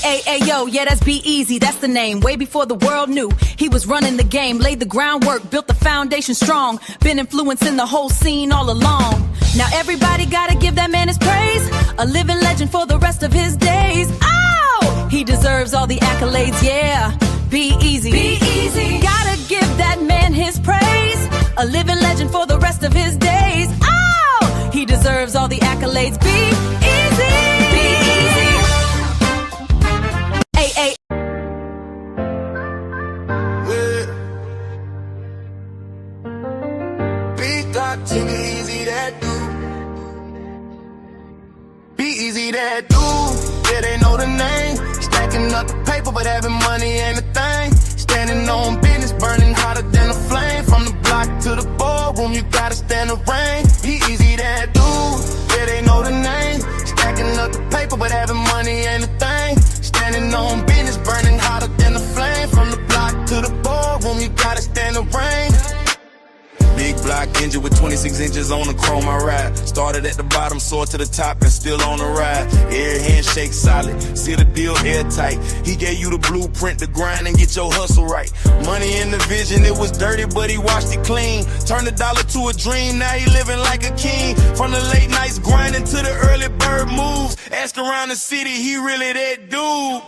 Yo, yeah, that's B-Eazy, that's the name. Way before the world knew he was running the game. Laid the groundwork, built the foundation strong. Been influencing the whole scene all along. Now everybody gotta give that man his praise. A living legend for the rest of his days. Oh, he deserves all the accolades, yeah. B-Eazy, B-Eazy, gotta give that man his praise. A living legend for the rest of his days. Oh, he deserves all the accolades. B-Eazy, B-Eazy. Hey. B-Eazy Dat Dude. B-Eazy Dat Dude. Yeah, they know the name. Stacking up the paper, but having money ain't a thing. Standing on business, burning hotter than a flame. From the block to the boardroom, you gotta stand the rain. B-Eazy Dat Dude. Yeah, they know the name. Stacking up the paper, but having money ain't a thing. Standing on business, burning hotter than a flame. From the block to the boardroom, you gotta stand the rain. Big block engine with 26 inches on the chrome I ride. Started at the bottom, soared to the top and still on the ride. Air handshake solid, see the deal airtight. He gave you the blueprint to grind and get your hustle right. Money in the vision, it was dirty but he washed it clean. Turned a dollar to a dream, now he living like a king. From the late nights grinding to the early bird moves. Ask around the city, he really that dude.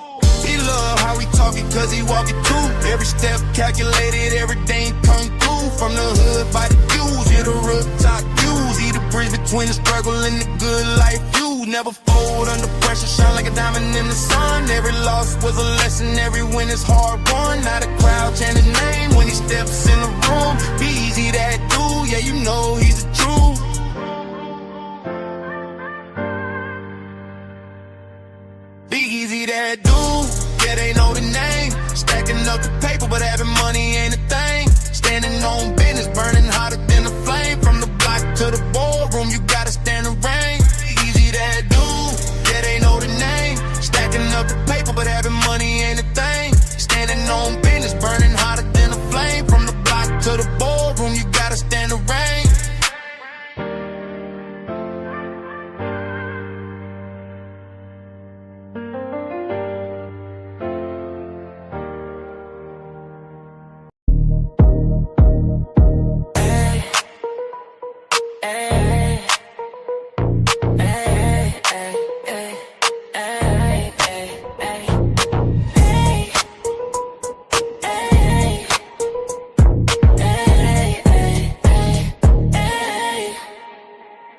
He love how we talk it cause he walk it too. Every step calculated, everything come through. From the hood by the views, yeah, the rooftop views. He the bridge between the struggle and the good life views. Never fold under pressure, shine like a diamond in the sun. Every loss was a lesson, every win is hard won. Now the crowd chant his name when he steps in the room. B-Eazy Dat Dude, yeah, you know he's the truth. B-Eazy Dat Dude, yeah, they know the name. Stacking up the paper, but having money ain't a thing. Standing on business, burning hotter than a flame. From the block to the boardroom, you gotta stand the rain. B-Eazy Dat Dude, yeah, they know the name. Stacking up the paper, but having money ain't a thing. Standing on business, burning hotter than a flame. From the block to the boardroom, you gotta stand the rain.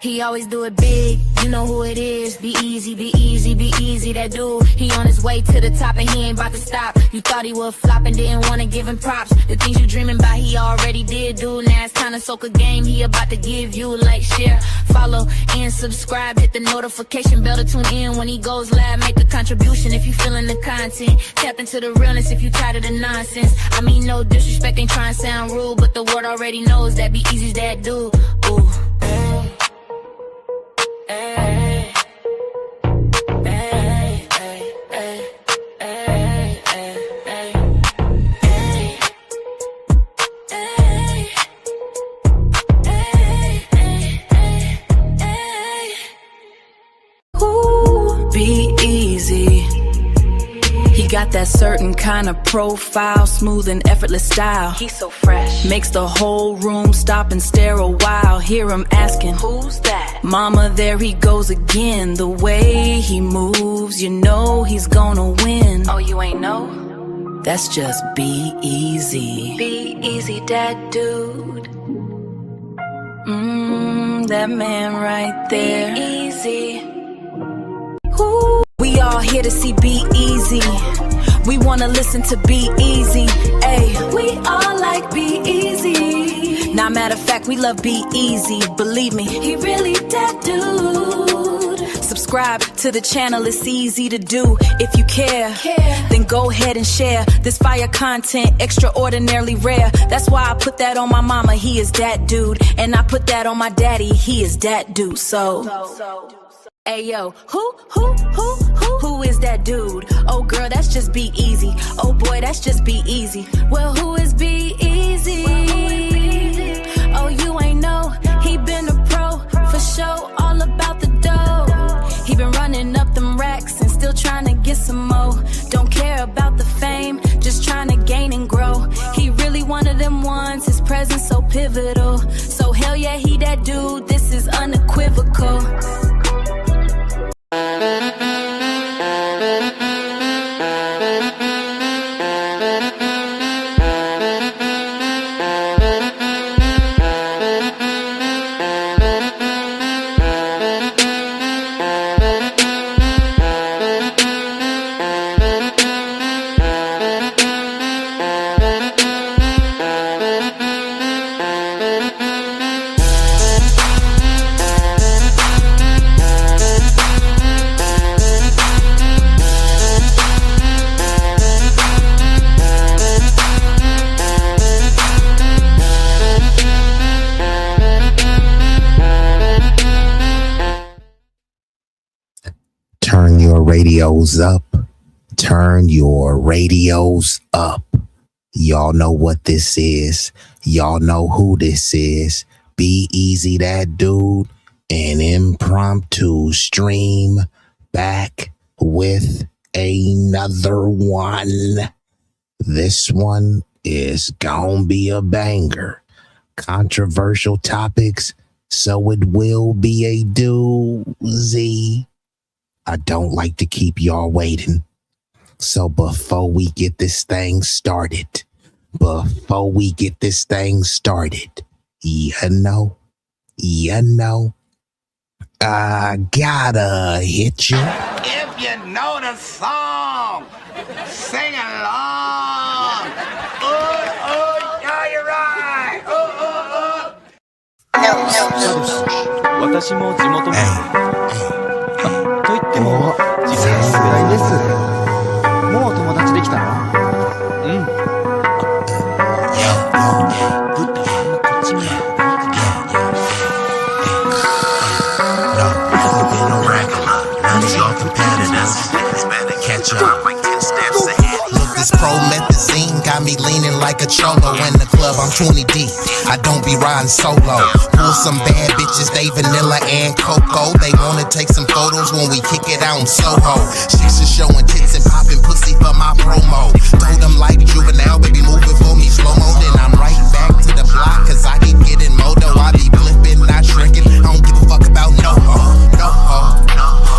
He always do it big, you know who it is. B-Eazy, B-Eazy, B-Eazy Dat Dude. He on his way to the top and he ain't about to stop. You thought he would flop and didn't wanna give him props. The things you dreaming about he already did do. Now it's time to soak a game, he about to give you. Like, share, follow, and subscribe. Hit the notification bell to tune in when he goes live. Make a contribution if you feeling the content. Tap into the realness if you tired of the nonsense. I mean, no disrespect, ain't trying to sound rude, but the world already knows that B-Eazy's that dude. Ooh. B-Eazy, he got that certain kind of profile, smooth and effortless style. He's so fresh, makes the whole room stop and stare a while. Hear him asking, who's that? Mama, there he goes again. The way he moves, you know he's gonna win. Oh, you ain't know? That's just B-Eazy. B-Eazy Dat Dude. That man right there. B-Eazy. Ooh. We all here to see B-Eazy. We wanna listen to B-Eazy. Ayy, we all like B-Eazy. Now, matter of fact, we love B-Eazy. Believe me, he really that dude. Subscribe to the channel, it's easy to do. If you care, then go ahead and share this fire content, extraordinarily rare. That's why I put that on my mama, he is that dude. And I put that on my daddy, he is that dude. So Ayo, who is that dude? Oh girl, that's just B-Eazy. Oh boy, that's just B-Eazy. Well, who is B-Eazy? Oh, you ain't know, he been a pro, for show, all about the dough. He been running up them racks and still trying to get some more. pivotal. So hell yeah, he that dude, this is unequivocal. Turn your radios up. Turn your radios up. Y'all know what this is. Y'all know who this is. B-Eazy Dat Dude, an impromptu stream back with another one. This one is gonna be a banger. Controversial topics, so it will be a doozy. I don't like to keep y'all waiting. So before we get this thing started, you know, I gotta hit you. If you know the song, sing along. Yeah, you're right. 私も地元民と言っても時差が少ないです。もう友達できたの？うん。ぶっとこっち見ろ。No, you've been a regular. None of your competitors better catch up like 10 steps ahead. Look, this promethazine got me leaning like a cholo in the club. I'm 20 deep. I don't be riding solo. Pull some bad bitches, they vanilla and cocoa. They wanna take some photos when we kick it out in Soho. Chicks are showing tits and popping pussy for my promo. Told them like juvenile, baby, move it for me slow-mo. Then I'm right back to the block, cause I keep getting moto. I be flipping, not shrinking. I don't give a fuck about no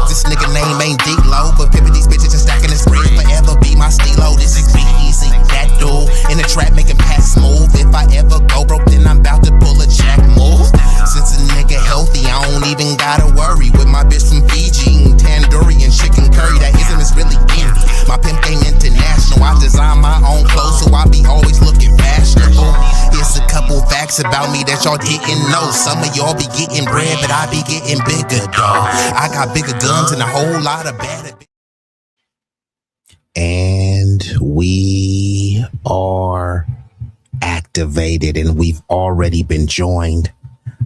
This nigga name ain't D-Lo, but pimpin' these bitches and stacking this bread forever be my stilo. This is B-Eazy Dat Dude in the trap making pass smooth. If I ever go broke, then I'm about to pull a jack move. Since a nigga healthy, I don't even gotta worry. With my bitch from Fiji, eating tandoori and chicken curry. That ism is really in me. My pimp game international. I design my own clothes, so I be always looking fashionable. Here's a couple facts about me that y'all didn't know. Some of y'all be getting bread, but I be getting bigger, dawg. I got bigger guns and a whole lot of better. And we are activated, and we've already been joined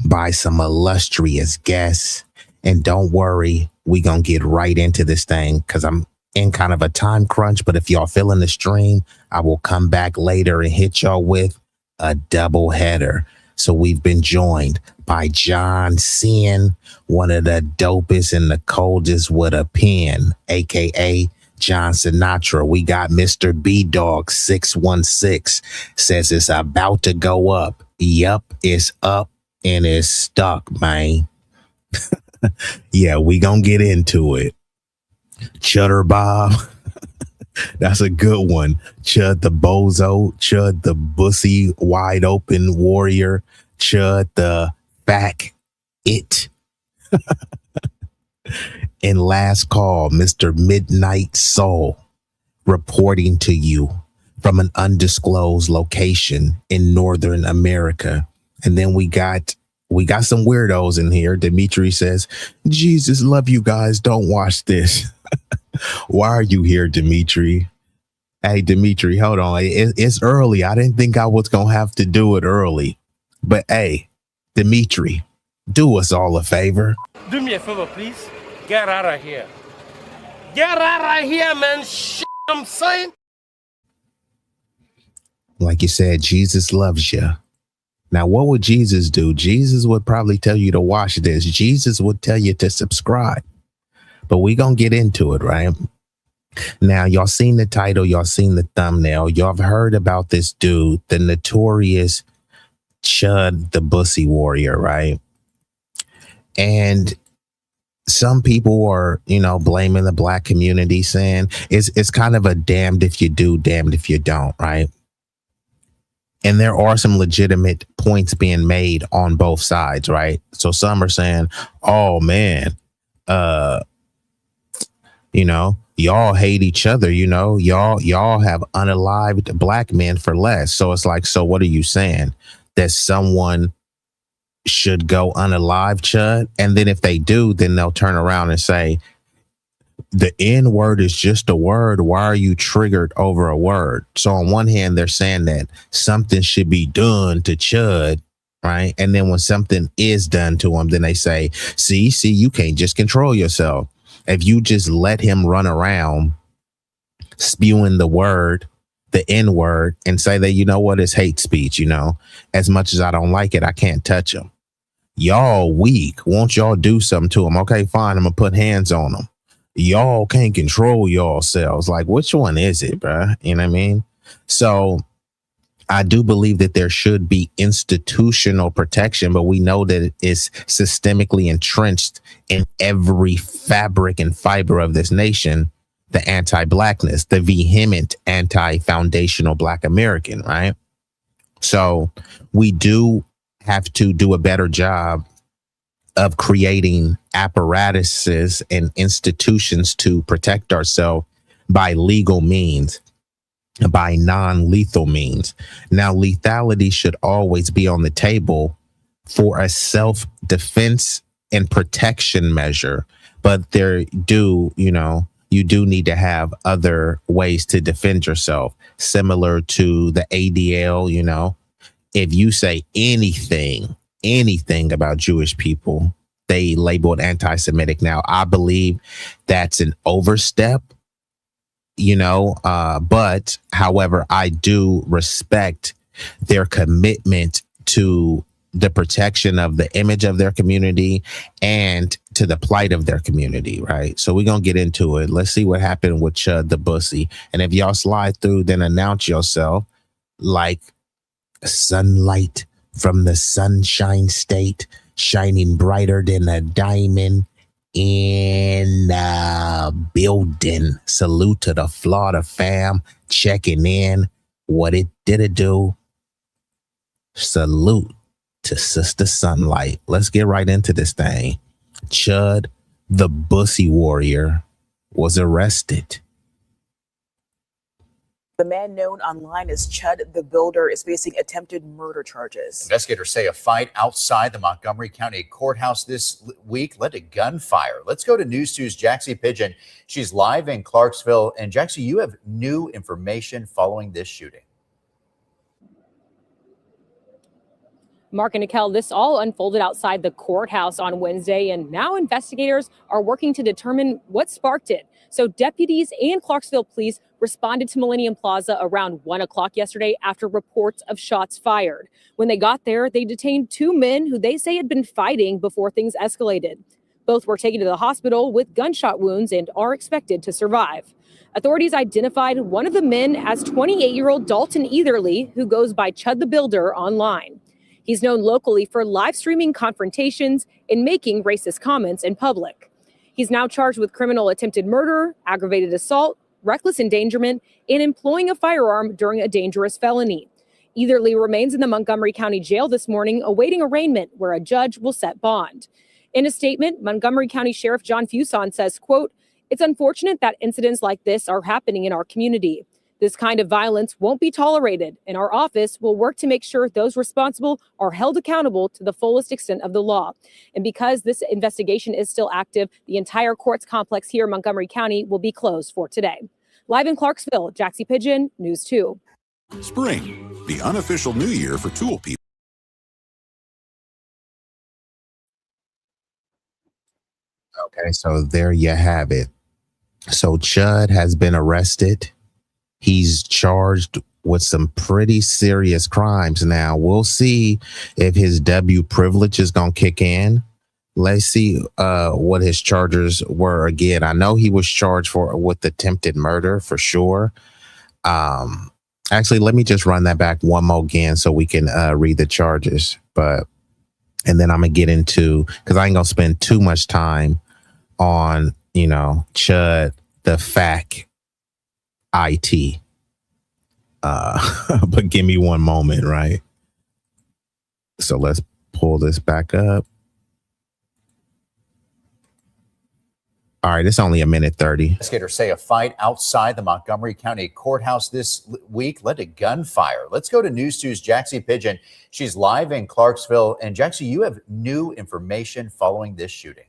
by some illustrious guests. And don't worry, we gonna get right into this thing because I'm in kind of a time crunch. But if y'all feeling the stream, I will come back later and hit y'all with a double header. So we've been joined by John Sin, one of the dopest and the coldest with a pen, aka John Sinatra. We got Mr. B-Dog 616 says it's about to go up. Yup, it's up and it's stuck, man. Yeah, we gonna get into it. Chutter Bob. That's a good one. Chud the Bozo, Chud the Bussy Wide Open Warrior, Chud the Back It. And last call, Mr. Midnight Soul, reporting to you from an undisclosed location in Northern America. And then we got some weirdos in here. Dimitri says, Jesus love you guys. Don't watch this. Why are you here, Dimitri? Hey, Dimitri, hold on. It's early. I didn't think I was going to have to do it early. But hey, Dimitri, do us all a favor. Do me a favor, please. Get out of here. Get out of here, man. Shit, I'm saying. Like you said, Jesus loves you. Now, what would Jesus do? Jesus would probably tell you to watch this. Jesus would tell you to subscribe. But we gonna get into it, right? Now, y'all seen the title, y'all seen the thumbnail, y'all have heard about this dude, the notorious Chud the Bussy Warrior, right? And some people are, blaming the black community, saying it's kind of a damned if you do, damned if you don't, right? And there are some legitimate points being made on both sides, right? So some are saying, oh man, y'all hate each other, y'all have unalived black men for less. So it's like, so what are you saying? That someone should go unalive, Chud? And then if they do, then they'll turn around and say, the N word is just a word. Why are you triggered over a word? So on one hand, they're saying that something should be done to Chud, right? And then when something is done to him, then they say, see, you can't just control yourself. If you just let him run around spewing the word, the N word, and say that, it's hate speech, as much as I don't like it, I can't touch him. Y'all weak. Won't y'all do something to him? Okay, fine. I'm going to put hands on him. Y'all can't control yourselves. Like, which one is it, bruh? You know what I mean? So I do believe that there should be institutional protection, but we know that it is systemically entrenched in every fabric and fiber of this nation, the anti-blackness, the vehement anti-foundational Black American, right? So we do have to do a better job of creating apparatuses and institutions to protect ourselves by legal means, by non-lethal means. Now, lethality should always be on the table for a self-defense and protection measure, but you do need to have other ways to defend yourself, similar to the ADL. If you say anything about Jewish people, they label it anti-Semitic. Now, I believe that's an overstep, but however, I do respect their commitment to the protection of the image of their community and to the plight of their community, right? So we're going to get into it. Let's see what happened with Chud the Bussy. And if y'all slide through, then announce yourself like sunlight from the sunshine state, shining brighter than a diamond in the building. Salute to the Florida fam, checking in. What it did it do? Salute to Sister Sunlight. Let's get right into this thing. Chud the Bussy Warrior was arrested. The man known online as Chud the Builder is facing attempted murder charges. Investigators say a fight outside the Montgomery County Courthouse this week led to gunfire. Let's go to News 2's Jaxie Pigeon. She's live in Clarksville. And Jaxie, you have new information following this shooting. Mark and Nikel, this all unfolded outside the courthouse on Wednesday, and now investigators are working to determine what sparked it. So deputies and Clarksville police responded to Millennium Plaza around 1 o'clock yesterday after reports of shots fired. When they got there, they detained two men who they say had been fighting before things escalated. Both were taken to the hospital with gunshot wounds and are expected to survive. Authorities identified one of the men as 28-year-old Dalton Etherly, who goes by Chud the Builder online. He's known locally for live streaming confrontations and making racist comments in public. He's now charged with criminal attempted murder, aggravated assault, reckless endangerment, and employing a firearm during a dangerous felony. Etherly remains in the Montgomery County Jail this morning, awaiting arraignment where a judge will set bond. In a statement, Montgomery County Sheriff John Fuson says, quote, "It's unfortunate that incidents like this are happening in our community. This kind of violence won't be tolerated, and our office will work to make sure those responsible are held accountable to the fullest extent of the law. And because this investigation is still active, the entire courts complex here in Montgomery County will be closed for today." Live in Clarksville, Jaxie Pigeon, News 2. Spring, the unofficial new year for tool people. Okay, so there you have it. So Chud has been arrested. He's charged with some pretty serious crimes. Now, we'll see if his W privilege is going to kick in. Let's see what his charges were again. I know he was charged with attempted murder for sure. Actually, let me just run that back one more again so we can read the charges. And then I'm going to get into, because I ain't going to spend too much time on, Chud the Fairy IT. But give me one moment, right? So let's pull this back up. All right, it's only a minute 30. Investigators say a fight outside the Montgomery County Courthouse this week led to gunfire. Let's go to News 2's Jaxie Pigeon. She's live in Clarksville. And Jaxie, you have new information following this shooting.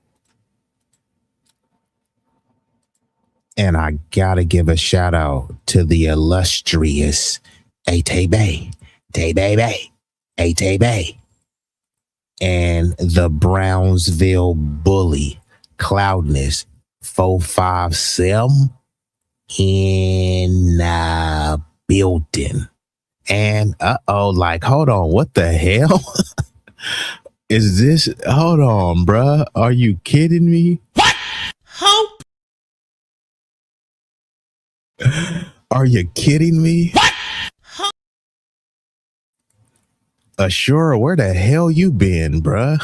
And I gotta give a shout out to the illustrious A-Tay-Bay, A-Tay-Bay, and the Brownsville bully, Cloudness 457 in the building. And hold on, what the hell? Is this? Hold on, bruh. Are you kidding me? What? Hope? Are you kidding me? What? Ashura, where the hell you been, bruh?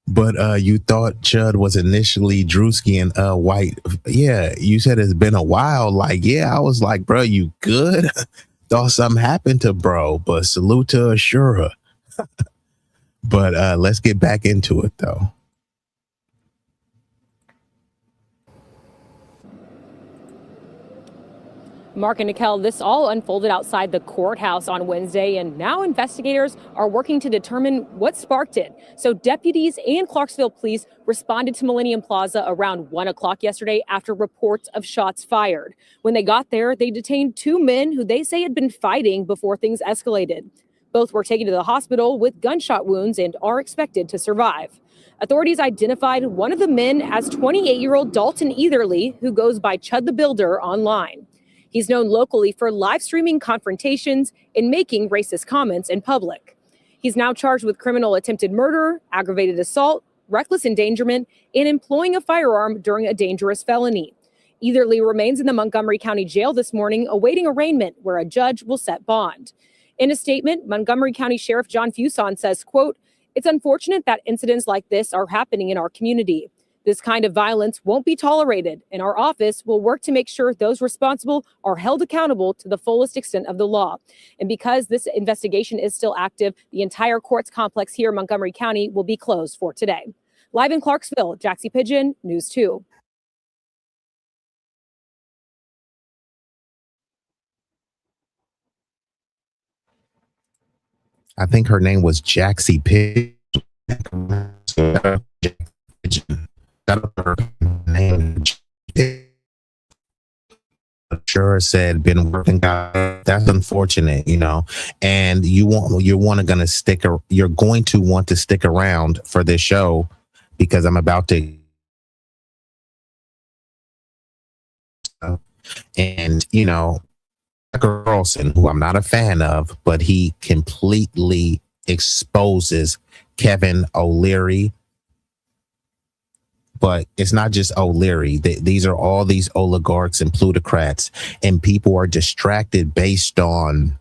But you thought Chud was initially Drewski and white. Yeah, you said it's been a while. I was like, bro, you good? Thought something happened to bro, but salute to Ashura. But let's get back into it, though. Mark and Nicole, this all unfolded outside the courthouse on Wednesday, and now investigators are working to determine what sparked it. So deputies and Clarksville police responded to Millennium Plaza around 1 o'clock yesterday after reports of shots fired. When they got there, they detained two men who they say had been fighting before things escalated. Both were taken to the hospital with gunshot wounds and are expected to survive. Authorities identified one of the men as 28-year-old Dalton Etherly, who goes by Chud the Builder online. He's known locally for live streaming confrontations and making racist comments in public. He's now charged with criminal attempted murder, aggravated assault, reckless endangerment, and employing a firearm during a dangerous felony. Etherly remains in the Montgomery County Jail this morning, awaiting arraignment where a judge will set bond. In a statement, Montgomery County Sheriff John Fuson says, quote, "It's unfortunate that incidents like this are happening in our community. This kind of violence won't be tolerated, and our office will work to make sure those responsible are held accountable to the fullest extent of the law. And because this investigation is still active, the entire courts complex here in Montgomery County will be closed for today." Live in Clarksville, Jaxie Pigeon, News 2. I think her name was Jaxie Pigeon. Her name. Sure said been working out. That's unfortunate, and you're going to want to stick around for this show because I'm about to and Carlson, who I'm not a fan of, but he completely exposes Kevin O'Leary. But it's not just O'Leary. These are all these oligarchs and plutocrats, and people are distracted based on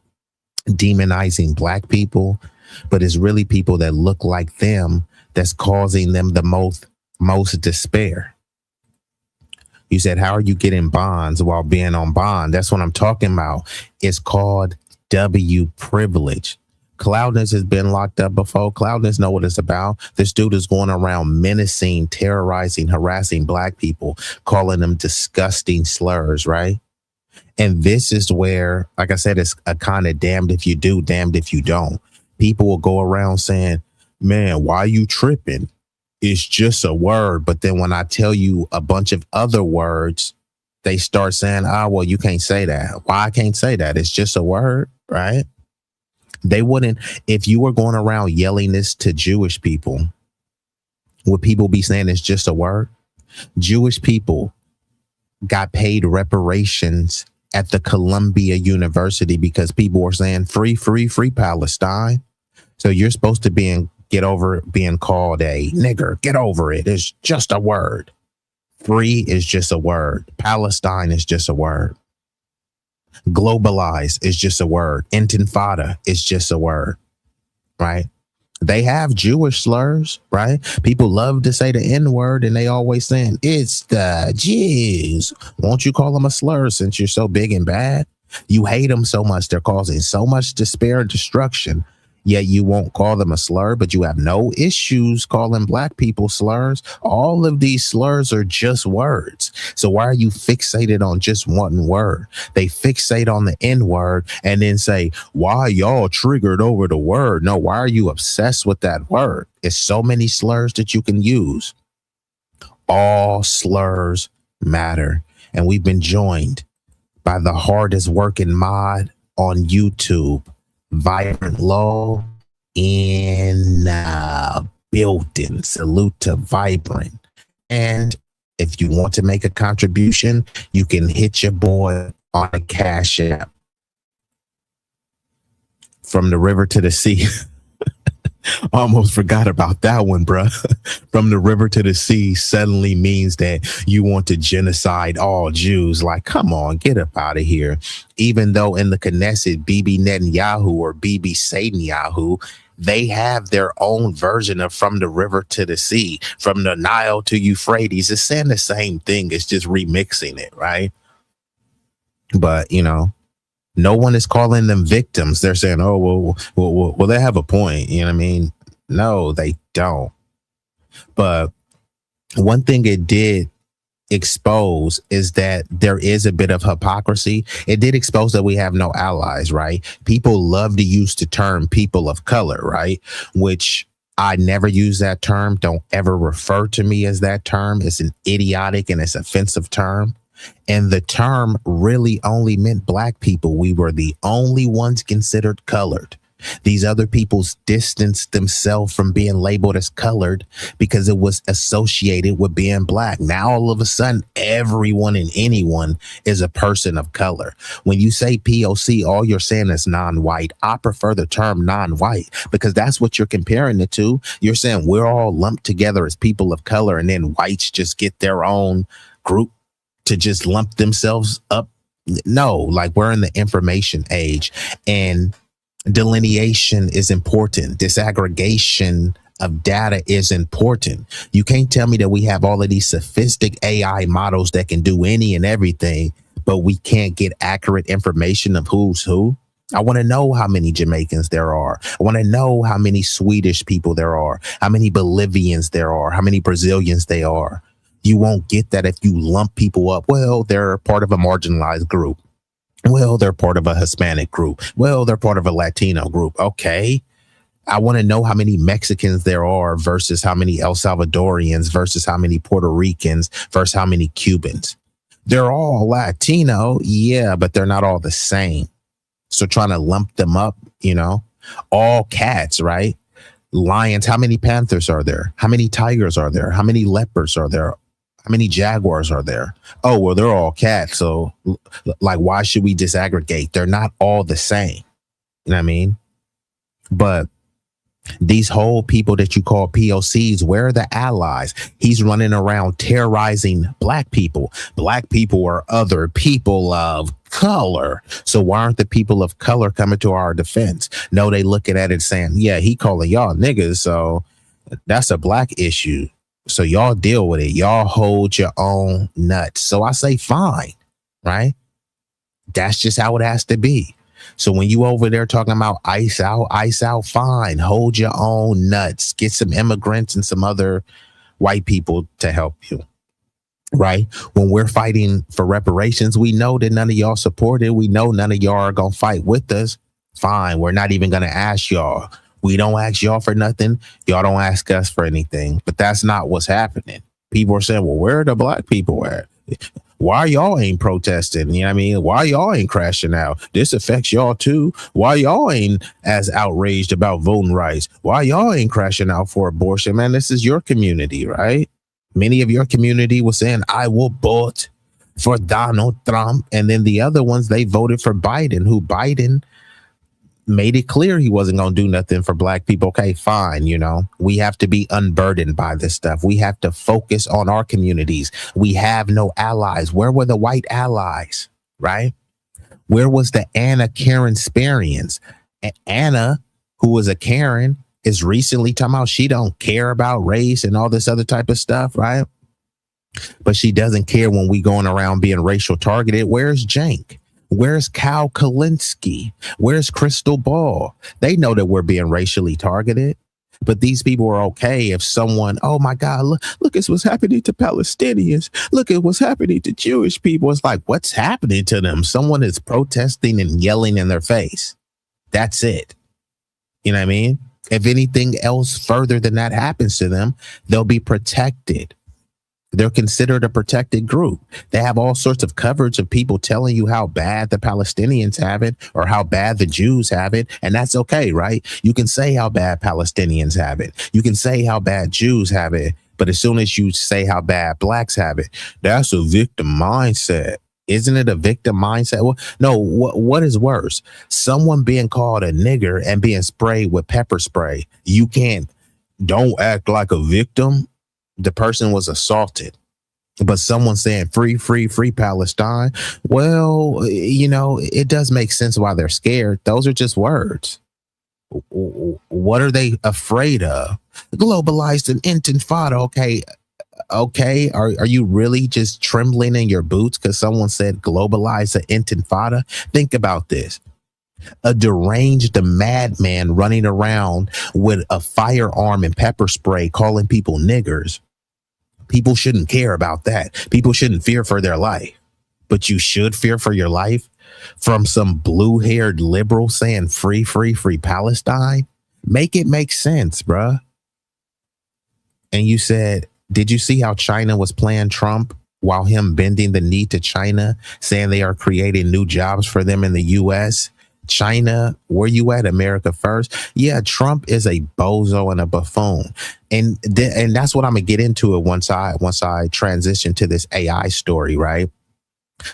demonizing black people. But it's really people that look like them that's causing them the most despair. You said, how are you getting bonds while being on bond? That's what I'm talking about. It's called W privilege. Cloudness has been locked up before. Cloudness know what it's about. This dude is going around menacing, terrorizing, harassing black people, calling them disgusting slurs, right? And this is where, like I said, it's a kind of damned if you do, damned if you don't. People will go around saying, man, why you tripping? It's just a word. But then when I tell you a bunch of other words, they start saying, well, you can't say that. Why I can't say that? It's just a word, right? They wouldn't, if you were going around yelling this to Jewish people, would people be saying it's just a word? Jewish people got paid reparations at the Columbia University because people were saying free, free, free Palestine. So you're supposed to get over being called a nigger. Get over it. It's just a word. Free is just a word. Palestine is just a word. Globalize is just a word. Intifada is just a word, right? They have Jewish slurs, right? People love to say the N-word and they always saying, it's the Jews. Won't you call them a slur since you're so big and bad? You hate them so much. They're causing so much despair and destruction. Yet you won't call them a slur, but you have no issues calling black people slurs. All of these slurs are just words. So why are you fixated on just one word? They fixate on the N word and then say, why y'all triggered over the word? No, why are you obsessed with that word? It's so many slurs that you can use. All slurs matter. And we've been joined by the hardest working mod on YouTube, Vibrant Law in building. Salute to Vibrant. And if you want to make a contribution, you can hit your boy on a Cash App. From the river to the sea. Almost forgot about that one, bruh. From the river to the sea suddenly means that you want to genocide all Jews. Like, come on, get up out of here. Even though in the Knesset, Bibi Netanyahu or Bibi Netanyahu, they have their own version of from the river to the sea, from the Nile to Euphrates. It's saying the same thing. It's just remixing it, right? But, you know, no one is calling them victims. They're saying, oh, well, they have a point. You know what I mean? No, they don't. But one thing it did expose is that there is a bit of hypocrisy. It did expose that we have no allies, right? People love to use the term people of color, right? Which I never use that term. Don't ever refer to me as that term. It's an idiotic and it's offensive term. And the term really only meant black people. We were the only ones considered colored. These other peoples distanced themselves from being labeled as colored because it was associated with being black. Now, all of a sudden, everyone and anyone is a person of color. When you say POC, all you're saying is non-white. I prefer the term non-white because that's what you're comparing it to. You're saying we're all lumped together as people of color and then whites just get their own group to just lump themselves up. No, like we're in the information age and delineation is important. Disaggregation of data is important. You can't tell me that we have all of these sophisticated AI models that can do any and everything, but we can't get accurate information of who's who. I want to know how many Jamaicans there are. I want to know how many Swedish people there are, how many Bolivians there are, how many Brazilians they are. You won't get that if you lump people up. Well, they're part of a marginalized group. Well, they're part of a Hispanic group. Well, they're part of a Latino group. Okay. I want to know how many Mexicans there are versus how many El Salvadorians versus how many Puerto Ricans versus how many Cubans. They're all Latino. Yeah, but they're not all the same. So trying to lump them up, you know, all cats, right? Lions. How many panthers are there? How many tigers are there? How many leopards are there? How many jaguars are there? Oh, well, they're all cats. So like, why should we disaggregate? They're not all the same. You know what I mean? But these whole people that you call POCs, where are the allies? He's running around terrorizing black people. Black people are other people of color. So why aren't the people of color coming to our defense? No, they looking at it saying, yeah, he calling y'all niggas. So that's a black issue. So y'all deal with it. Y'all hold your own nuts. So I say, fine, right? That's just how it has to be. So when you over there talking about ice out, fine. Hold your own nuts. Get some immigrants and some other white people to help you, right? When we're fighting for reparations, we know that none of y'all support it. We know none of y'all are going to fight with us. Fine. We're not even going to ask y'all. We don't ask y'all for nothing. Y'all don't ask us for anything. But that's not what's happening. People are saying, well, where are the black people at? Why y'all ain't protesting? You know what I mean? Why y'all ain't crashing out? This affects y'all too. Why y'all ain't as outraged about voting rights? Why y'all ain't crashing out for abortion? Man, this is your community, right? Many of your community was saying, I will vote for Donald Trump. And then the other ones, they voted for Biden, who Biden made it clear he wasn't going to do nothing for black people. Okay, fine. You know, we have to be unburdened by this stuff. We have to focus on our communities. We have no allies. Where were the white allies, right? Where was the Anna Karen experience? Anna, who was a Karen, is recently talking about she don't care about race and all this other type of stuff, right? But she doesn't care when we going around being racial targeted. Where's Jank? Where's Cal Kalinske? Where's Crystal Ball? They know that we're being racially targeted. But these people are okay if someone, oh my God, look at what's happening to Palestinians. Look at what's happening to Jewish people. It's like, what's happening to them? Someone is protesting and yelling in their face. That's it. You know what I mean? If anything else further than that happens to them, they'll be protected. They're considered a protected group. They have all sorts of coverage of people telling you how bad the Palestinians have it or how bad the Jews have it. And that's okay, right? You can say how bad Palestinians have it. You can say how bad Jews have it. But as soon as you say how bad blacks have it, that's a victim mindset. Isn't it a victim mindset? Well, no, what is worse? Someone being called a nigger and being sprayed with pepper spray. Don't act like a victim. The person was assaulted, but someone saying free, free, free Palestine. Well, you know, it does make sense why they're scared. Those are just words. What are they afraid of? Globalized and intifada. Okay. Are you really just trembling in your boots because someone said globalize the intifada? Think about this. A deranged madman running around with a firearm and pepper spray calling people niggers. People shouldn't care about that. People shouldn't fear for their life. But you should fear for your life from some blue-haired liberal saying free, free, free Palestine. Make it make sense, bruh. And you said, did you see how China was playing Trump while him bending the knee to China, saying they are creating new jobs for them in the U.S.? China, where you at? America first. Yeah, Trump is a bozo and a buffoon, and that's what I'm gonna get into it once I transition to this AI story. Right?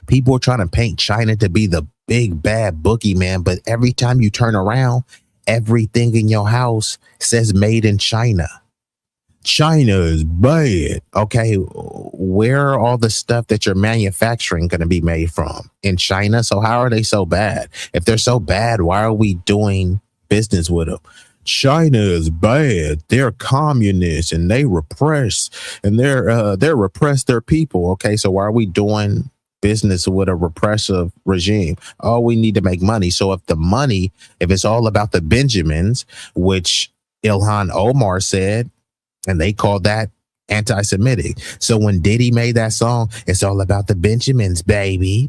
People are trying to paint China to be the big bad boogeyman, but every time you turn around, everything in your house says made in China. China is bad. Okay, where are all the stuff that you're manufacturing going to be made from? In China? So how are they so bad? If they're so bad, why are we doing business with them? China is bad. They're communists and they repress and they're repress their people. Okay, so why are we doing business with a repressive regime? Oh, we need to make money. So if it's all about the Benjamins, which Ilhan Omar said, and they called that anti-Semitic. So when Diddy made that song, it's all about the Benjamins, baby.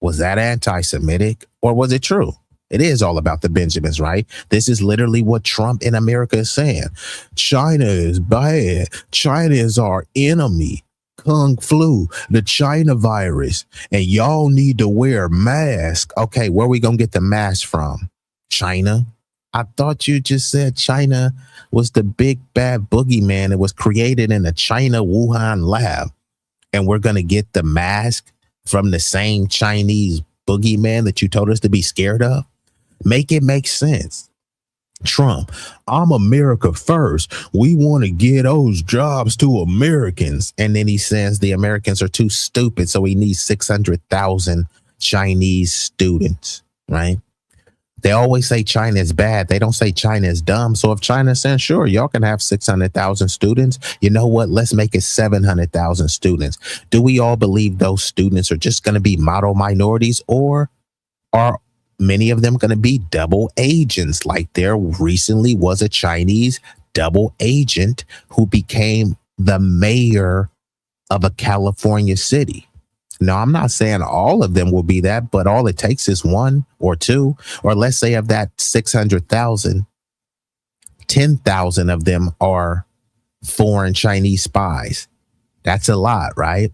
Was that anti-Semitic or was it true? It is all about the Benjamins, right? This is literally what Trump in America is saying. China is bad. China is our enemy. Kung flu, the China virus, and y'all need to wear masks. Okay, where are we going to get the mask from? China? I thought you just said China was the big bad boogeyman. It was created in a China Wuhan lab. And we're going to get the mask from the same Chinese boogeyman that you told us to be scared of. Make it make sense. Trump, I'm America first. We want to get those jobs to Americans. And then he says the Americans are too stupid. So he needs 600,000 Chinese students, right? They always say China is bad. They don't say China is dumb. So if China says, sure, y'all can have 600,000 students, you know what? Let's make it 700,000 students. Do we all believe those students are just going to be model minorities, or are many of them going to be double agents? Like there recently was a Chinese double agent who became the mayor of a California city. Now, I'm not saying all of them will be that, but all it takes is one or two, or let's say of that 600,000, 10,000 of them are foreign Chinese spies. That's a lot, right?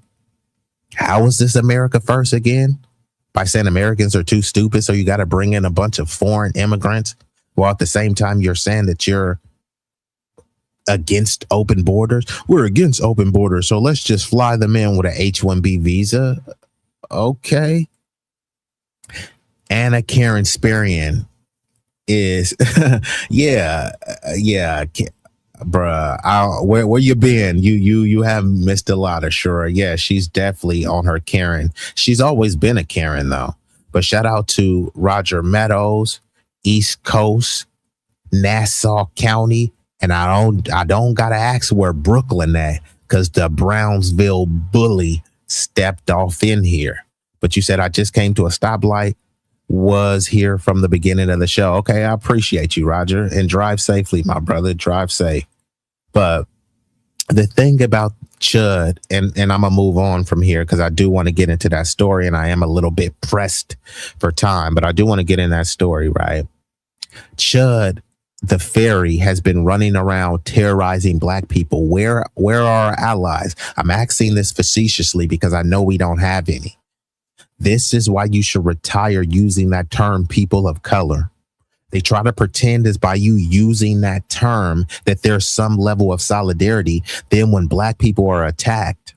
How is this America first again? By saying Americans are too stupid, so you got to bring in a bunch of foreign immigrants, while at the same time you're saying that you're against open borders. We're against open borders, so let's just fly them in with a H-1B visa. Okay. Anna Karen Sperian is yeah, bruh. Where you been? You have missed a lot, sure. Yeah, she's definitely on her Karen. She's always been a Karen though. But shout out to Roger Meadows, East Coast, Nassau County, and I don't gotta ask where Brooklyn at, because the Brownsville bully stepped off in here. But you said I just came to a stoplight, was here from the beginning of the show. Okay, I appreciate you, Roger, and drive safely, my brother. Drive safe. But the thing about Chud, and I'm gonna move on from here because I do want to get into that story, and I am a little bit pressed for time, but I do want to get in that story, right? Chud the Fairy has been running around terrorizing black people. Where are our allies? I'm asking this facetiously because I know we don't have any. This is why you should retire using that term, people of color. They try to pretend as by you using that term that there's some level of solidarity. Then when black people are attacked,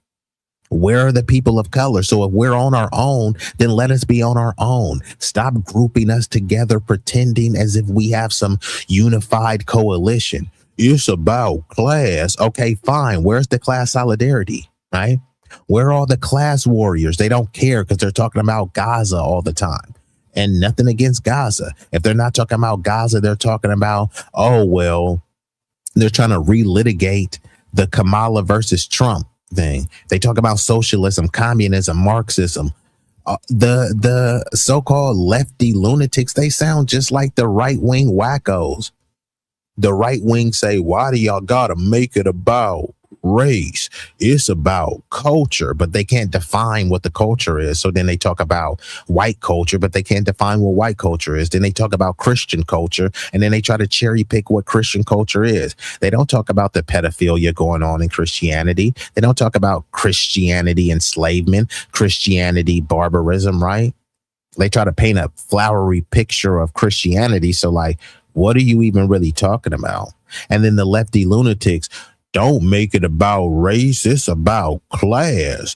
where are the people of color? So if we're on our own, then let us be on our own. Stop grouping us together, pretending as if we have some unified coalition. It's about class. Okay, fine. Where's the class solidarity, right? Where are all the class warriors? They don't care because they're talking about Gaza all the time. And nothing against Gaza. If they're not talking about Gaza, they're talking about, oh, well, they're trying to relitigate the Kamala versus Trump thing. They talk about socialism, communism, Marxism. The so-called lefty lunatics, they sound just like the right-wing wackos. The right wing say, why do y'all gotta make it about race? It's about culture, but they can't define what the culture is. So then they talk about white culture, but they can't define what white culture is. Then they talk about Christian culture, and then they try to cherry pick what Christian culture is. They don't talk about the pedophilia going on in Christianity. They don't talk about Christianity enslavement, Christianity barbarism, right? They try to paint a flowery picture of Christianity. So like, what are you even really talking about? And then the lefty lunatics, don't make it about race. It's about class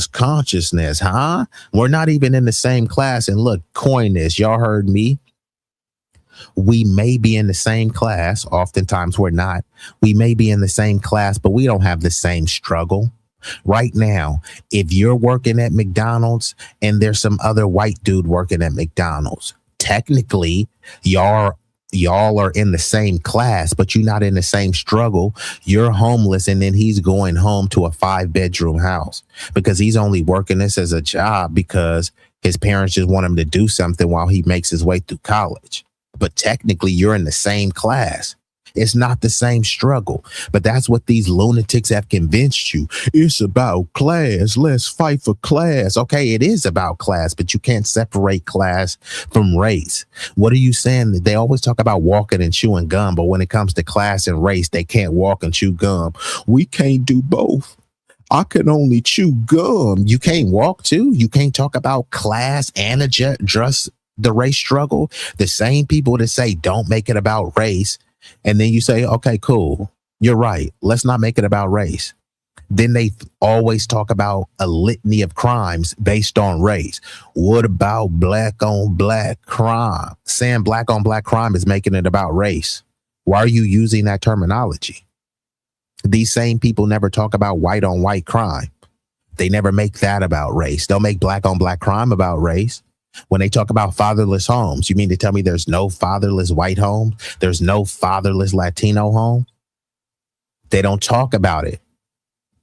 consciousness, huh? We're not even in the same class. And look, coin this. Y'all heard me. We may be in the same class. Oftentimes we're not. We may be in the same class, but we don't have the same struggle. Right now, if you're working at McDonald's and there's some other white dude working at McDonald's, technically y'all are in the same class, but you're not in the same struggle. You're homeless, and then he's going home to a 5-bedroom house because he's only working this as a job because his parents just want him to do something while he makes his way through college. But technically, you're in the same class. It's not the same struggle, but that's what these lunatics have convinced you. It's about class. Let's fight for class. Okay, it is about class, but you can't separate class from race. What are you saying? They always talk about walking and chewing gum, but when it comes to class and race, they can't walk and chew gum. We can't do both. I can only chew gum. You can't walk too. You can't talk about class and address the race struggle. The same people that say don't make it about race, and then you say, okay, cool, you're right, let's not make it about race. Then they always talk about a litany of crimes based on race. What about black on black crime? Saying black on black crime is making it about race. Why are you using that terminology? These same people never talk about white on white crime. They never make that about race. They'll make black on black crime about race. When they talk about fatherless homes, you mean to tell me there's no fatherless white home? There's no fatherless Latino home? They don't talk about it.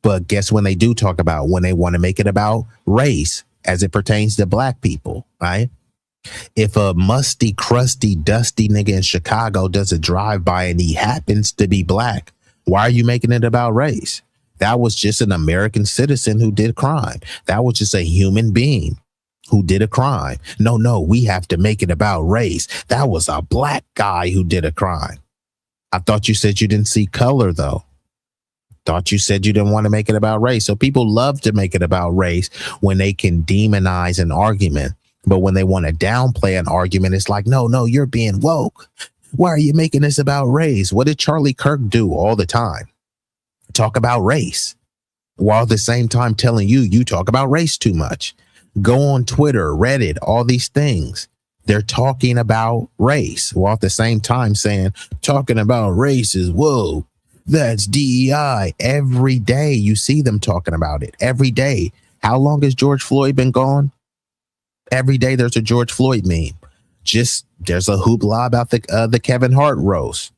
But guess when they do talk about, when they want to make it about race as it pertains to black people, right? If a musty, crusty, dusty nigga in Chicago does a drive-by and he happens to be black, why are you making it about race? That was just an American citizen who did crime. That was just a human being who did a crime. No, we have to make it about race. That was a black guy who did a crime. I thought you said you didn't see color, though. Thought you said you didn't want to make it about race. So people love to make it about race when they can demonize an argument. But when they want to downplay an argument, it's like, no, you're being woke. Why are you making this about race? What did Charlie Kirk do all the time? Talk about race, while at the same time telling you talk about race too much. Go on Twitter, Reddit, all these things. They're talking about race while at the same time saying talking about race is whoa, that's DEI. Every day you see them talking about it. Every day. How long has George Floyd been gone? Every day there's a George Floyd meme. Just there's a hoopla about the Kevin Hart roast.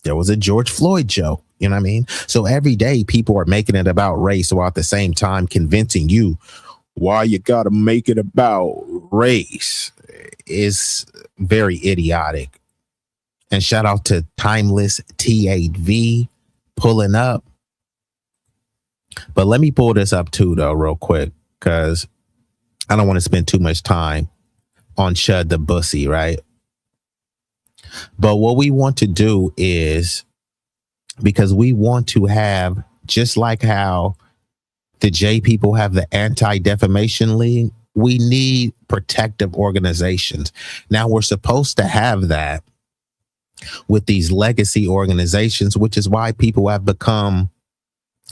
There was a George Floyd joke. You know what I mean? So every day people are making it about race while at the same time convincing you why you got to make it about race is very idiotic. And shout out to Timeless TAV pulling up. But let me pull this up too, though, real quick, because I don't want to spend too much time on Chud the Bussy, right? But what we want to do is, because we want to have, just like how the J people have the Anti-Defamation League, we need protective organizations. Now we're supposed to have that with these legacy organizations, which is why people have become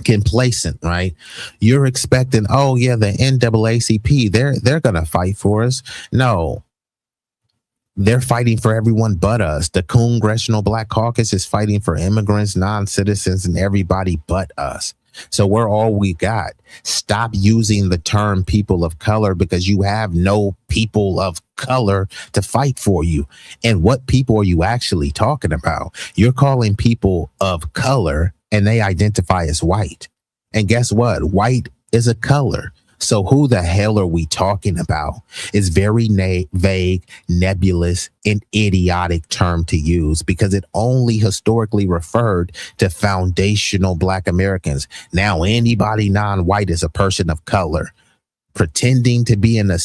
complacent, right? You're expecting, oh yeah, the NAACP, they're gonna fight for us. No, they're fighting for everyone but us. The Congressional Black Caucus is fighting for immigrants, non-citizens, and everybody but us. So we're all we got. Stop using the term people of color, because you have no people of color to fight for you. And what people are you actually talking about? You're calling people of color and they identify as white. And guess what? White is a color. So who the hell are we talking about? It's very vague, nebulous, and idiotic term to use, because it only historically referred to foundational Black Americans. Now anybody non-white is a person of color, pretending to be in a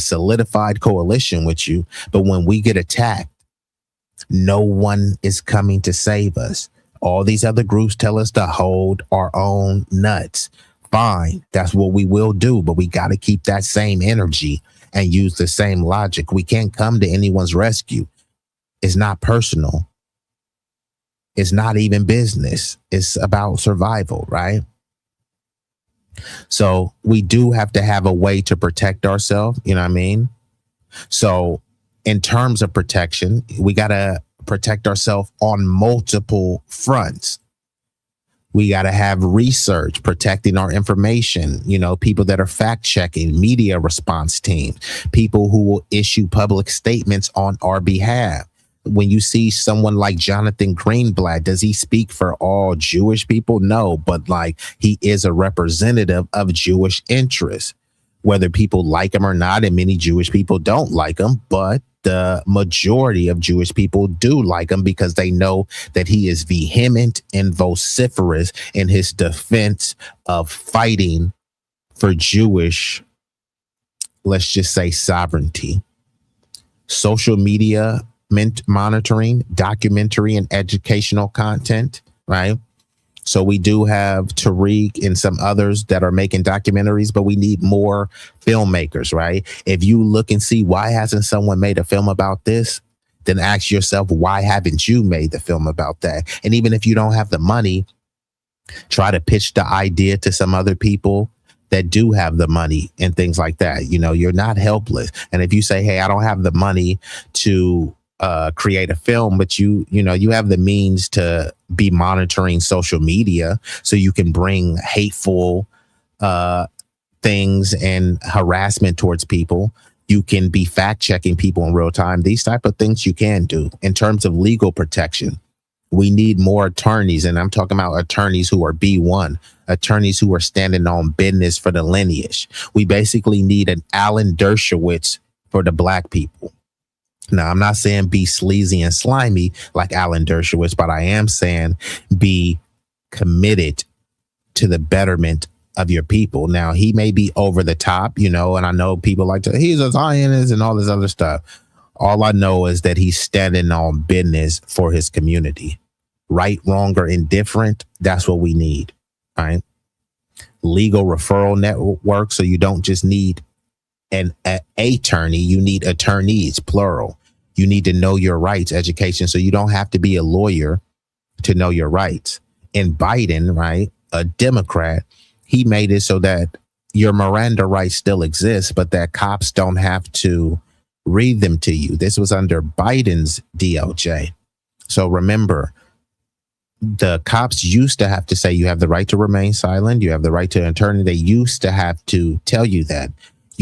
solidified coalition with you. But when we get attacked, no one is coming to save us. All these other groups tell us to hold our own nuts. Fine, that's what we will do, but we got to keep that same energy and use the same logic. We can't come to anyone's rescue. It's not personal. It's not even business. It's about survival, right? So we do have to have a way to protect ourselves. You know what I mean? So in terms of protection, we got to protect ourselves on multiple fronts. We got to have research protecting our information, you know, people that are fact checking, media response teams, people who will issue public statements on our behalf. When you see someone like Jonathan Greenblatt, does he speak for all Jewish people? No, but like he is a representative of Jewish interests, whether people like him or not. And many Jewish people don't like him, but the majority of Jewish people do like him because they know that he is vehement and vociferous in his defense of fighting for Jewish, let's just say, sovereignty. Social media monitoring, documentary and educational content, right? So we do have Tariq and some others that are making documentaries, but we need more filmmakers, right? If you look and see why hasn't someone made a film about this, then ask yourself, why haven't you made the film about that? And even if you don't have the money, try to pitch the idea to some other people that do have the money and things like that. You know, you're not helpless. And if you say, hey, I don't have the money to create a film, but you have the means to be monitoring social media so you can bring hateful things and harassment towards people. You can be fact checking people in real time. These type of things you can do. In terms of legal protection, we need more attorneys, and I'm talking about attorneys who are B1, attorneys who are standing on business for the lineage. We basically need an Alan Dershowitz for the Black people. Now, I'm not saying be sleazy and slimy like Alan Dershowitz, but I am saying be committed to the betterment of your people. Now, he may be over the top, you know, and I know people like to, he's a Zionist and all this other stuff. All I know is that he's standing on business for his community. Right, wrong, or indifferent, that's what we need, right? Legal referral network, so you don't just need an attorney, you need attorneys, plural. You need to know your rights, education, so you don't have to be a lawyer to know your rights. And Biden, right, a Democrat, he made it so that your Miranda rights still exist, but that cops don't have to read them to you. This was under Biden's DOJ. So remember, the cops used to have to say you have the right to remain silent. You have the right to an attorney. They used to have to tell you that.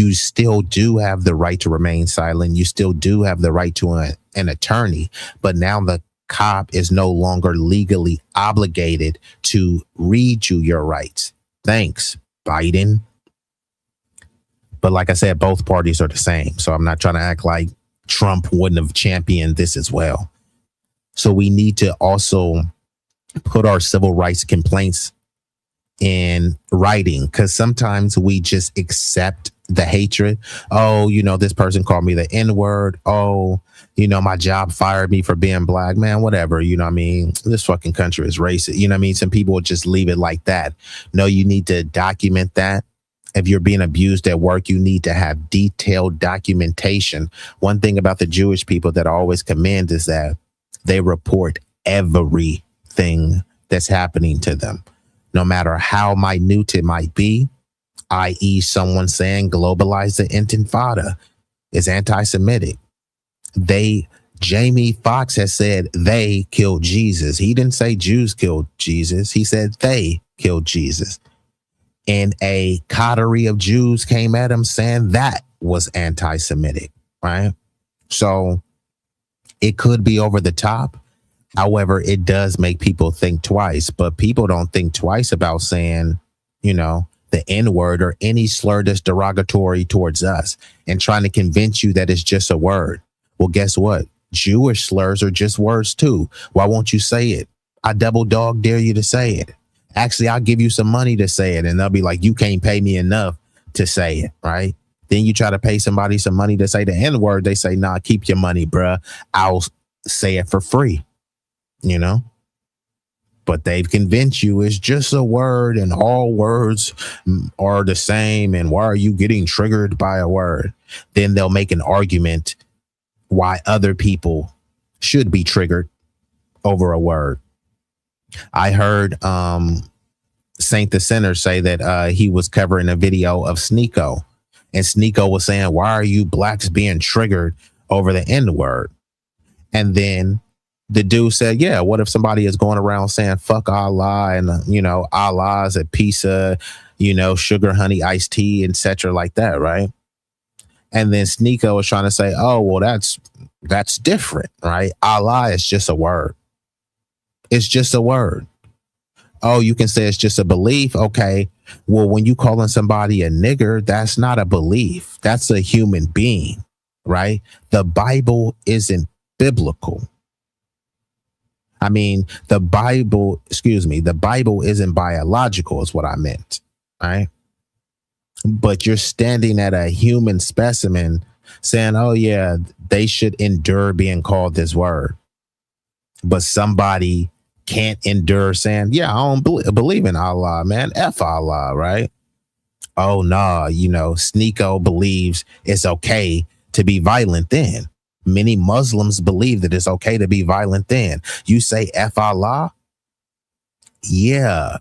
You still do have the right to remain silent. You still do have the right to an attorney. But now the cop is no longer legally obligated to read you your rights. Thanks, Biden. But like I said, both parties are the same. So I'm not trying to act like Trump wouldn't have championed this as well. So we need to also put our civil rights complaints in writing, because sometimes we just accept the hatred. Oh, you know, this person called me the N-word. Oh, you know, my job fired me for being black. Man, whatever. You know what I mean? This fucking country is racist. You know what I mean? Some people will just leave it like that. No, you need to document that. If you're being abused at work, you need to have detailed documentation. One thing about the Jewish people that I always commend is that they report everything that's happening to them, no matter how minute it might be, i.e. someone saying globalize the intifada is anti-Semitic. Jamie Foxx has said they killed Jesus. He didn't say Jews killed Jesus. He said they killed Jesus. And a coterie of Jews came at him saying that was anti-Semitic, right? So it could be over the top. However, it does make people think twice, but people don't think twice about saying, you know, the N-word or any slur that's derogatory towards us and trying to convince you that it's just a word. Well, guess what? Jewish slurs are just words too. Why won't you say it? I double dog dare you to say it. Actually, I'll give you some money to say it. And they'll be like, you can't pay me enough to say it, right? Then you try to pay somebody some money to say the N-word. They say, nah, keep your money, bruh. I'll say it for free, you know? But they've convinced you it's just a word and all words are the same. And why are you getting triggered by a word? Then they'll make an argument why other people should be triggered over a word. I heard Saint the Sinner say that he was covering a video of Sneeko, and Sneeko was saying, why are you blacks being triggered over the N-word? And then the dude said, yeah, what if somebody is going around saying fuck Allah and, you know, Allah's a piece of, you know, sugar, honey, iced tea, etc. like that, right? And then Sneeko was trying to say, oh, well, that's different, right? Allah is just a word. It's just a word. Oh, you can say it's just a belief. Okay. Well, when you calling somebody a nigger, that's not a belief. That's a human being, right? The Bible isn't biblical. I mean, the Bible isn't biological is what I meant, right? But you're standing at a human specimen saying, oh yeah, they should endure being called this word. But somebody can't endure saying, yeah, I don't believe in Allah, man. F Allah, right? Oh, nah, you know, Sneeko believes it's okay to be violent then. Many Muslims believe that it's okay to be violent then. You say F Allah? Yeah,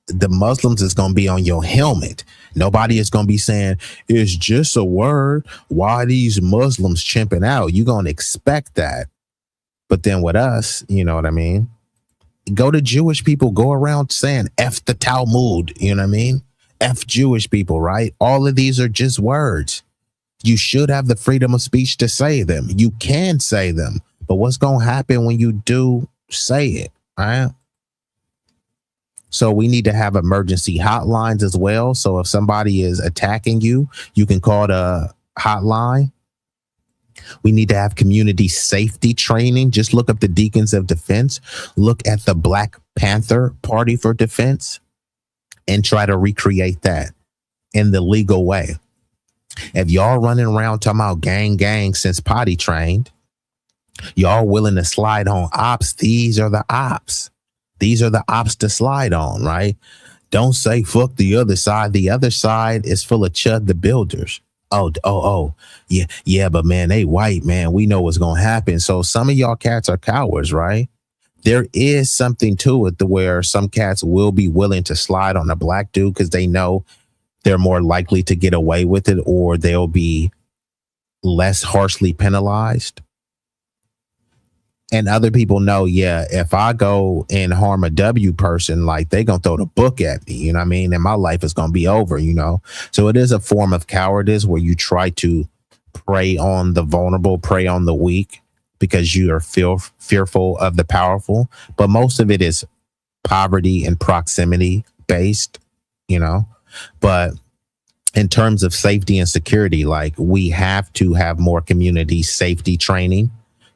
the Muslims is going to be on your helmet. Nobody is going to be saying, it's just a word. Why are these Muslims chimping out? You're going to expect that. But then with us, you know what I mean? Go to Jewish people, go around saying F the Talmud, you know what I mean? F Jewish people, right? All of these are just words. You should have the freedom of speech to say them. You can say them. But what's going to happen when you do say it, right? So we need to have emergency hotlines as well. So if somebody is attacking you, you can call the hotline. We need to have community safety training. Just look up the Deacons of Defense. Look at the Black Panther Party for Defense and try to recreate that in the legal way. If y'all running around talking about gang since potty trained, y'all willing to slide on ops, these are the ops. These are the ops to slide on, right? Don't say fuck the other side. The other side is full of Chud the builders. Oh, yeah, but man, they white, man. We know what's gonna happen. So some of y'all cats are cowards, right? There is something to it where some cats will be willing to slide on a black dude because they know they're more likely to get away with it, or they'll be less harshly penalized. And other people know, yeah, if I go and harm a W person, like they gonna throw the book at me, you know what I mean? And my life is gonna be over, you know? So it is a form of cowardice where you try to prey on the vulnerable, prey on the weak because you are fearful of the powerful. But most of it is poverty and proximity based, you know? But in terms of safety and security, like we have to have more community safety training.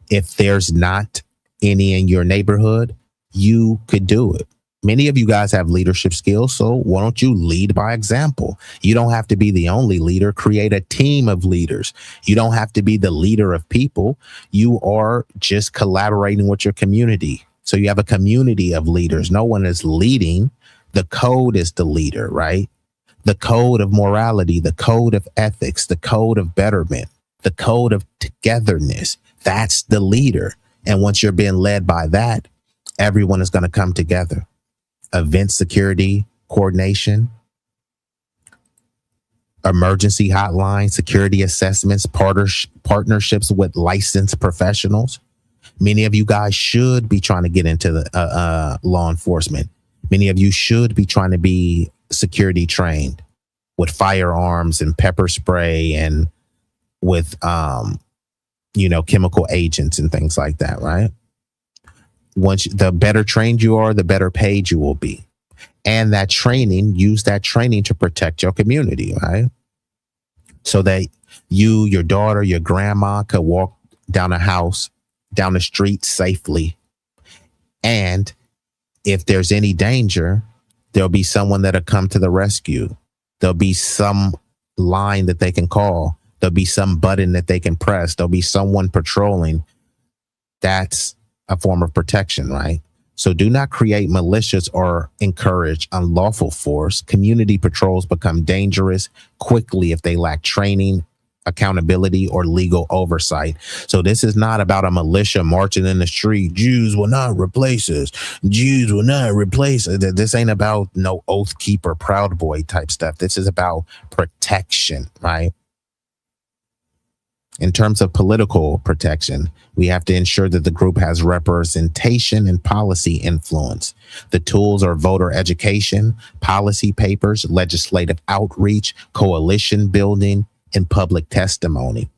If there's not any in your neighborhood, you could do it. Many of you guys have leadership skills, so why don't you lead by example? You don't have to be the only leader. Create a team of leaders. You don't have to be the leader of people. You are just collaborating with your community. So you have a community of leaders. No one is leading. The code is the leader, right? The code of morality, the code of ethics, the code of betterment, the code of togetherness. That's the leader. And once you're being led by that, everyone is going to come together. Event security, coordination, emergency hotline, security assessments, partnerships with licensed professionals. Many of you guys should be trying to get into the law enforcement. Many of you should be trying to be security trained with firearms and pepper spray and with chemical agents and things like that, right? Once the better trained you are, the better paid you will be. And that training, use that training to protect your community, right? So that you, your daughter, your grandma could walk down a house, down the street safely. And if there's any danger, there'll be someone that'll come to the rescue. There'll be some line that they can call. There'll be some button that they can press. There'll be someone patrolling. That's a form of protection, right? So do not create malicious or encourage unlawful force. Community patrols become dangerous quickly if they lack training, accountability, or legal oversight. So this is not about a militia marching in the street. Jews will not replace us. Jews will not replace us. This ain't about no oath keeper, proud boy type stuff. This is about protection, right? In terms of political protection, we have to ensure that the group has representation and policy influence. The tools are voter education, policy papers, legislative outreach, coalition building, and public testimony.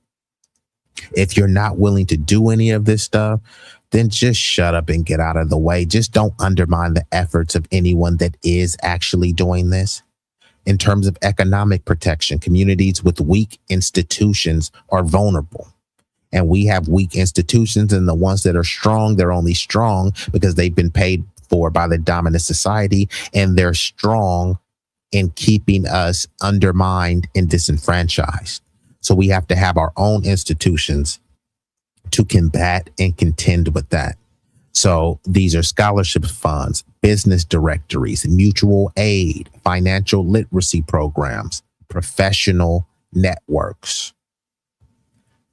If you're not willing to do any of this stuff, then just shut up and get out of the way. Just don't undermine the efforts of anyone that is actually doing this. In terms of economic protection, communities with weak institutions are vulnerable. And we have weak institutions, and the ones that are strong, they're only strong because they've been paid for by the dominant society, and they're strong in keeping us undermined and disenfranchised. So we have to have our own institutions to combat and contend with that. So these are scholarship funds, business directories, mutual aid, financial literacy programs, professional networks.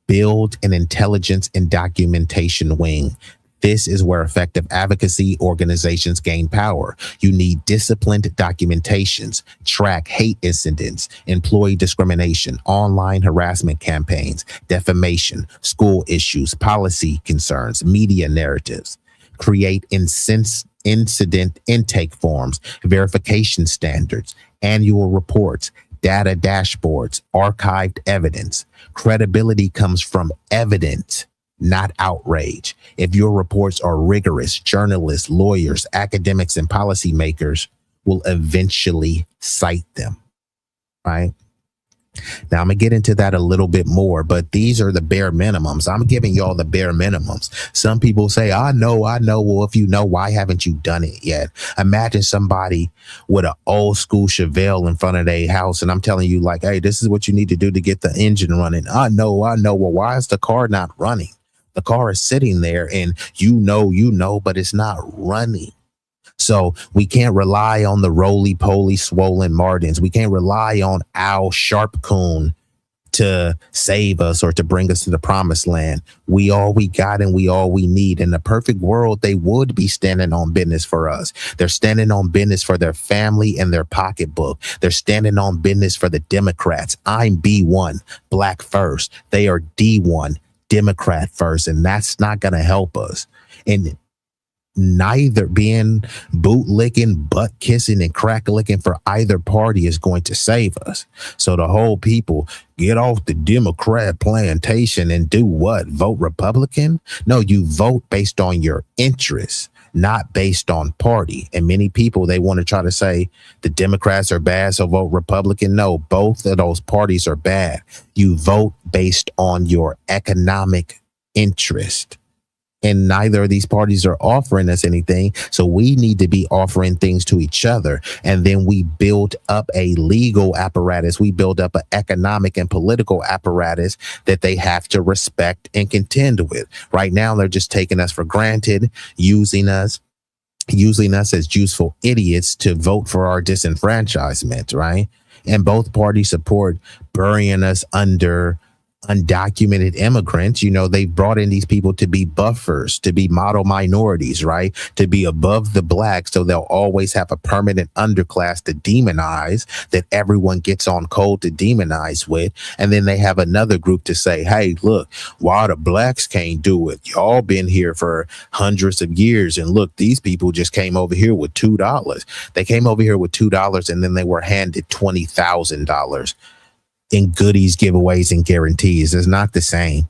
Build an intelligence and documentation wing. This is where effective advocacy organizations gain power. You need disciplined documentations, track hate incidents, employee discrimination, online harassment campaigns, defamation, school issues, policy concerns, media narratives. Create incident intake forms, verification standards, annual reports, data dashboards, archived evidence. Credibility comes from evidence, not outrage. If your reports are rigorous, journalists, lawyers, academics, and policymakers will eventually cite them, right? Now, I'm going to get into that a little bit more, but these are the bare minimums. I'm giving y'all the bare minimums. Some people say, I know. Well, if you know, why haven't you done it yet? Imagine somebody with an old school Chevelle in front of their house, and I'm telling you, like, hey, this is what you need to do to get the engine running. I know. Well, why is the car not running? The car is sitting there, and you know, but it's not running. So we can't rely on the roly-poly swollen Martins. We can't rely on Al Sharpcoon to save us or to bring us to the promised land. We all we got and we all we need. In the perfect world, they would be standing on business for us. They're standing on business for their family and their pocketbook. They're standing on business for the Democrats. I'm B1, black first. They are D1, Democrat first, and that's not going to help us. And neither being boot licking, butt kissing, and crack licking for either party is going to save us. So the whole people get off the Democrat plantation and do what? Vote Republican? No, you vote based on your interests, not based on party. And many people, they want to try to say the Democrats are bad, so vote Republican. No, both of those parties are bad. You vote based on your economic interest. And neither of these parties are offering us anything. So we need to be offering things to each other. And then we build up a legal apparatus. We build up an economic and political apparatus that they have to respect and contend with. Right now, they're just taking us for granted, using us as useful idiots to vote for our disenfranchisement, right? And both parties support burying us under undocumented immigrants. You know, they brought in these people to be buffers, to be model minorities, right? To be above the blacks, so they'll always have a permanent underclass to demonize that everyone gets on code to demonize with. And then they have another group to say, hey, look, why the blacks can't do it? Y'all been here for hundreds of years, and look, these people just came over here with $2. They came over here with $2, and then they were handed $20,000 in goodies, giveaways, and guarantees. It's not the same.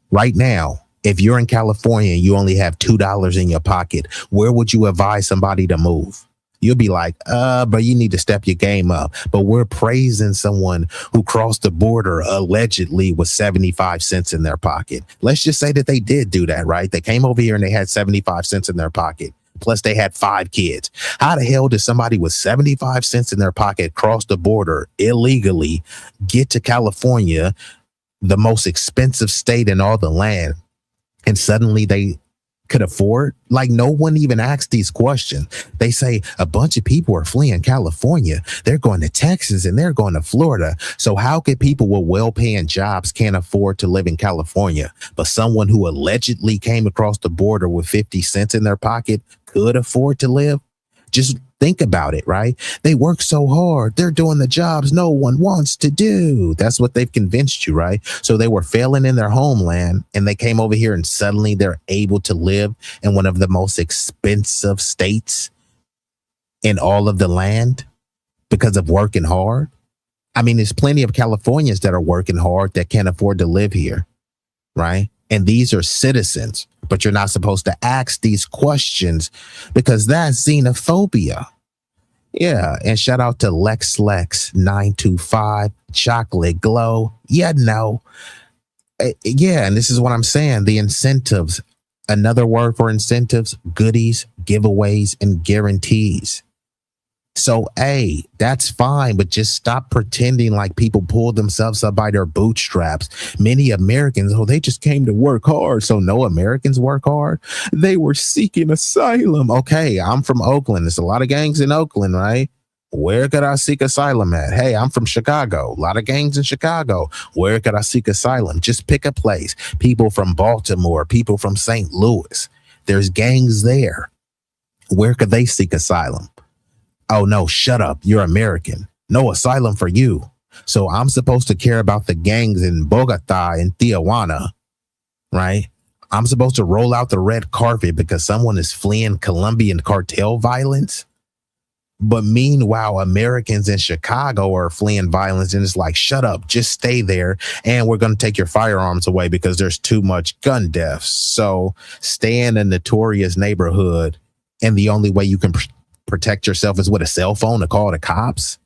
Right now, if you're in California and you only have $2 in your pocket, where would you advise somebody to move? You'll be like, but you need to step your game up. But we're praising someone who crossed the border allegedly with 75 cents in their pocket. Let's just say that they did do that, right? They came over here and they had 75 cents in their pocket. Plus they had 5 kids. How the hell does somebody with 75 cents in their pocket cross the border illegally, get to California, the most expensive state in all the land, and suddenly they could afford? Like, no one even asked these questions. They say a bunch of people are fleeing California. They're going to Texas and they're going to Florida. So how could people with well-paying jobs can't afford to live in California, but someone who allegedly came across the border with 50 cents in their pocket could afford to live? Just think about it, right? They work so hard. They're doing the jobs no one wants to do. That's what they've convinced you, right? So they were failing in their homeland and they came over here and suddenly they're able to live in one of the most expensive states in all of the land because of working hard. I mean, there's plenty of Californians that are working hard that can't afford to live here, right? And these are citizens, but you're not supposed to ask these questions because that's xenophobia. Yeah. And shout out to Lex 925 Chocolate Glow. Yeah, no. Yeah. And this is what I'm saying. The incentives, another word for incentives, goodies, giveaways, and guarantees. So, hey, that's fine, but just stop pretending like people pull themselves up by their bootstraps. Many Americans, they just came to work hard. So no Americans work hard. They were seeking asylum. Okay, I'm from Oakland. There's a lot of gangs in Oakland, right? Where could I seek asylum at? Hey, I'm from Chicago. A lot of gangs in Chicago. Where could I seek asylum? Just pick a place. People from Baltimore, people from St. Louis. There's gangs there. Where could they seek asylum? Oh, no, shut up. You're American. No asylum for you. So I'm supposed to care about the gangs in Bogota and Tijuana, right? I'm supposed to roll out the red carpet because someone is fleeing Colombian cartel violence. But meanwhile, Americans in Chicago are fleeing violence, and it's like, shut up, just stay there. And we're going to take your firearms away because there's too much gun deaths. So stay in a notorious neighborhood. And the only way you can protect yourself is with a cell phone to call the cops.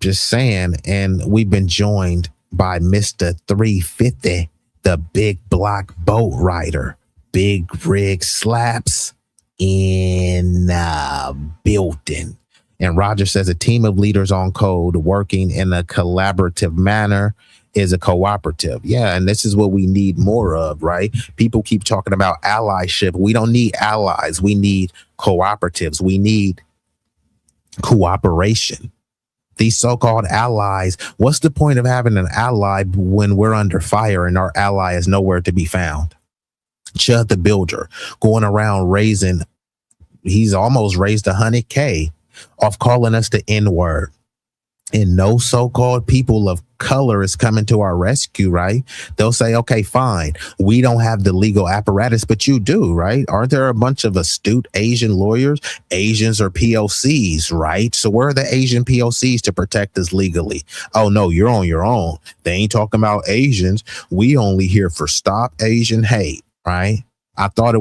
Just saying. And we've been joined by Mr. 350, the big block boat rider. Big rig slaps in building. And Roger says a team of leaders on code working in a collaborative manner is a cooperative. Yeah, and this is what we need more of, right? People keep talking about allyship. We don't need allies. We need cooperatives. We need cooperation. These so-called allies, what's the point of having an ally when we're under fire and our ally is nowhere to be found? Chud the Builder going around he's almost raised $100K off calling us the N-word. and no so-called people of color is coming to our rescue, right? They'll say, okay, fine, we don't have the legal apparatus, but you do, right? Aren't there a bunch of astute Asian lawyers? Asians are POCs, right? So where are the Asian POCs to protect us legally? Oh no, you're on your own. They ain't talking about Asians. We only here for Stop Asian Hate, right? I thought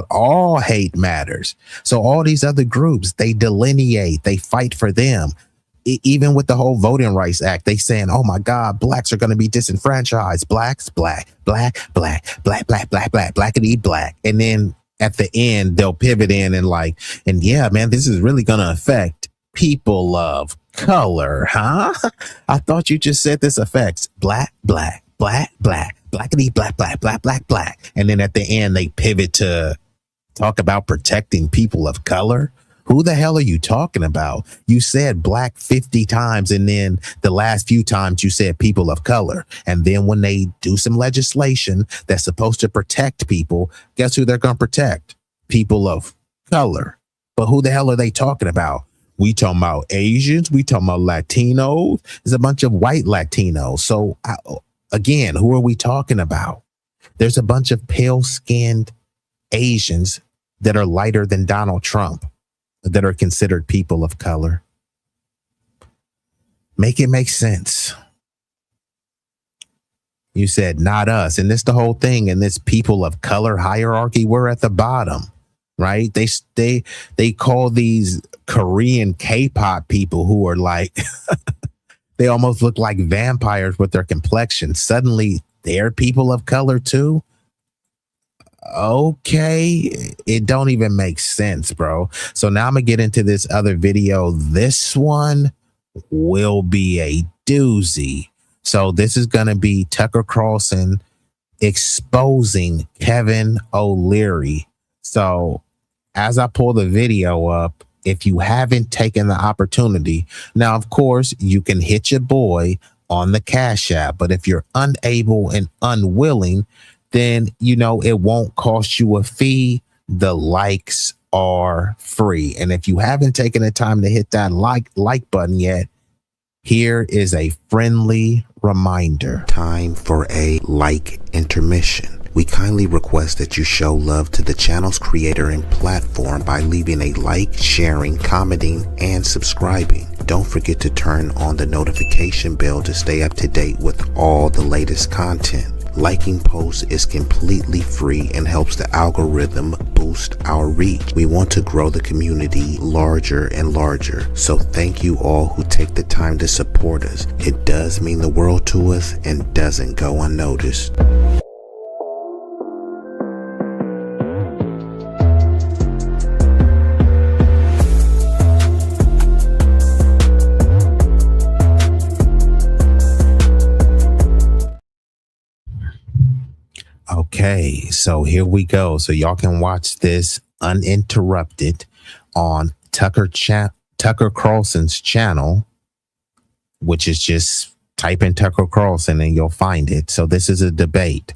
all hate matters. So all these other groups, they delineate, they fight for them. Even with the whole Voting Rights Act, they saying, oh my God, blacks are going to be disenfranchised. Blacks, blackity black. And then at the end, they'll pivot in and yeah, man, this is really going to affect people of color, huh? I thought you just said this affects blackity black. And then at the end, they pivot to talk about protecting people of color. Who the hell are you talking about? You said black 50 times, and then the last few times you said people of color. And then when they do some legislation that's supposed to protect people, guess who they're going to protect? People of color. But who the hell are they talking about? We talking about Asians. We talking about Latinos. There's a bunch of white Latinos. So again, who are we talking about? There's a bunch of pale-skinned Asians that are lighter than Donald Trump that are considered people of color. Make it make sense. You said not us, and this the whole thing. And this people of color hierarchy, we're at the bottom, right? They call these Korean K-pop people who are like they almost look like vampires with their complexion. Suddenly they're people of color too. Okay, it don't even make sense, bro. So now I'm gonna get into this other video. This one will be a doozy. So this is gonna be Tucker Carlson exposing Kevin O'Leary. So as I pull the video up, if you haven't taken the opportunity, now of course you can hit your boy on the Cash App, but if you're unable and unwilling, then it won't cost you a fee. The likes are free. And if you haven't taken the time to hit that like button yet, here is a friendly reminder. Time for a like intermission. We kindly request that you show love to the channel's creator and platform by leaving a like, sharing, commenting, and subscribing. Don't forget to turn on the notification bell to stay up to date with all the latest content. Liking posts is completely free and helps the algorithm boost our reach. We want to grow the community larger and larger. So thank you all who take the time to support us. It does mean the world to us and doesn't go unnoticed. Okay, so here we go. So y'all can watch this uninterrupted on Tucker Carlson's channel, which is just type in Tucker Carlson and you'll find it. So this is a debate.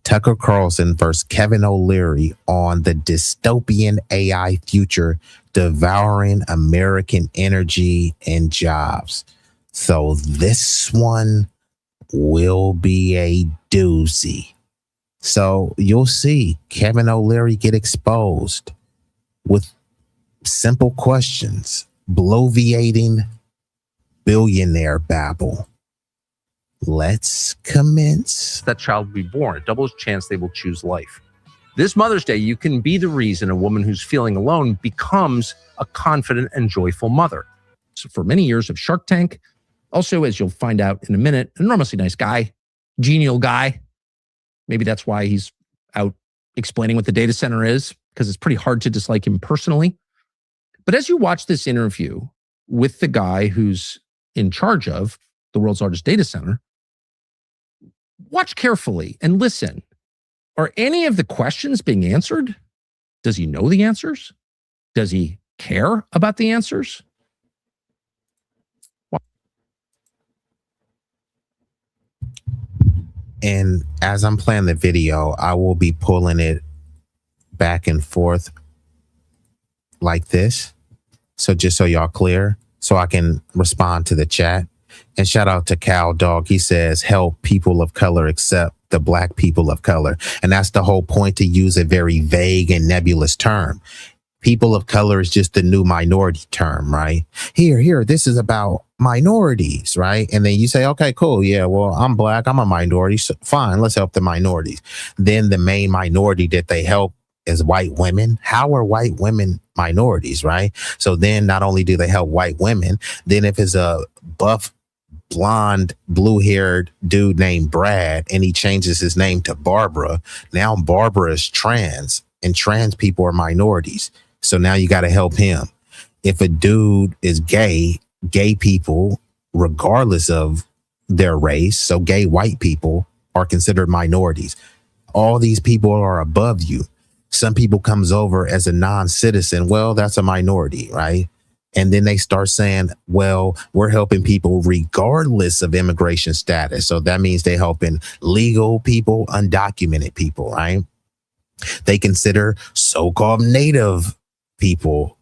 Tucker Carlson versus Kevin O'Leary on the dystopian AI future devouring American energy and jobs. So this one will be a doozy. So you'll see Kevin O'Leary get exposed with simple questions, bloviating billionaire babble. Let's commence. That child will be born. A double chance they will choose life. This Mother's Day, you can be the reason a woman who's feeling alone becomes a confident and joyful mother. So for many years of Shark Tank, also, as you'll find out in a minute, an enormously nice guy, genial guy. Maybe that's why he's out explaining what the data center is, because it's pretty hard to dislike him personally. But as you watch this interview with the guy who's in charge of the world's largest data center, watch carefully and listen. Are any of the questions being answered? Does he know the answers? Does he care about the answers? And as I'm playing the video, I will be pulling it back and forth like this. So just so y'all clear. so I can respond to the chat. And shout out to Cal Dog. He says, help people of color accept the black people of color. And that's the whole point, to use a very vague and nebulous term. People of color is just the new minority term, right? Here, this is about minorities, right? And then you say, okay, cool. Yeah, well, I'm black. I'm a minority. So fine, let's help the minorities. Then the main minority that they help is white women. How are white women minorities, right? So then not only do they help white women, then if it's a buff, blonde, blue-haired dude named Brad and he changes his name to Barbara, now Barbara is trans, and trans people are minorities. So now you got to help him. If a dude is gay people, regardless of their race, so gay white people are considered minorities. All these people are above you. Some people comes over as a non-citizen. Well, that's a minority, right? And then they start saying, well, we're helping people regardless of immigration status. So that means they're helping legal people, undocumented people, right? They consider so-called native people,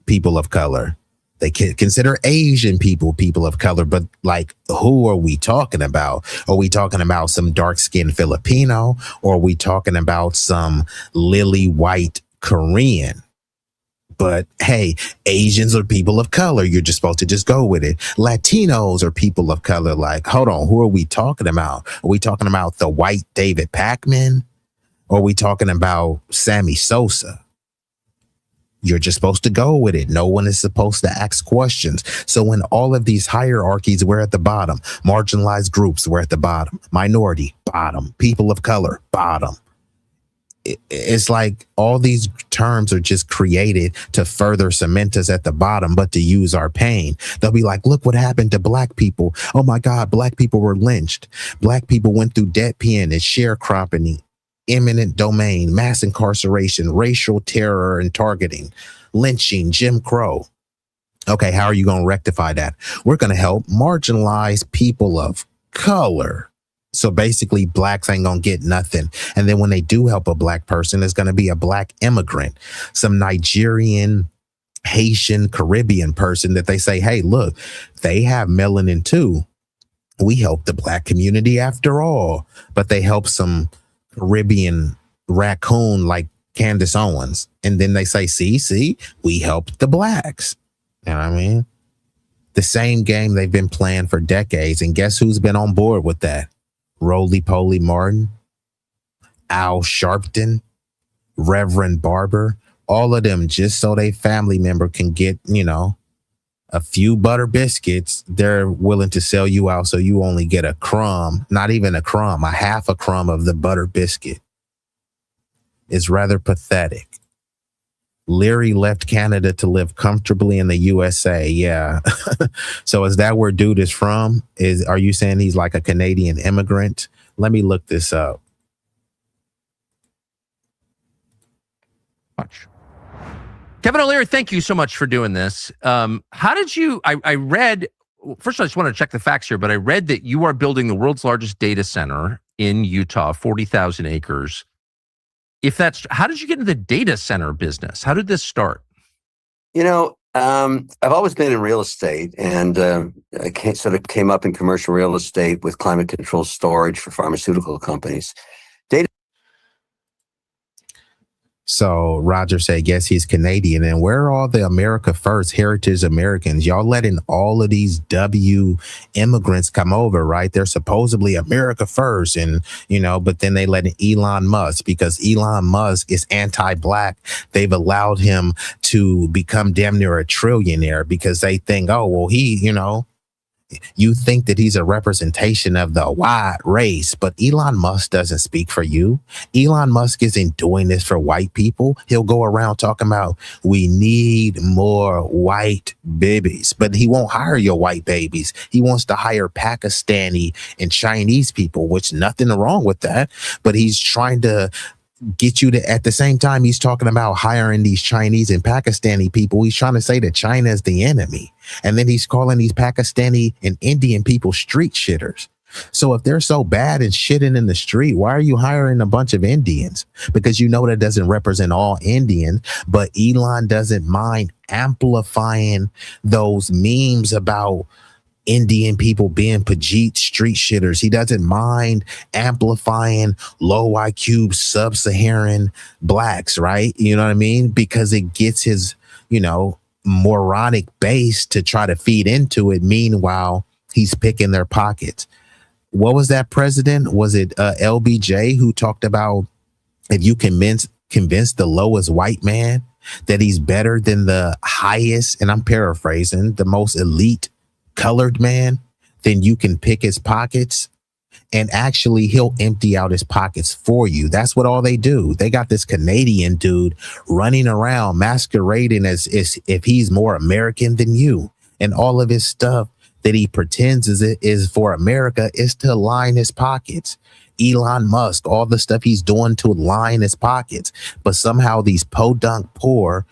people of color. They can consider Asian people of color. But like, who are we talking about? Are we talking about some dark-skinned Filipino? Or are we talking about some lily white Korean? But hey, Asians are people of color. You're just supposed to just go with it. Latinos are people of color. Like, hold on, who are we talking about? Are we talking about the white David Pacman? Or are we talking about Sammy Sosa? You're just supposed to go with it. No one is supposed to ask questions. So when all of these hierarchies, we're at the bottom. Marginalized groups, we're at the bottom. Minority, bottom. People of color, bottom. It's like all these terms are just created to further cement us at the bottom, but to use our pain. They'll be like, look what happened to black people. Oh my God, black people were lynched. Black people went through debt penalty, sharecropping, eminent domain, mass incarceration, racial terror and targeting, lynching, Jim Crow. Okay, how are you going to rectify that? We're going to help marginalized people of color. So basically, blacks ain't going to get nothing. And then when they do help a black person, it's going to be a black immigrant, some Nigerian, Haitian, Caribbean person that they say, hey, look, they have melanin too. We help the black community after all. But they help some Caribbean raccoon like Candace Owens. And then they say, see, we helped the blacks. You know what I mean? The same game they've been playing for decades. And guess who's been on board with that? Roly-Poly Martin, Al Sharpton, Reverend Barber, all of them, just so they family member can get, a few butter biscuits, they're willing to sell you out so you only get a crumb, not even a crumb, a half a crumb of the butter biscuit. It's rather pathetic. Leary left Canada to live comfortably in the USA. Yeah. So is that where dude is from? Are you saying he's like a Canadian immigrant? Let me look this up. Watch. Kevin O'Leary, thank you so much for doing this. How did you, I read, first I just want to check the facts here, but I read that you are building the world's largest data center in Utah, 40,000 acres. How did you get into the data center business? How did this start? I've always been in real estate, and I came up in commercial real estate with climate control storage for pharmaceutical companies. So Roger said, guess he's Canadian. And where are all the America First heritage Americans? Y'all letting all of these W immigrants come over, right? They're supposedly America First. And, but then they let Elon Musk, because Elon Musk is anti-black. They've allowed him to become damn near a trillionaire because they think, oh, well, you think that he's a representation of the white race, but Elon Musk doesn't speak for you. Elon Musk isn't doing this for white people. He'll go around talking about we need more white babies, but he won't hire your white babies. He wants to hire Pakistani and Chinese people, which nothing wrong with that, but he's trying to get you to, at the same time he's talking about hiring these Chinese and Pakistani people, he's trying to say that China is the enemy. And then he's calling these Pakistani and Indian people street shitters. So if they're so bad and shitting in the street, why are you hiring a bunch of Indians? Because that doesn't represent all Indians, but Elon doesn't mind amplifying those memes about Indian people being Pajit street shitters. He doesn't mind amplifying low IQ sub-Saharan blacks, right? You know what I mean? Because it gets his, moronic base to try to feed into it. Meanwhile, he's picking their pockets. What was that president? Was it LBJ who talked about if you convince the lowest white man that he's better than the highest, and I'm paraphrasing, the most elite colored man, then you can pick his pockets, and actually he'll empty out his pockets for you. That's what all they do. They got this Canadian dude running around masquerading as if he's more American than you, and all of his stuff that he pretends is for America is to line his pockets. Elon Musk, all the stuff he's doing to line his pockets, but somehow these podunk poor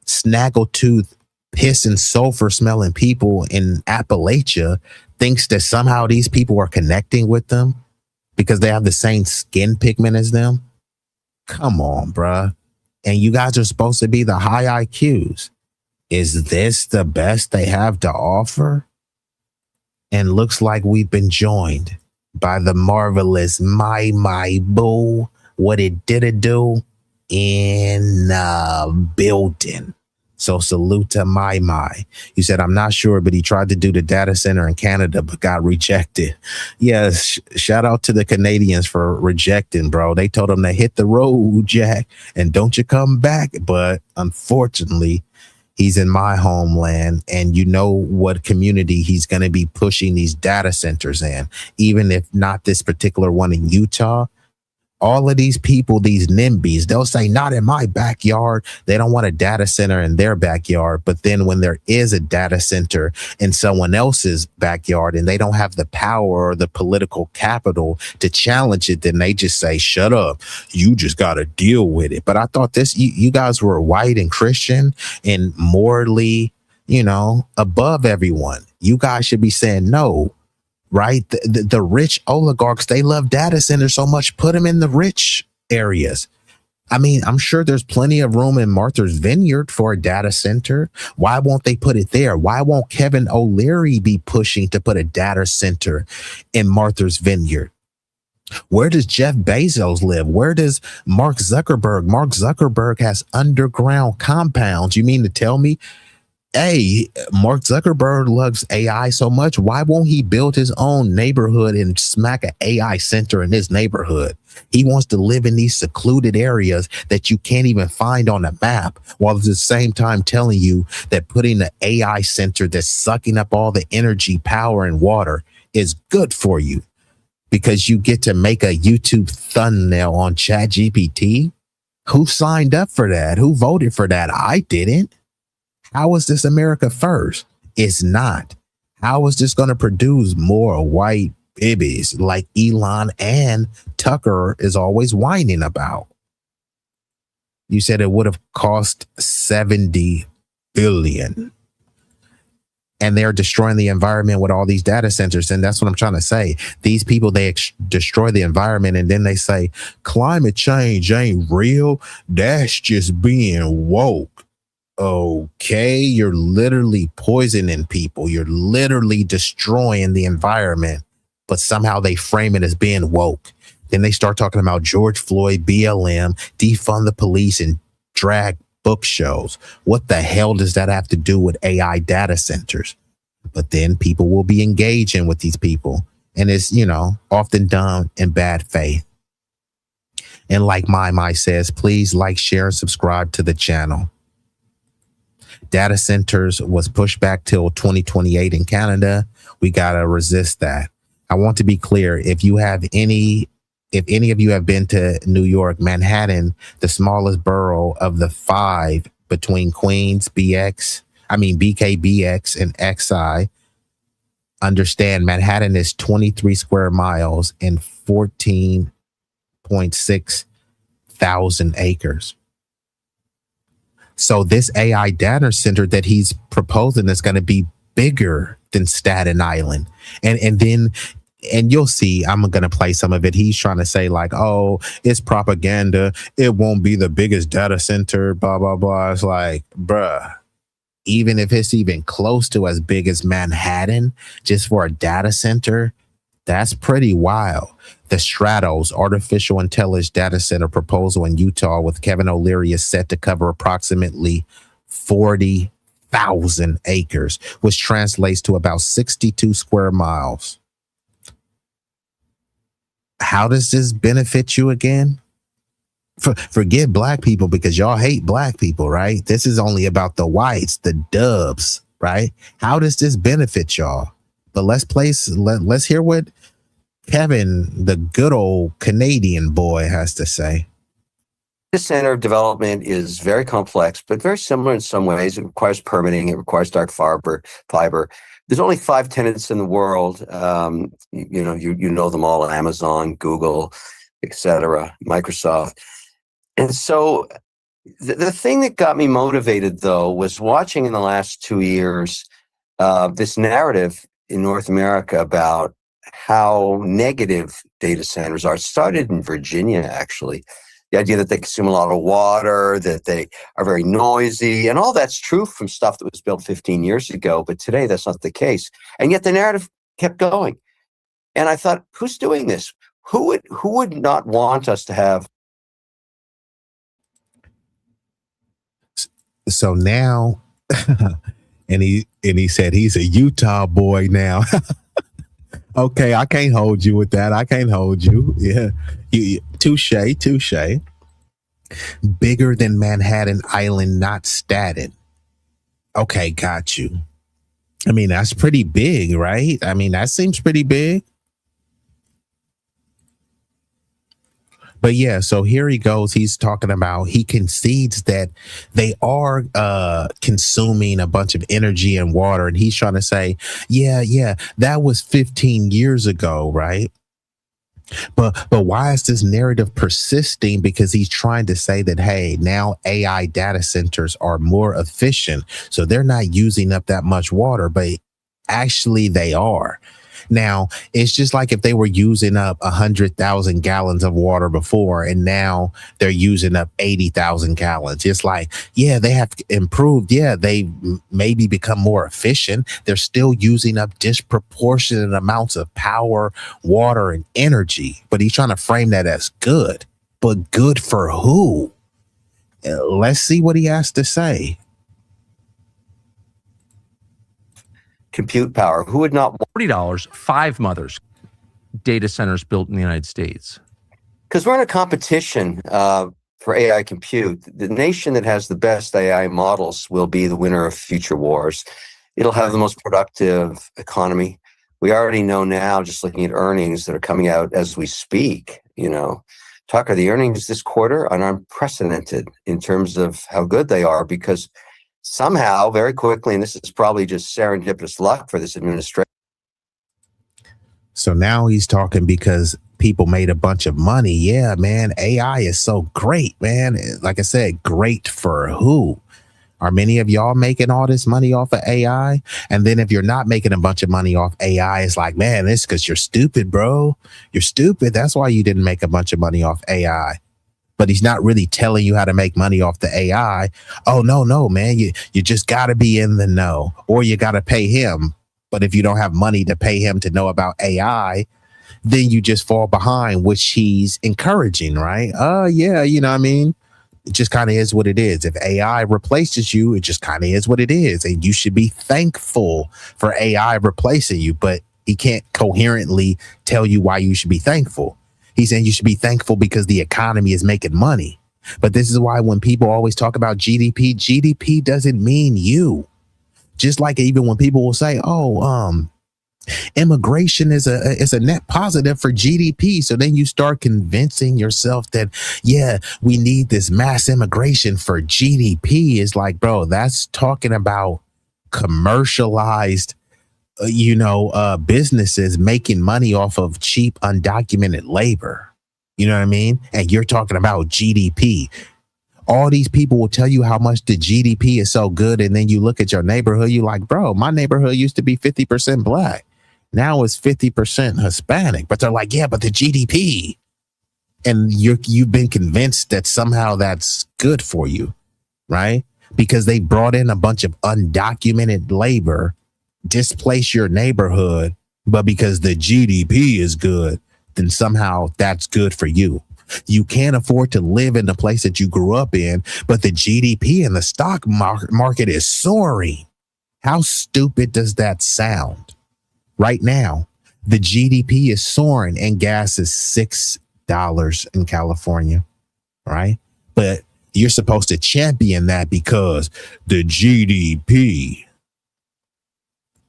snaggletooth piss and sulfur smelling people in Appalachia thinks that somehow these people are connecting with them because they have the same skin pigment as them. Come on, bruh. And you guys are supposed to be the high IQs. Is this the best they have to offer? And looks like we've been joined by the marvelous my boo. What it did do in building. So salute to my. You said, I'm not sure, but he tried to do the data center in Canada, but got rejected. Yes. Shout out to the Canadians for rejecting, bro. They told him to hit the road, Jack, and don't you come back. But unfortunately, he's in my homeland, and you know what community he's going to be pushing these data centers in, even if not this particular one in Utah. All of these people, these NIMBYs, they'll say, not in my backyard. They don't want a data center in their backyard. But then when there is a data center in someone else's backyard and they don't have the power or the political capital to challenge it, then they just say, shut up. You just got to deal with it. But I thought you guys were white and Christian and morally, above everyone. You guys should be saying no. Right? The rich oligarchs, they love data centers so much, put them in the rich areas. I mean, I'm sure there's plenty of room in Martha's Vineyard for a data center. Why won't they put it there? Why won't Kevin O'Leary be pushing to put a data center in Martha's Vineyard? Where does Jeff Bezos live? Where does Mark Zuckerberg? Mark Zuckerberg has underground compounds. You mean to tell me, hey, Mark Zuckerberg loves AI so much, why won't he build his own neighborhood and smack an AI center in his neighborhood? He wants to live in these secluded areas that you can't even find on a map, while at the same time telling you that putting an AI center that's sucking up all the energy, power, and water is good for you because you get to make a YouTube thumbnail on ChatGPT. Who signed up for that? Who voted for that? I didn't. How is this America first? It's not. How is this going to produce more white babies like Elon and Tucker is always whining about? You said it would have cost $70 billion. And they're destroying the environment with all these data centers. And that's what I'm trying to say. These people, they destroy the environment and then they say climate change ain't real. That's just being woke. Okay, you're literally poisoning people. You're literally destroying the environment, but somehow they frame it as being woke. Then they start talking about George Floyd, BLM, defund the police, and drag book shows. What the hell does that have to do with AI data centers? But then people will be engaging with these people, and it's, often done in bad faith. And like my says, please like, share, and subscribe to the channel. Data centers was pushed back till 2028 in Canada. We got to resist that. I want to be clear. If any of you have been to New York, Manhattan, the smallest borough of the 5 between Queens, BKBX and XI, understand Manhattan is 23 square miles and 14.6 thousand acres. So this AI data center that he's proposing is going to be bigger than Staten Island. And you'll see, I'm going to play some of it. He's trying to say like, oh, it's propaganda. It won't be the biggest data center, blah, blah, blah. It's like, bruh, even if it's even close to as big as Manhattan, just for a data center, that's pretty wild. The Stratos Artificial Intelligence Data Center proposal in Utah with Kevin O'Leary is set to cover approximately 40,000 acres, which translates to about 62 square miles. How does this benefit you again? Forget black people, because y'all hate black people, right? This is only about the whites, the dubs, right? How does this benefit y'all? But let's hear what Kevin, the good old Canadian boy, has to say. This center of development is very complex, but very similar in some ways. It requires permitting. It requires dark fiber. There's only 5 tenants in the world. You know them all: Amazon, Google, etc., Microsoft. And so the thing that got me motivated, though, was watching in the last 2 years this narrative in North America about how negative data centers are. It started in Virginia, actually. The idea that they consume a lot of water, that they are very noisy, and all that's true from stuff that was built 15 years ago. But today, that's not the case. And yet the narrative kept going. And I thought, who's doing this? Who would not want us to have? So now, and he said he's a Utah boy now. Okay, I can't hold you with that. I can't hold you. Yeah, touche. Bigger than Manhattan Island, not Staten. Okay, got you. I mean, that's pretty big, right? I mean, that seems pretty big. But yeah, so here he goes. He's talking about, he concedes that they are consuming a bunch of energy and water. And he's trying to say, yeah, that was 15 years ago, right? But why is this narrative persisting? Because he's trying to say that, hey, now AI data centers are more efficient. So they're not using up that much water, but actually they are. Now, it's just like if they were using up 100,000 gallons of water before, and now they're using up 80,000 gallons. It's like, yeah, they have improved. Yeah, they maybe become more efficient. They're still using up disproportionate amounts of power, water, and energy. But he's trying to frame that as good. But good for who? Let's see what he has to say. Compute power. Who would not? $40, 5 mothers, data centers built in the United States. Because we're in a competition for AI compute. The nation that has the best AI models will be the winner of future wars. It'll have the most productive economy. We already know now, just looking at earnings that are coming out as we speak, Tucker, the earnings this quarter are unprecedented in terms of how good they are, because somehow, very quickly, and this is probably just serendipitous luck for this administration. So now he's talking because people made a bunch of money. Yeah, man, AI is so great, man. Like I said, great for who? Are many of y'all making all this money off of AI? And then if you're not making a bunch of money off AI, it's like, man, it's because you're stupid, bro. You're stupid. That's why you didn't make a bunch of money off AI. But he's not really telling you how to make money off the AI. Oh, no, man. You just got to be in the know, or you got to pay him. But if you don't have money to pay him to know about AI, then you just fall behind, which he's encouraging, right? Yeah, you know what I mean? It just kind of is what it is. If AI replaces you, it just kind of is what it is. And you should be thankful for AI replacing you. But he can't coherently tell you why you should be thankful. He's saying you should be thankful because the economy is making money. But this is why when people always talk about GDP doesn't mean you. Just like even when people will say, immigration is a net positive for GDP. So then you start convincing yourself that, yeah, we need this mass immigration for GDP. It's like, bro, that's talking about commercialized businesses making money off of cheap, undocumented labor. You know what I mean? And you're talking about GDP. All these people will tell you how much the GDP is so good. And then you look at your neighborhood, you're like, bro, my neighborhood used to be 50% black. Now it's 50% Hispanic. But they're like, yeah, but the GDP. And you've been convinced that somehow that's good for you, right? because they brought in a bunch of undocumented labor, displace your neighborhood, but because the GDP is good, then somehow that's good for you. You can't afford to live in the place that you grew up in, but the GDP in the stock market is soaring. How stupid does that sound? Right now, the GDP is soaring and gas is $6 in California, right? But you're supposed to champion that because the GDP.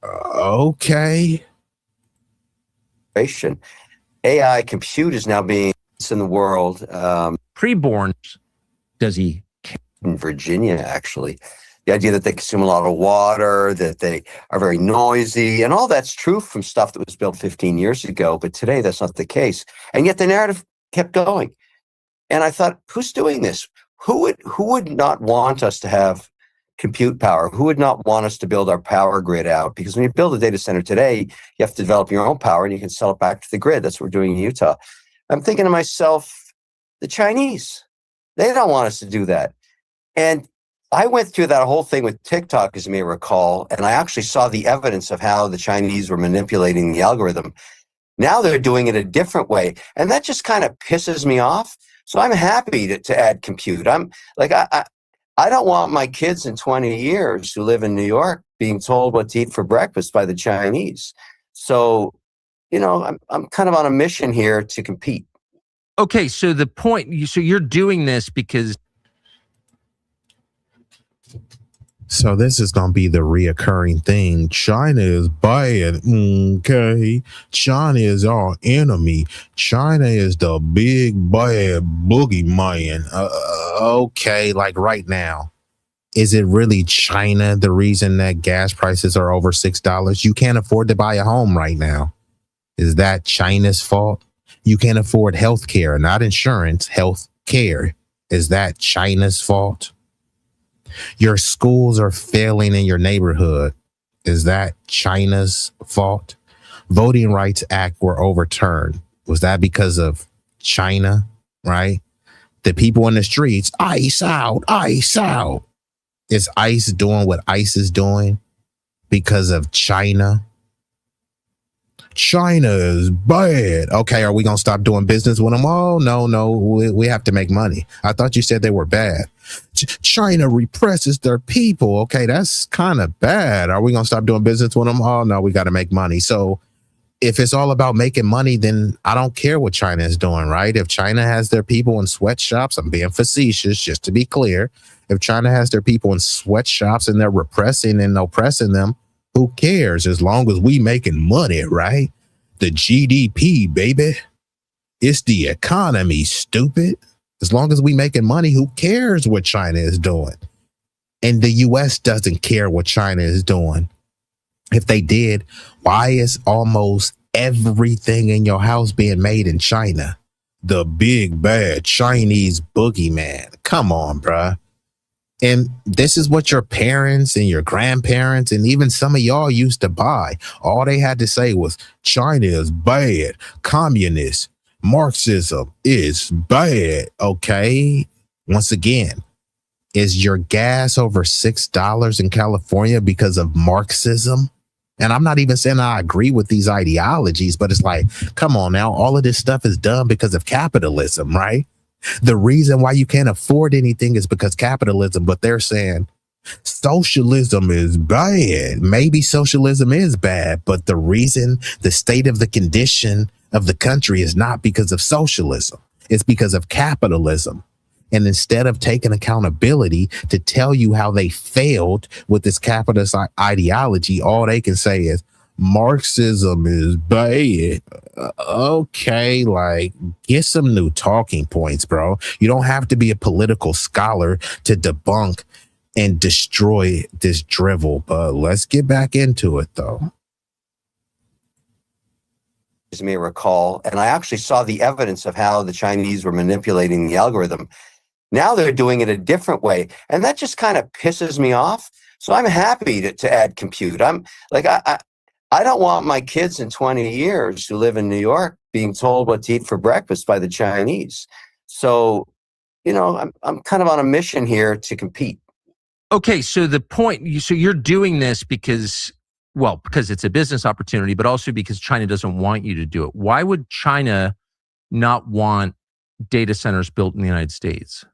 Okay. AI compute is now being in the world. Preborn, does he? In Virginia, actually. The idea that they consume a lot of water, that they are very noisy, and all that's true from stuff that was built 15 years ago. But today, that's not the case. And yet the narrative kept going. And I thought, who's doing this? Who would not want us to have compute power? Who would not want us to build our power grid out? Because when you build a data center today, you have to develop your own power and you can sell it back to the grid. That's what we're doing in Utah. I'm thinking to myself, the Chinese, they don't want us to do that. And I went through that whole thing with TikTok, as you may recall, and I actually saw the evidence of how the Chinese were manipulating the algorithm. Now they're doing it a different way. And that just kind of pisses me off. So I'm happy to add compute. I'm like, I don't want my kids in 20 years who live in New York being told what to eat for breakfast by the Chinese. So, I'm kind of on a mission here to compete. Okay, so the point, so you're doing this because. So this is going to be the reoccurring thing. China is bad. Okay. China is our enemy. China is the big bad boogeyman. Okay. Like right now, is it really China the reason that gas prices are over $6? You can't afford to buy a home right now. Is that China's fault? You can't afford health care, not insurance, health care. Is that China's fault? Your schools are failing in your neighborhood. Is that China's fault? Voting Rights Act were overturned. Was that because of China, right? The people in the streets, ice out, ice out. Is ICE doing what ICE is doing because of China? China is bad. Okay, are we going to stop doing business with them? Oh, no, we have to make money. I thought you said they were bad. China represses their people. Okay, that's kind of bad. Are we going to stop doing business with them? Oh, no, we got to make money. So if it's all about making money, then I don't care what China is doing, right? If China has their people in sweatshops, I'm being facetious, just to be clear. If China has their people in sweatshops and they're repressing and oppressing them, who cares as long as we making money, right? The GDP, baby. It's the economy, stupid. As long as we making money, who cares what China is doing? And the US doesn't care what China is doing. If they did, why is almost everything in your house being made in China? The big bad Chinese boogeyman. Come on, bruh. And this is what your parents and your grandparents and even some of y'all used to buy. All they had to say was China is bad. Communist Marxism is bad. Okay. Once again, is your gas over $6 in California because of Marxism? And I'm not even saying I agree with these ideologies, but it's like, come on now. All of this stuff is done because of capitalism, right? The reason why you can't afford anything is because capitalism, but they're saying socialism is bad. Maybe socialism is bad, but the reason the state of the condition of the country is not because of socialism. It's because of capitalism. And instead of taking accountability to tell you how they failed with this capitalist ideology, all they can say is Marxism is bad. Okay, like get some new talking points, bro. You don't have to be a political scholar to debunk and destroy this drivel, but let's get back into it though. As you may recall, and I actually saw the evidence of how the Chinese were manipulating the algorithm. Now they're doing it a different way. And that just kind of pisses me off. So I'm happy to add compute. I'm like, I don't want my kids in 20 years who live in New York being told what to eat for breakfast by the Chinese. So, I'm kind of on a mission here to compete. Okay, so the point, so you're doing this because it's a business opportunity, but also because China doesn't want you to do it. Why would China not want data centers built in the United States?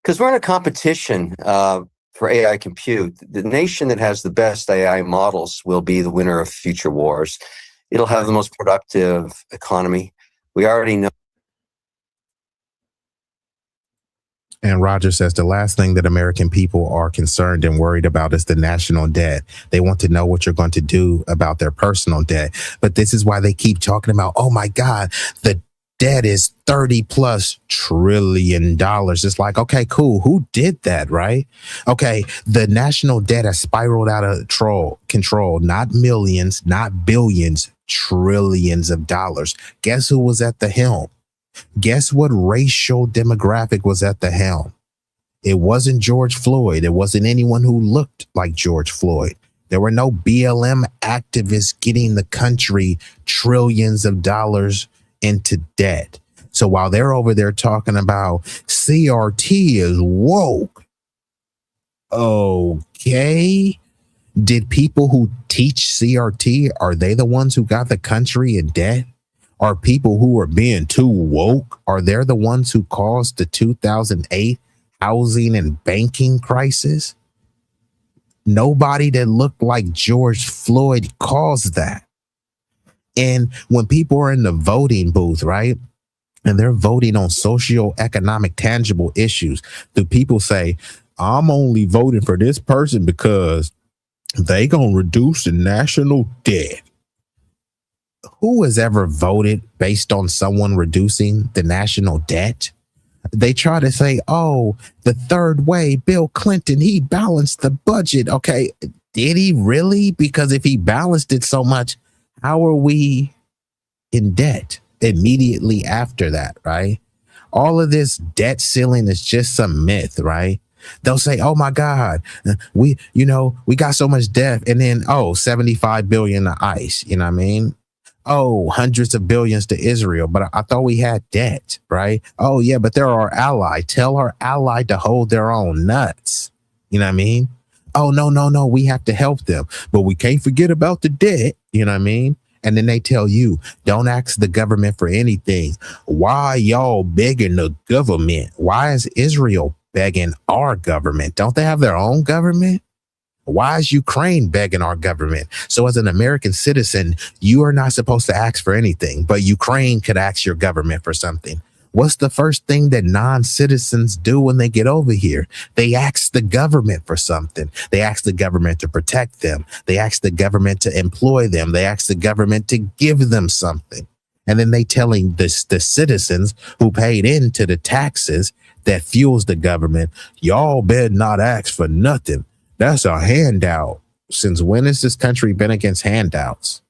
Because we're in a competition for AI compute. The nation that has the best AI models will be the winner of future wars. It'll have the most productive economy. We already know. And Roger says the last thing that American people are concerned and worried about is the national debt. They want to know what you're going to do about their personal debt. But this is why they keep talking about, oh my God, the debt is $30+ trillion. It's like, okay, cool. Who did that, right? Okay, the national debt has spiraled out of control, not millions, not billions, trillions of dollars. Guess who was at the helm? Guess what racial demographic was at the helm? It wasn't George Floyd. It wasn't anyone who looked like George Floyd. There were no BLM activists getting the country trillions of dollars into debt. So while they're over there talking about CRT is woke, okay, did people who teach CRT, are they the ones who got the country in debt? Are people who are being too woke, are they the ones who caused the 2008 housing and banking crisis? Nobody that looked like George Floyd caused that. And when people are in the voting booth, right, and they're voting on socioeconomic tangible issues, do people say, I'm only voting for this person because they gonna reduce the national debt? Who has ever voted based on someone reducing the national debt? They try to say, oh, the third way, Bill Clinton, he balanced the budget. Okay, did he really? Because if he balanced it so much, how are we in debt immediately after that, right? All of this debt ceiling is just some myth, right? They'll say, oh my God, we got so much debt. And then, 75 billion to ICE, you know what I mean? Oh, hundreds of billions to Israel, but I thought we had debt, right? Oh yeah, but they're our ally. Tell our ally to hold their own nuts. You know what I mean? Oh, no, we have to help them, but we can't forget about the debt. You know what I mean? And then they tell you, don't ask the government for anything. Why y'all begging the government? Why is Israel begging our government? Don't they have their own government? Why is Ukraine begging our government? So as an American citizen, you are not supposed to ask for anything, but Ukraine could ask your government for something. What's the first thing that non-citizens do when they get over here? They ask the government for something. They ask the government to protect them. They ask the government to employ them. They ask the government to give them something. And then they telling the citizens who paid into the taxes that fuels the government, y'all better not ask for nothing. That's a handout. Since when has this country been against handouts?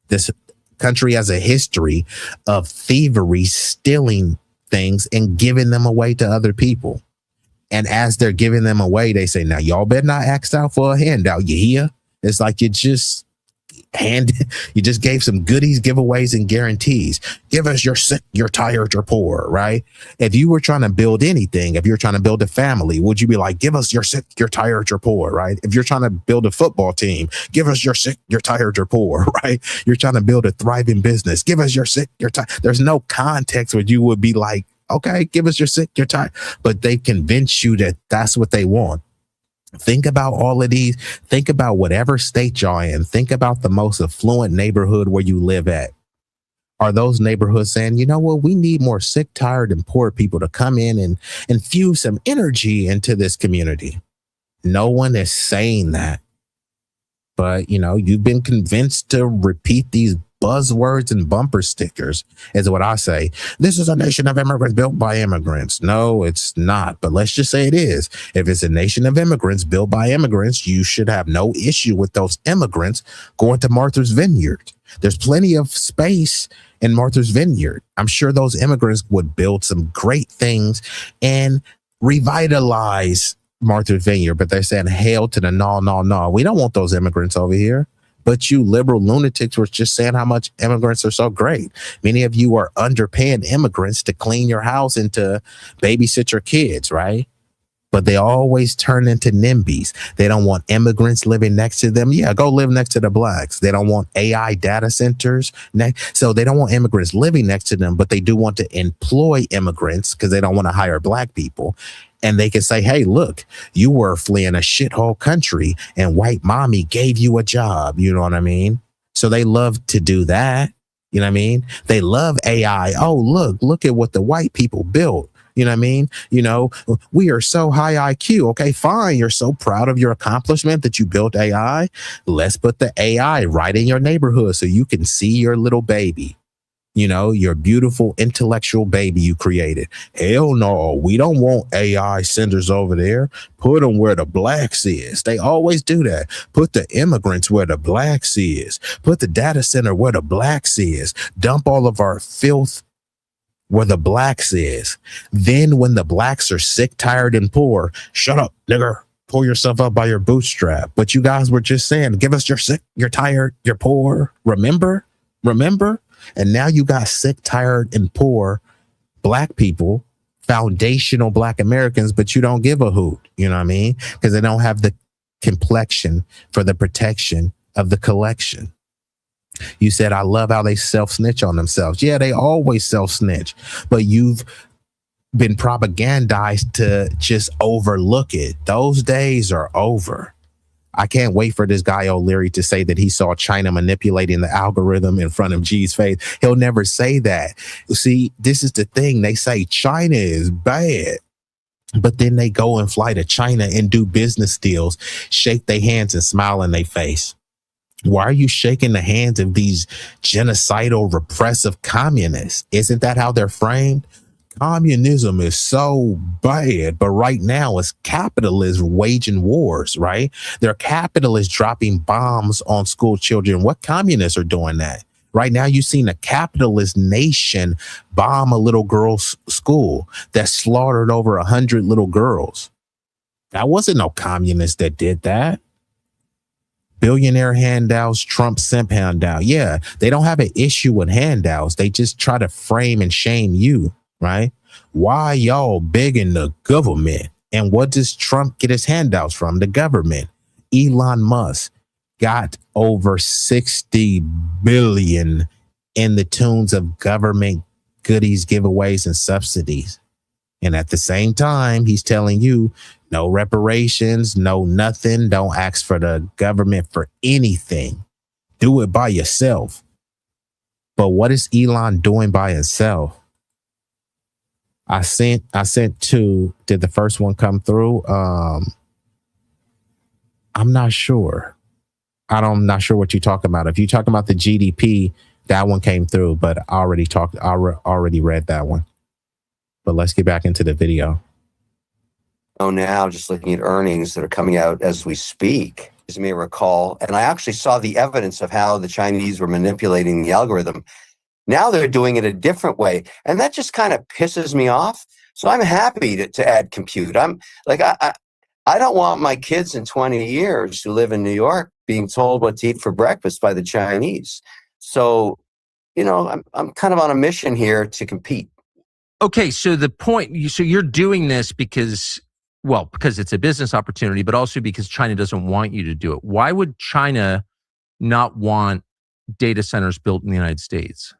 This country has a history of thievery, stealing things and giving them away to other people. And as they're giving them away, they say, now y'all better not ask out for a handout. You hear? It's like you just gave some goodies, giveaways, and guarantees. Give us your sick, you're tired, you're poor, right? If you were trying to build anything, if you're trying to build a family, would you be like, give us your sick, you're tired, you're poor, right? If you're trying to build a football team, give us your sick, you're tired, you're poor, right? You're trying to build a thriving business, give us your sick, you're tired. There's no context where you would be like, okay, give us your sick, you're tired. But they convince you that that's what they want. Think about all of these. Think about whatever state y'all in. Think about the most affluent neighborhood where you live at. Are those neighborhoods saying, you know what, we need more sick, tired, and poor people to come in and infuse some energy into this community? No one is saying that. But, you've been convinced to repeat these buzzwords and bumper stickers, is what I say. This is a nation of immigrants built by immigrants. No, it's not. But let's just say it is. If it's a nation of immigrants built by immigrants, you should have no issue with those immigrants going to Martha's Vineyard. There's plenty of space in Martha's Vineyard. I'm sure those immigrants would build some great things and revitalize Martha's Vineyard. But they're saying, hail to the no. We don't want those immigrants over here. But you liberal lunatics were just saying how much immigrants are so great. Many of you are underpaying immigrants to clean your house and to babysit your kids, right? but they always turn into NIMBYs. They don't want immigrants living next to them. Yeah, go live next to the blacks. They don't want AI data centers. So they don't want immigrants living next to them, but they do want to employ immigrants because they don't want to hire black people. And they can say, hey, look, you were fleeing a shithole country and white mommy gave you a job. You know what I mean? So they love to do that. You know what I mean? They love AI. Oh, look at what the white people built. You know what I mean? You know, we are so high IQ. Okay, fine. You're so proud of your accomplishment that you built AI. Let's put the AI right in your neighborhood so you can see your little baby. You know, your beautiful intellectual baby you created. Hell no, we don't want AI centers over there. Put them where the blacks is. They always do that. Put the immigrants where the blacks is. Put the data center where the blacks is. Dump all of our filth where the blacks is. Then when the blacks are sick, tired, and poor, shut up, nigger. Pull yourself up by your bootstrap. But you guys were just saying, give us your sick, you're tired, you're poor. Remember? And now you got sick, tired, and poor black people, foundational black Americans, but you don't give a hoot. You know what I mean? Because they don't have the complexion for the protection of the collection. You said, I love how they self-snitch on themselves. Yeah, they always self-snitch, but you've been propagandized to just overlook it. Those days are over. I can't wait for this guy O'Leary to say that he saw China manipulating the algorithm in front of G's face. He'll never say that. See, this is the thing. They say China is bad, but then they go and fly to China and do business deals, shake their hands and smile in their face. Why are you shaking the hands of these genocidal, repressive communists? Isn't that how they're framed? Communism is so bad, but right now it's capitalists waging wars, right? They're capitalists dropping bombs on school children. What communists are doing that? Right now, you've seen a capitalist nation bomb a little girl's school that slaughtered over 100 little girls. That wasn't no communist that did that. Billionaire handouts, Trump simp handout. Yeah, they don't have an issue with handouts. They just try to frame and shame you. Right? Why y'all begging the government? And what does Trump get his handouts from? The government. Elon Musk got over 60 billion in the tunes of government goodies, giveaways, and subsidies. And at the same time, he's telling you no reparations, no nothing. Don't ask for the government for anything. Do it by yourself. But what is Elon doing by himself? I sent two. Did the first one come through? I'm not sure. I'm not sure what you're talking about. If you're talking about the GDP, that one came through, but I already read that one. But let's get back into the video. Oh, now just looking at earnings that are coming out as we speak, as you may recall, and I actually saw the evidence of how the Chinese were manipulating the algorithm. Now they're doing it a different way. And that just kind of pisses me off. So I'm happy to add compute. I'm like, I don't want my kids in 20 years who live in New York being told what to eat for breakfast by the Chinese. So, you know, I'm kind of on a mission here to compete. Okay. So the point, so you're doing this because it's a business opportunity, but also because China doesn't want you to do it. Why would China not want data centers built in the United States?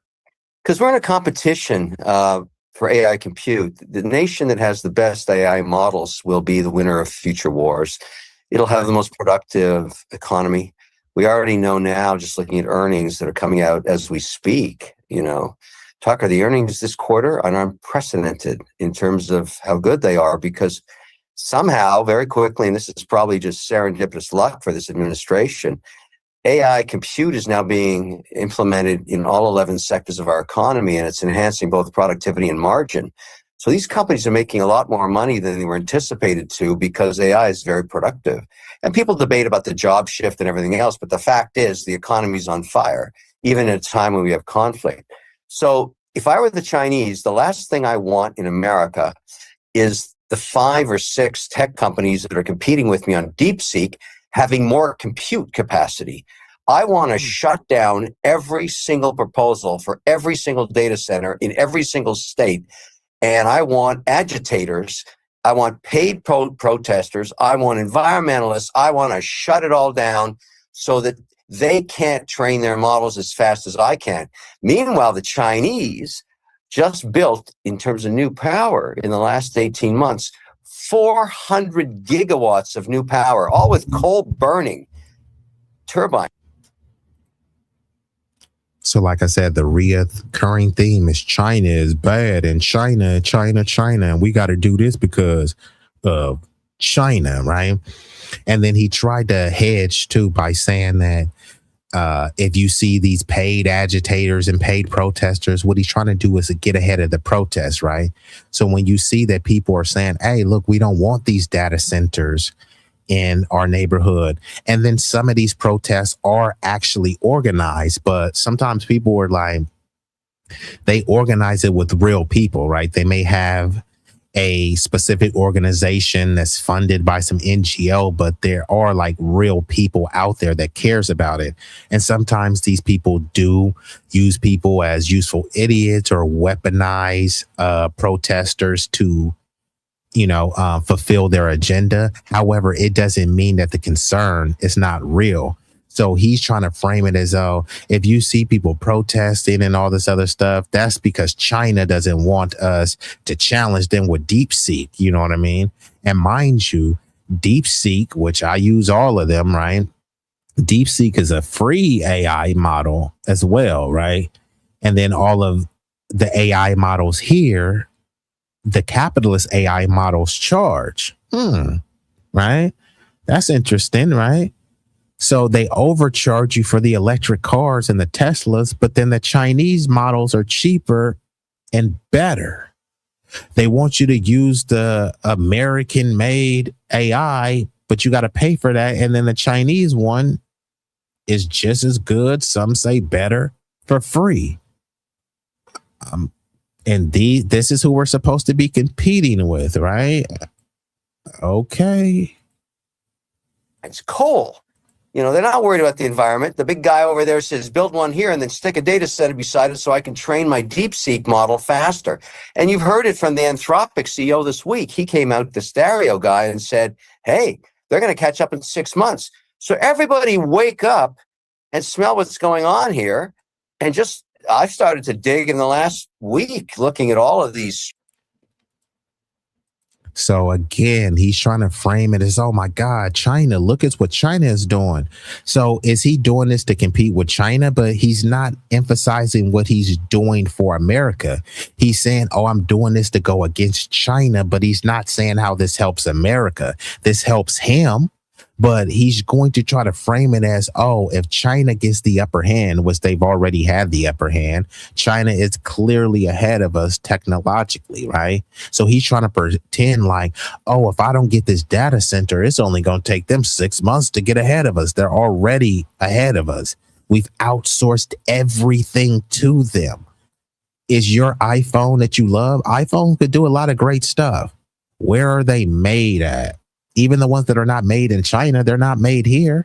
Because we're in a competition for AI compute. The nation that has the best AI models will be the winner of future wars. It'll have the most productive economy. We already know now, just looking at earnings that are coming out as we speak, you know, Tucker, the earnings this quarter are unprecedented in terms of how good they are, because somehow, very quickly, and this is probably just serendipitous luck for this administration, AI compute is now being implemented in all 11 sectors of our economy, and it's enhancing both productivity and margin. So these companies are making a lot more money than they were anticipated to, because AI is very productive. And people debate about the job shift and everything else, but the fact is the economy is on fire, even at a time when we have conflict. So if I were the Chinese, the last thing I want in America is the 5 or 6 tech companies that are competing with me on DeepSeek having more compute capacity. I want to shut down every single proposal for every single data center in every single state. And I want agitators I want paid protesters. I want environmentalists. I want to shut it all down so that they can't train their models as fast as I can. Meanwhile, the Chinese just built, in terms of new power in the last 18 months, 400 gigawatts of new power, all with coal burning turbines. So, like I said, the recurring theme is China is bad, and China, and we got to do this because of China, right? And then he tried to hedge too by saying that if you see these paid agitators and paid protesters, what he's trying to do is to get ahead of the protests, right? So when you see that people are saying, hey, look, we don't want these data centers in our neighborhood. And then some of these protests are actually organized, but sometimes people are like, they organize it with real people, right? They may have a specific organization that's funded by some NGO, but there are like real people out there that cares about it. And sometimes these people do use people as useful idiots or weaponize protesters to fulfill their agenda. However, it doesn't mean that the concern is not real. So he's trying to frame it as though if you see people protesting and all this other stuff, that's because China doesn't want us to challenge them with DeepSeek. You know what I mean? And mind you, DeepSeek, which I use all of them, right? DeepSeek is a free AI model as well, right? And then all of the AI models here, the capitalist AI models charge. Right? That's interesting, right? So they overcharge you for the electric cars and the Teslas, but then the Chinese models are cheaper and better. They want you to use the American made AI, but you got to pay for that. And then the Chinese one is just as good. Some say better for free. And this is who we're supposed to be competing with, right? Okay. It's coal. They're not worried about the environment. The big guy over there says, build one here and then stick a data center beside it so I can train my DeepSeek model faster. And you've heard it from the Anthropic CEO this week. He came out, the stereo guy, and said, hey, they're going to catch up in 6 months. So everybody wake up and smell what's going on here. And I've started to dig in the last week looking at all of these. So again, he's trying to frame it as, oh my God, China, look at what China is doing. So is he doing this to compete with China? But he's not emphasizing what he's doing for America. He's saying, oh, I'm doing this to go against China, but he's not saying how this helps America. This helps him. But he's going to try to frame it as, oh, if China gets the upper hand, which they've already had the upper hand, China is clearly ahead of us technologically, right? So he's trying to pretend like, oh, if I don't get this data center, it's only going to take them 6 months to get ahead of us. They're already ahead of us. We've outsourced everything to them. Is your iPhone that you love? iPhone could do a lot of great stuff. Where are they made at? Even the ones that are not made in China, they're not made here.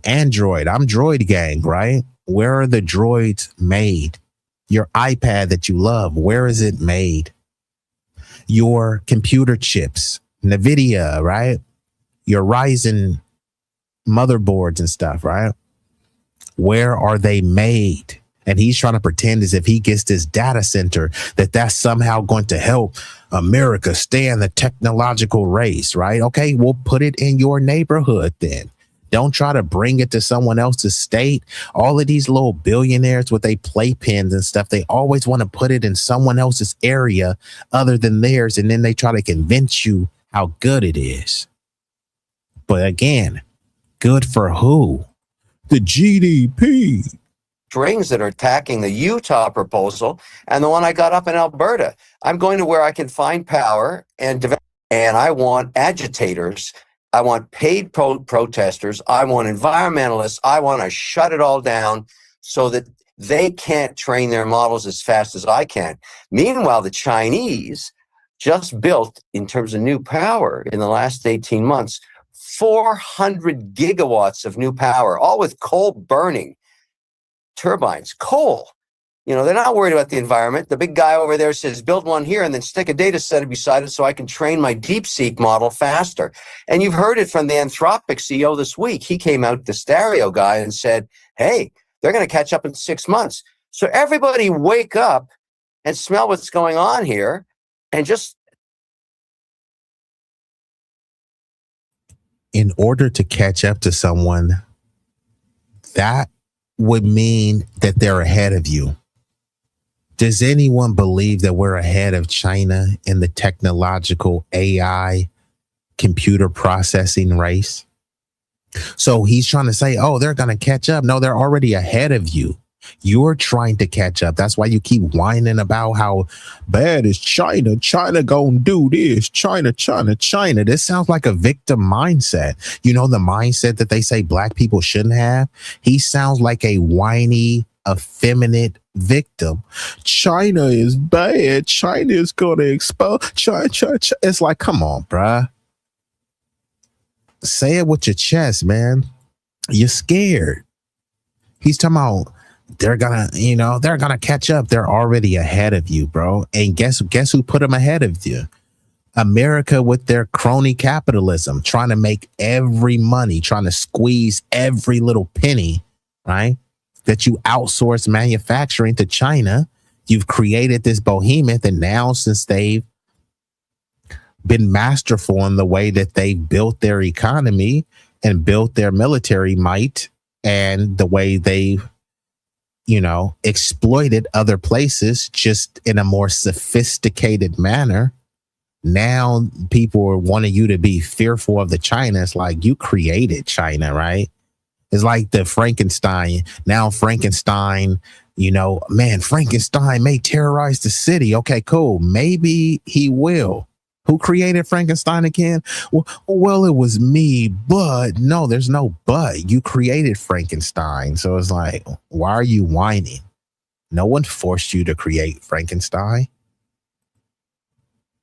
Android, I'm Droid Gang, right? Where are the droids made? Your iPad that you love, where is it made? Your computer chips, NVIDIA, right? Your Ryzen motherboards and stuff, right? Where are they made? And he's trying to pretend as if he gets this data center, that's somehow going to help America stay in the technological race, right? Okay, we'll put it in your neighborhood then. Don't try to bring it to someone else's state. All of these little billionaires with their playpens and stuff, they always want to put it in someone else's area other than theirs. And then they try to convince you how good it is. But again, good for who? The GDP. Strings that are attacking the Utah proposal and the one I got up in Alberta. I'm going to where I can find power and develop, and I want agitators. I want paid protesters. I want environmentalists. I want to shut it all down so that they can't train their models as fast as I can. Meanwhile, the Chinese just built, in terms of new power in the last 18 months, 400 gigawatts of new power, all with coal burning turbines. Coal. You know, they're not worried about the environment. The big guy over there says, build one here and then stick a data center beside it so I can train my DeepSeek model faster. And you've heard it from the Anthropic CEO this week. He came out, the stereo guy, and said, hey, they're going to catch up in 6 months. So everybody wake up and smell what's going on here and just. In order to catch up to someone, that would mean that they're ahead of you. Does anyone believe that we're ahead of China in the technological AI computer processing race? So he's trying to say, oh, they're going to catch up. No, they're already ahead of you. You're trying to catch up. That's why you keep whining about how bad is China. China gonna do this. China. This sounds like a victim mindset. You know, the mindset that they say black people shouldn't have. He sounds like a whiny, effeminate victim. China is bad. China is gonna expose. China. It's like, come on, bruh. Say it with your chest, man. You're scared. He's talking about they're gonna catch up. They're already ahead of you, bro. And guess who put them ahead of you? America with their crony capitalism, trying to make every money, trying to squeeze every little penny, right? That you outsource manufacturing to China. You've created this behemoth, and now since they've been masterful in the way that they've built their economy and built their military might and the way they've, exploited other places just in a more sophisticated manner. Now people are wanting you to be fearful of the China. It's like you created China, right? It's like the Frankenstein. Now Frankenstein, Frankenstein may terrorize the city. Okay, cool. Maybe he will. Who created Frankenstein again? Well, it was me, but no, there's no but. You created Frankenstein. So it's like, why are you whining? No one forced you to create Frankenstein.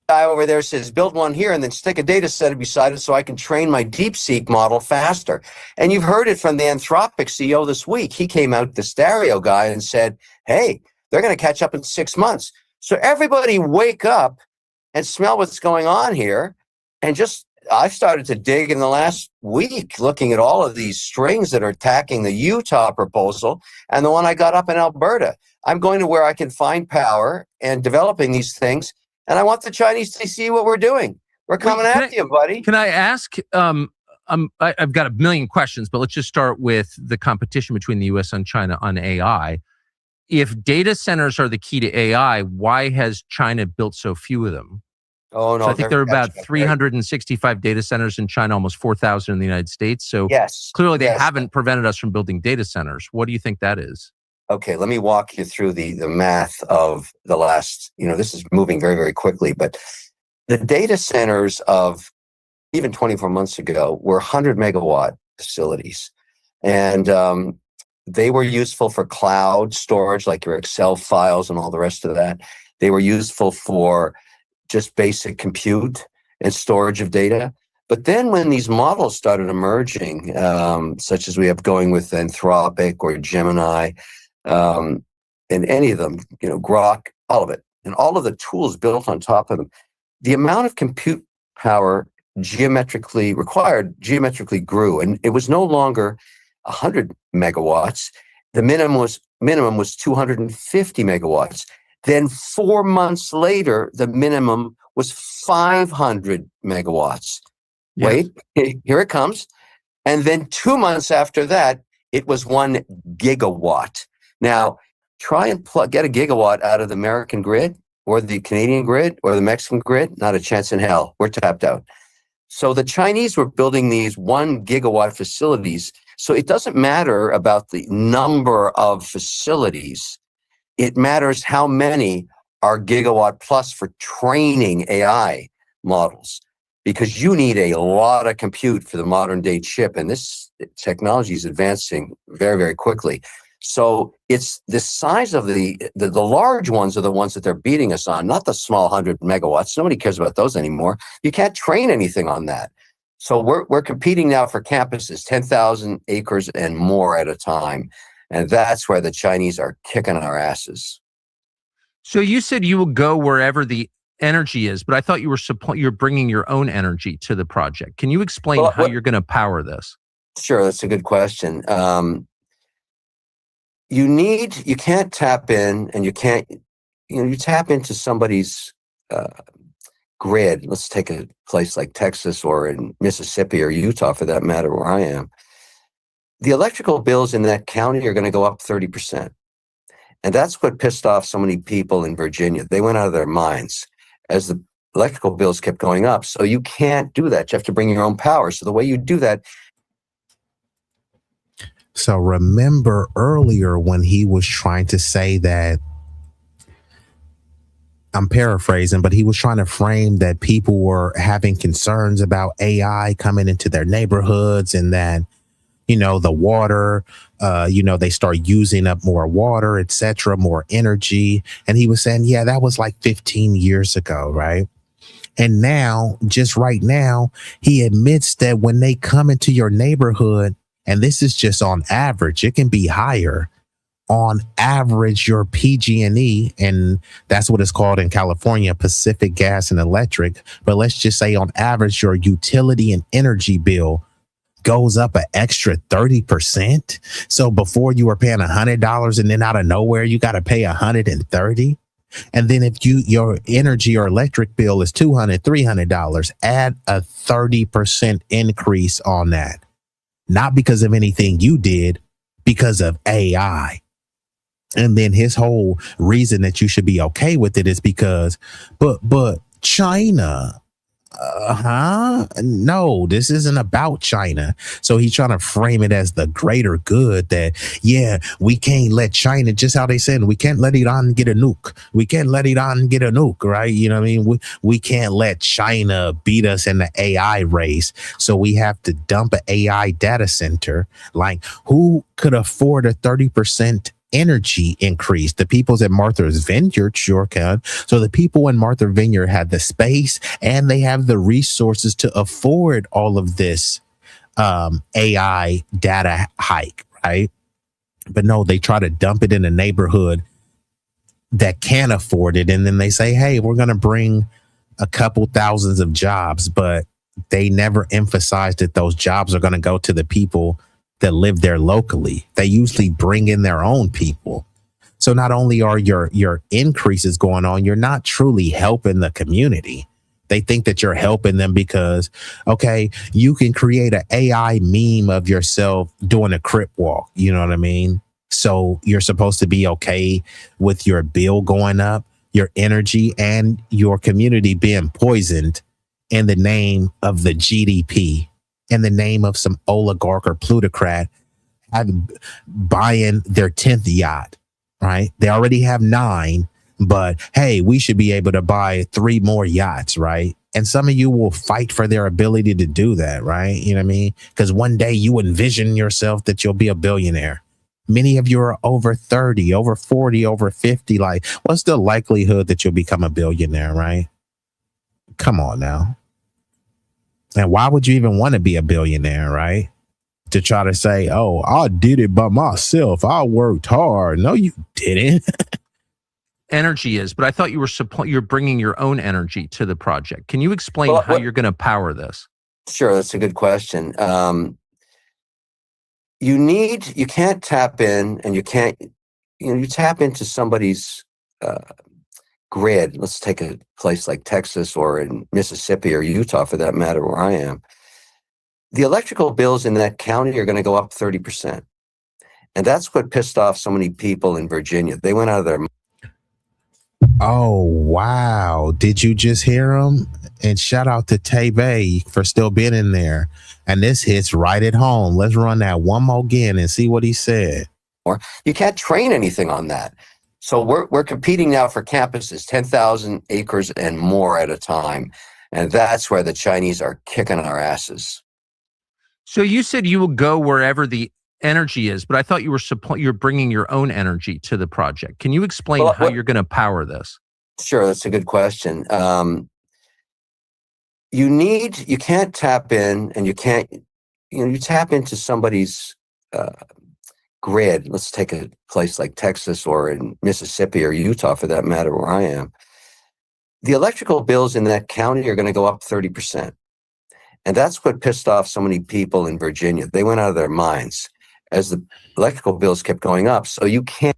Guy over there says, build one here and then stick a data center beside it so I can train my DeepSeek model faster. And you've heard it from the Anthropic CEO this week. He came out, the stereo guy, and said, hey, they're going to catch up in 6 months. So everybody wake up and smell what's going on here. And I've started to dig in the last week, looking at all of these strings that are attacking the Utah proposal and the one I got up in Alberta. I'm going to where I can find power and developing these things. And I want the Chinese to see what we're doing. We're coming after you, buddy. Can I ask, I've got a million questions, but let's just start with the competition between the US and China on AI. If data centers are the key to AI, why has China built so few of them? Oh, no. So I think there are about 365 data centers in China, almost 4,000 in the United States. So clearly they haven't prevented us from building data centers. What do you think that is? Okay, let me walk you through the math of the last, this is moving very, very quickly, but the data centers of even 24 months ago were 100 megawatt facilities. And they were useful for cloud storage, like your Excel files and all the rest of that. They were useful for just basic compute and storage of data. But then when these models started emerging, such as we have going with Anthropic or Gemini, and any of them, Grok, all of it, and all of the tools built on top of them, the amount of compute power geometrically grew. And it was no longer 100 megawatts. The minimum was 250 megawatts. Then 4 months later, the minimum was 500 megawatts. Yes. Wait, here it comes. And then 2 months after that, it was 1 gigawatt. Now, try and get a gigawatt out of the American grid or the Canadian grid or the Mexican grid. Not a chance in hell. We're tapped out. So the Chinese were building these 1 gigawatt facilities. So it doesn't matter about the number of facilities. It matters how many are gigawatt plus for training AI models, because you need a lot of compute for the modern day chip. And this technology is advancing very, very quickly. So it's the size of the large ones are the ones that they're beating us on, not the small 100 megawatts. Nobody cares about those anymore. You can't train anything on that. So we're competing now for campuses, 10,000 acres and more at a time. And that's where the Chinese are kicking our asses. So you said you will go wherever the energy is, but I thought you were you're bringing your own energy to the project. Can you explain how you're going to power this? Sure, that's a good question. You can't tap in, and you can't, you tap into somebody's grid. Let's take a place like Texas or in Mississippi or Utah, for that matter, where I am. The electrical bills in that county are going to go up 30%. And that's what pissed off so many people in Virginia. They went out of their minds as the electrical bills kept going up. So you can't do that. You have to bring your own power. So the way you do that. So remember earlier when he was trying to say that, I'm paraphrasing, but he was trying to frame that people were having concerns about AI coming into their neighborhoods, and that, the water, they start using up more water, etc., more energy. And he was saying, yeah, that was like 15 years ago, right? And now, just right now, he admits that when they come into your neighborhood, and this is just on average, it can be higher. On average, your PG&E, and that's what it's called in California, Pacific Gas and Electric. But let's just say on average, your utility and energy bill goes up an extra 30%. So before you were paying $100, and then out of nowhere, you got to pay $130. And then if your energy or electric bill is $200, $300, add a 30% increase on that. Not because of anything you did, because of AI. And then his whole reason that you should be okay with it is because, but China, no, this isn't about China. So he's trying to frame it as the greater good, that, yeah, we can't let China, just how they said, we can't let Iran get a nuke. We can't let Iran get a nuke, right? You know what I mean? We can't let China beat us in the AI race. So we have to dump an AI data center. Like, who could afford a 30% energy increase? The people's at Martha's Vineyard sure can. So the people in Martha Vineyard had the space and they have the resources to afford all of this AI data hike, right? But no, they try to dump it in a neighborhood that can't afford it. And then they say, hey, we're going to bring a couple thousands of jobs, but they never emphasized that those jobs are going to go to the people that live there locally. They usually bring in their own people. So not only are your increases going on, you're not truly helping the community. They think that you're helping them because, okay, you can create an AI meme of yourself doing a crip walk. You know what I mean? So you're supposed to be okay with your bill going up, your energy, and your community being poisoned in the name of the GDP. In the name of some oligarch or plutocrat buying their 10th yacht, right? They already have 9, but hey, we should be able to buy 3 more yachts, right? And some of you will fight for their ability to do that, right? You know what I mean? Because one day you envision yourself that you'll be a billionaire. Many of you are over 30, over 40, over 50. Like, what's the likelihood that you'll become a billionaire, right? Come on now. And why would you even want to be a billionaire, right? To try to say, oh, I did it by myself. I worked hard. No, you didn't. Energy is, but I thought you were you're bringing your own energy to the project. Can you explain how you're going to power this? Sure, that's a good question. You can't tap in, and you can't, you tap into somebody's grid. Let's take a place like Texas or in Mississippi or Utah, for that matter, where I am. The electrical bills in that county are going to go up 30%. And that's what pissed off so many people in Virginia. They went out of their mind. Oh, wow. Did you just hear him? And shout out to Tay Bay for still being in there. And this hits right at home. Let's run that one more again and see what he said. You can't train anything on that. So we're competing now for campuses, 10,000 acres and more at a time. And that's where the Chinese are kicking our asses. So you said you will go wherever the energy is, but I thought you were you're bringing your own energy to the project. Can you explain how you're going to power this? Sure, that's a good question. You can't tap in, and you can't, you tap into somebody's grid, let's take a place like Texas or in Mississippi or Utah for that matter, where I am, the electrical bills in that county are going to go up 30%. And that's what pissed off so many people in Virginia. They went out of their minds as the electrical bills kept going up. So you can't.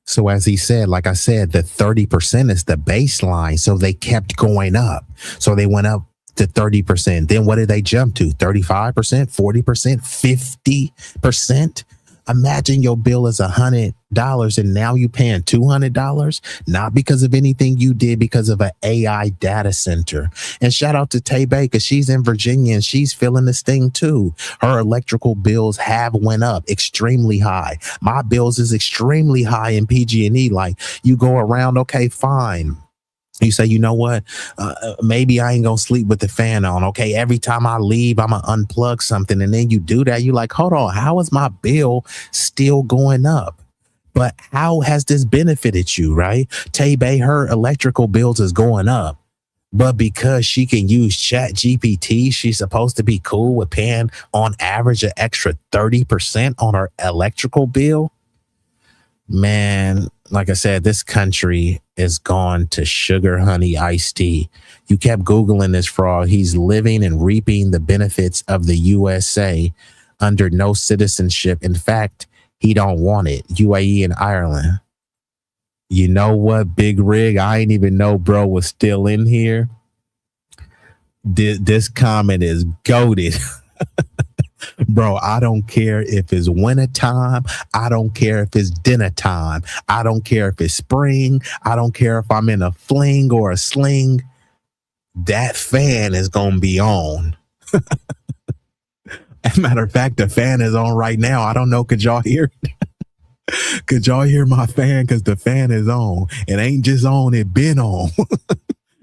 So as he said, like I said, the 30% is the baseline. So they kept going up. So they went up to 30%. Then what did they jump to? 35%, 40%, 50%? Imagine your bill is $100 and now you paying $200, not because of anything you did, because of an AI data center. And shout out to Tay Bay, because she's in Virginia and she's feeling this thing too. Her electrical bills have went up extremely high. My bills is extremely high in PG&E. Like, you go around, okay, fine. You say, you know what? Maybe I ain't gonna sleep with the fan on. Okay, every time I leave, I'm gonna unplug something. And then you do that. You're like, hold on, how is my bill still going up? But how has this benefited you, right? Tay Bay, her electrical bills is going up. But because she can use Chat GPT, she's supposed to be cool with paying on average an extra 30% on her electrical bill. Man, like I said, this country is gone to sugar honey iced tea. You kept Googling this fraud. He's living and reaping the benefits of the USA under no citizenship. In fact, he don't want it. UAE and Ireland. You know what, Big Rig? I ain't even know bro was still in here. This comment is goated. Bro, I don't care if it's winter time. I don't care if it's dinner time. I don't care if it's spring. I don't care if I'm in a fling or a sling. That fan is going to be on. As a matter of fact, the fan is on right now. I don't know. Could y'all hear it? Could y'all hear my fan? Because the fan is on. It ain't just on. It been on.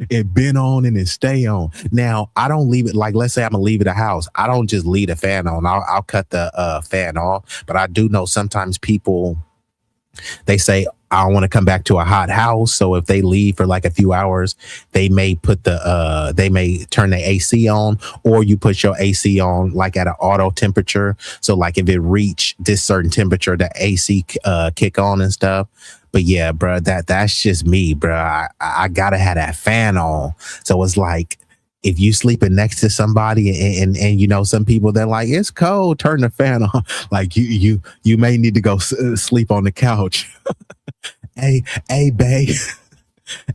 It been on and it stay on. Now, I don't leave it, like, let's say I'm gonna leave it a house. I don't just leave the fan on. I'll cut the fan off. But I do know sometimes people, they say, I want to come back to a hot house. So if they leave for like a few hours, they may put they may turn the AC on, or you put your AC on like at an auto temperature. So like if it reach this certain temperature, the AC kick on and stuff. But yeah, bro, that's just me, bro. I gotta have that fan on. So it's like, if you sleeping next to somebody and you know, some people, they're like, it's cold, turn the fan on. Like you may need to go sleep on the couch. Hey, babe.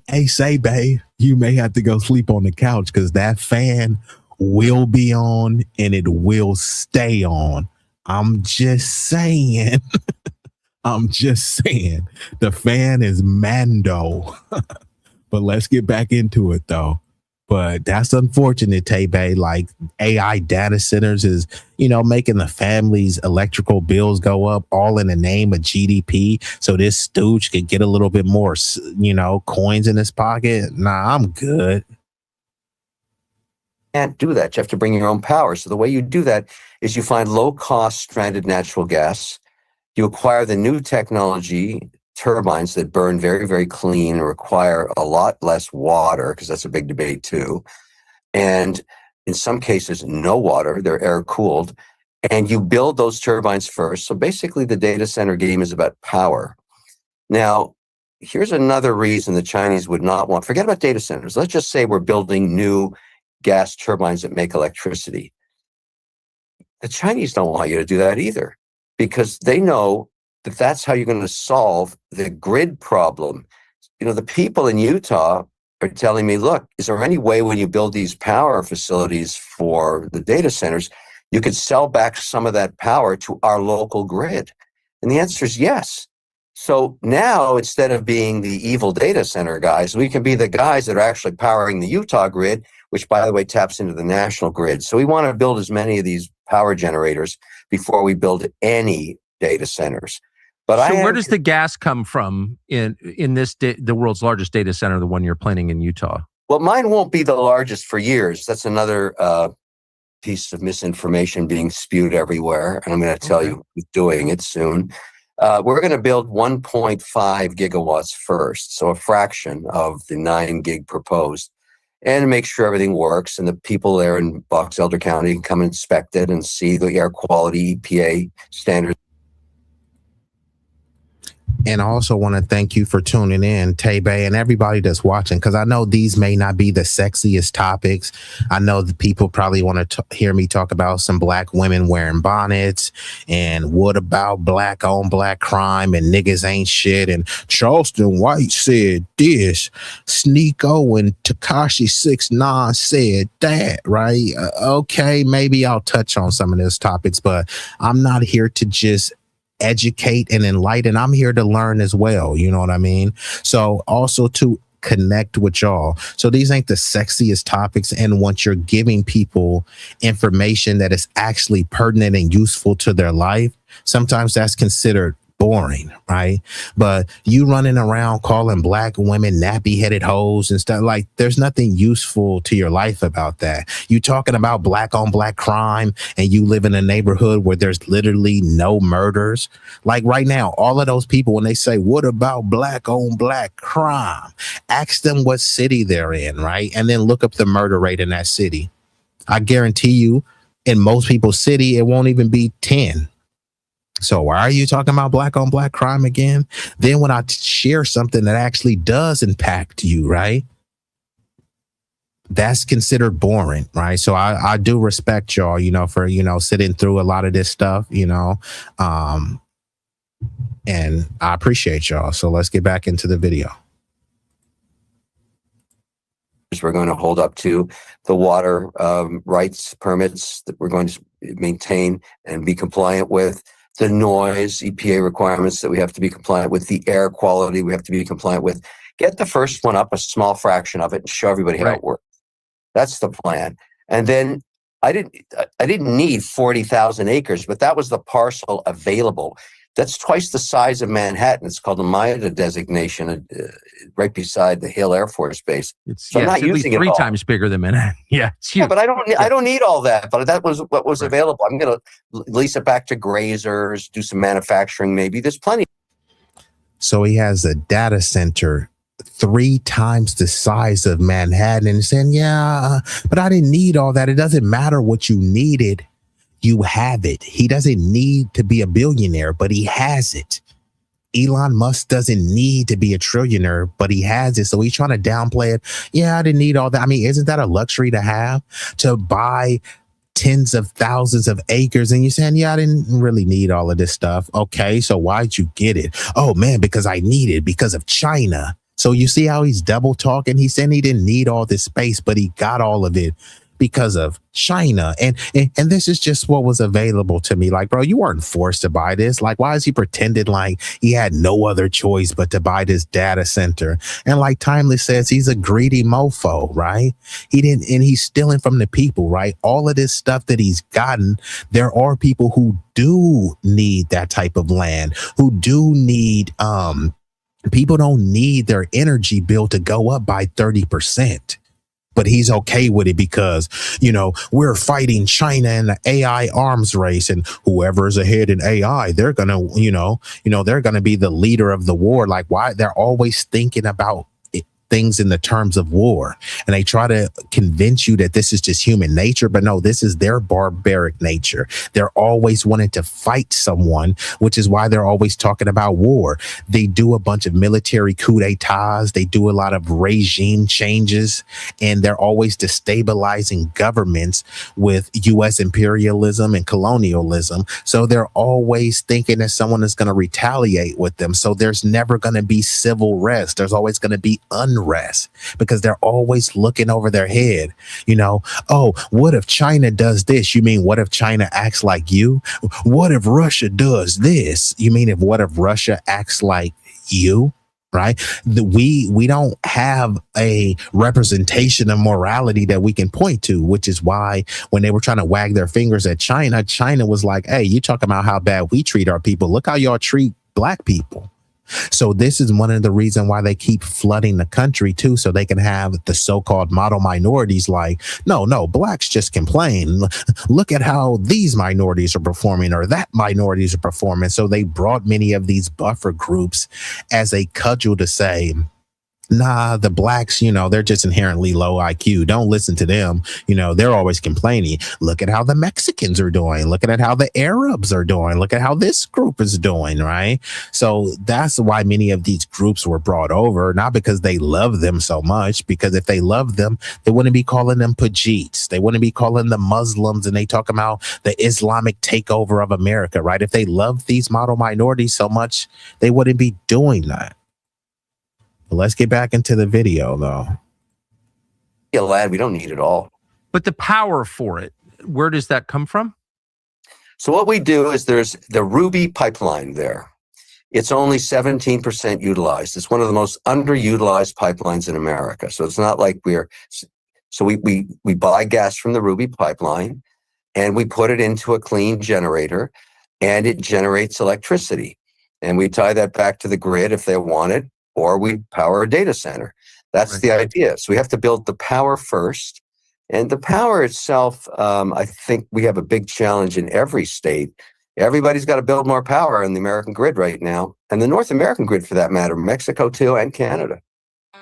Hey, say, babe, you may have to go sleep on the couch because that fan will be on and it will stay on. I'm just saying. I'm just saying. The fan is Mando. But let's get back into it, though. But that's unfortunate, Tay Bay. Like, AI data centers is, you know, making the family's electrical bills go up, all in the name of GDP. So this stooge could get a little bit more, you know, coins in his pocket. Nah, I'm good. Can't do that. You have to bring your own power. So the way you do that is you find low-cost stranded natural gas. You acquire the new technology, turbines that burn very, very clean and require a lot less water, because that's a big debate too. And in some cases, no water, they're air cooled. And you build those turbines first. So basically the data center game is about power. Now, here's another reason the Chinese would not want, forget about data centers. Let's just say we're building new gas turbines that make electricity. The Chinese don't want you to do that either, because they know that that's how you're going to solve the grid problem. You know, the people in Utah are telling me, look, is there any way when you build these power facilities for the data centers, you could sell back some of that power to our local grid? And the answer is yes. So now, instead of being the evil data center guys, we can be the guys that are actually powering the Utah grid, which, by the way, taps into the national grid. So we want to build as many of these power generators before we build any data centers. But so where does the gas come from in this the world's largest data center, the one you're planning in Utah? Well, mine won't be the largest for years. That's another piece of misinformation being spewed everywhere. And I'm going to tell you who's doing it soon. We're going to build 1.5 gigawatts first, so a fraction of the 9 gig proposed. and make sure everything works. And the people there in Box Elder County can come inspect it and see the air quality EPA standards. And I also want to thank you for tuning in, Tebe, and everybody that's watching, because I know these may not be the sexiest topics. I know the people probably want to hear me talk about some black women wearing bonnets and what about black on black crime and niggas ain't shit. And Charleston White said this, Sneeko and Tekashi 6ix9ine said that, right? Okay, maybe I'll touch on some of those topics, but I'm not here to just educate and enlighten. I'm here to learn as well. You know what I mean? So also to connect with y'all. So these ain't the sexiest topics. And once you're giving people information that is actually pertinent and useful to their life, sometimes that's considered boring, right? But you running around calling black women nappy headed hoes and stuff, like there's nothing useful to your life about that. You talking about black on black crime and you live in a neighborhood where there's literally no murders. Like right now, all of those people, when they say, what about black on black crime? Ask them what city they're in, right? And then look up the murder rate in that city. I guarantee you in most people's city, it won't even be 10. So why are you talking about black on black crime again? Then when I share something that actually does impact you, right? That's considered boring, right? So I do respect y'all, you know, for, you know, sitting through a lot of this stuff, you know, and I appreciate y'all. So let's get back into the video. We're going to hold up to the water rights permits that we're going to maintain and be compliant with. The noise EPA requirements that we have to be compliant with, the air quality we have to be compliant with. Get the first one up, a small fraction of it, and show everybody how it works. That's the plan. And then I didn't need 40,000 acres, but that was the parcel available. That's twice the size of Manhattan. It's called the MIDA designation, right beside the Hill Air Force Base. So I'm not using it 3 times bigger than Manhattan. Yeah, it's huge. Yeah, but I don't need all that. But that was what was available. I'm going to lease it back to grazers, do some manufacturing. Maybe there's plenty. So he has a data center 3 times the size of Manhattan, and saying, "Yeah, but I didn't need all that. It doesn't matter what you needed." You have it. He doesn't need to be a billionaire, but he has it. Elon Musk doesn't need to be a trillionaire, but he has it. So he's trying to downplay it. Yeah, I didn't need all that. I mean, isn't that a luxury to have, to buy tens of thousands of acres? And you're saying, yeah, I didn't really need all of this stuff. Okay, so why'd you get it? Oh man, because I need it because of China. So you see how he's double talking? He's saying he didn't need all this space, but he got all of it because of China. And this is just what was available to me. Like, bro, you weren't forced to buy this. Like, why is he pretending like he had no other choice but to buy this data center? And like Timeless says, he's a greedy mofo, right? He didn't, and he's stealing from the people, right? All of this stuff that he's gotten, there are people who do need that type of land, who do need, people don't need their energy bill to go up by 30%. But he's okay with it because, you know, we're fighting China in the AI arms race, and whoever's ahead in AI, they're going to, they're going to be the leader of the war. Like, why? They're always thinking about things in the terms of war, and they try to convince you that this is just human nature, but no, this is their barbaric nature. They're always wanting to fight someone, which is why they're always talking about war. They do a bunch of military coup d'etats, they do a lot of regime changes, and they're always destabilizing governments with US imperialism and colonialism. So they're always thinking that someone is going to retaliate with them. So there's never going to be civil rest. There's always going to be unrest because they're always looking over their head. Oh, what if China does this? You mean what if China acts like you? What if Russia does this? You mean what if Russia acts like you? Right? We don't have a representation of morality that we can point to, which is why when they were trying to wag their fingers at China, China was like, hey, you talking about how bad we treat our people. Look how y'all treat black people. So this is one of the reasons why they keep flooding the country too, so they can have the so-called model minorities like, no, blacks just complain. Look at how these minorities are performing or that minorities are performing. So they brought many of these buffer groups as a cudgel to say, Nah, the blacks, they're just inherently low IQ. Don't listen to them. They're always complaining. Look at how the Mexicans are doing. Look at how the Arabs are doing. Look at how this group is doing, right? So that's why many of these groups were brought over, not because they love them so much, because if they loved them, they wouldn't be calling them Pajeets. They wouldn't be calling them Muslims, and they talk about the Islamic takeover of America, right? If they loved these model minorities so much, they wouldn't be doing that. But let's get back into the video, though. Yeah, lad, we don't need it all. But the power for it, where does that come from? So what we do is there's the Ruby pipeline there. It's only 17% utilized. It's one of the most underutilized pipelines in America. So it's not like we buy gas from the Ruby pipeline and we put it into a clean generator and it generates electricity. And we tie that back to the grid if they want it, or we power a data center. That's the idea. So we have to build the power first. And the power itself, I think we have a big challenge in every state. Everybody's got to build more power in the American grid right now. And the North American grid, for that matter, Mexico too, and Canada.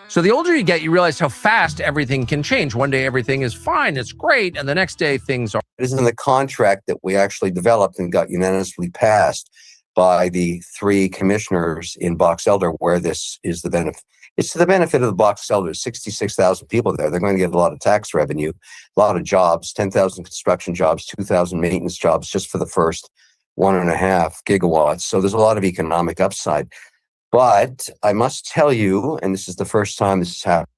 So the older you get, you realize how fast everything can change. One day everything is fine, it's great, and the next day things are... This is in the contract that we actually developed and got unanimously passed by the 3 commissioners in Box Elder, where this is the benefit. It's to the benefit of the Box Elder. 66,000 people there. They're going to get a lot of tax revenue, a lot of jobs, 10,000 construction jobs, 2,000 maintenance jobs just for the first 1.5 gigawatts. So there's a lot of economic upside. But I must tell you, and this is the first time this has happened.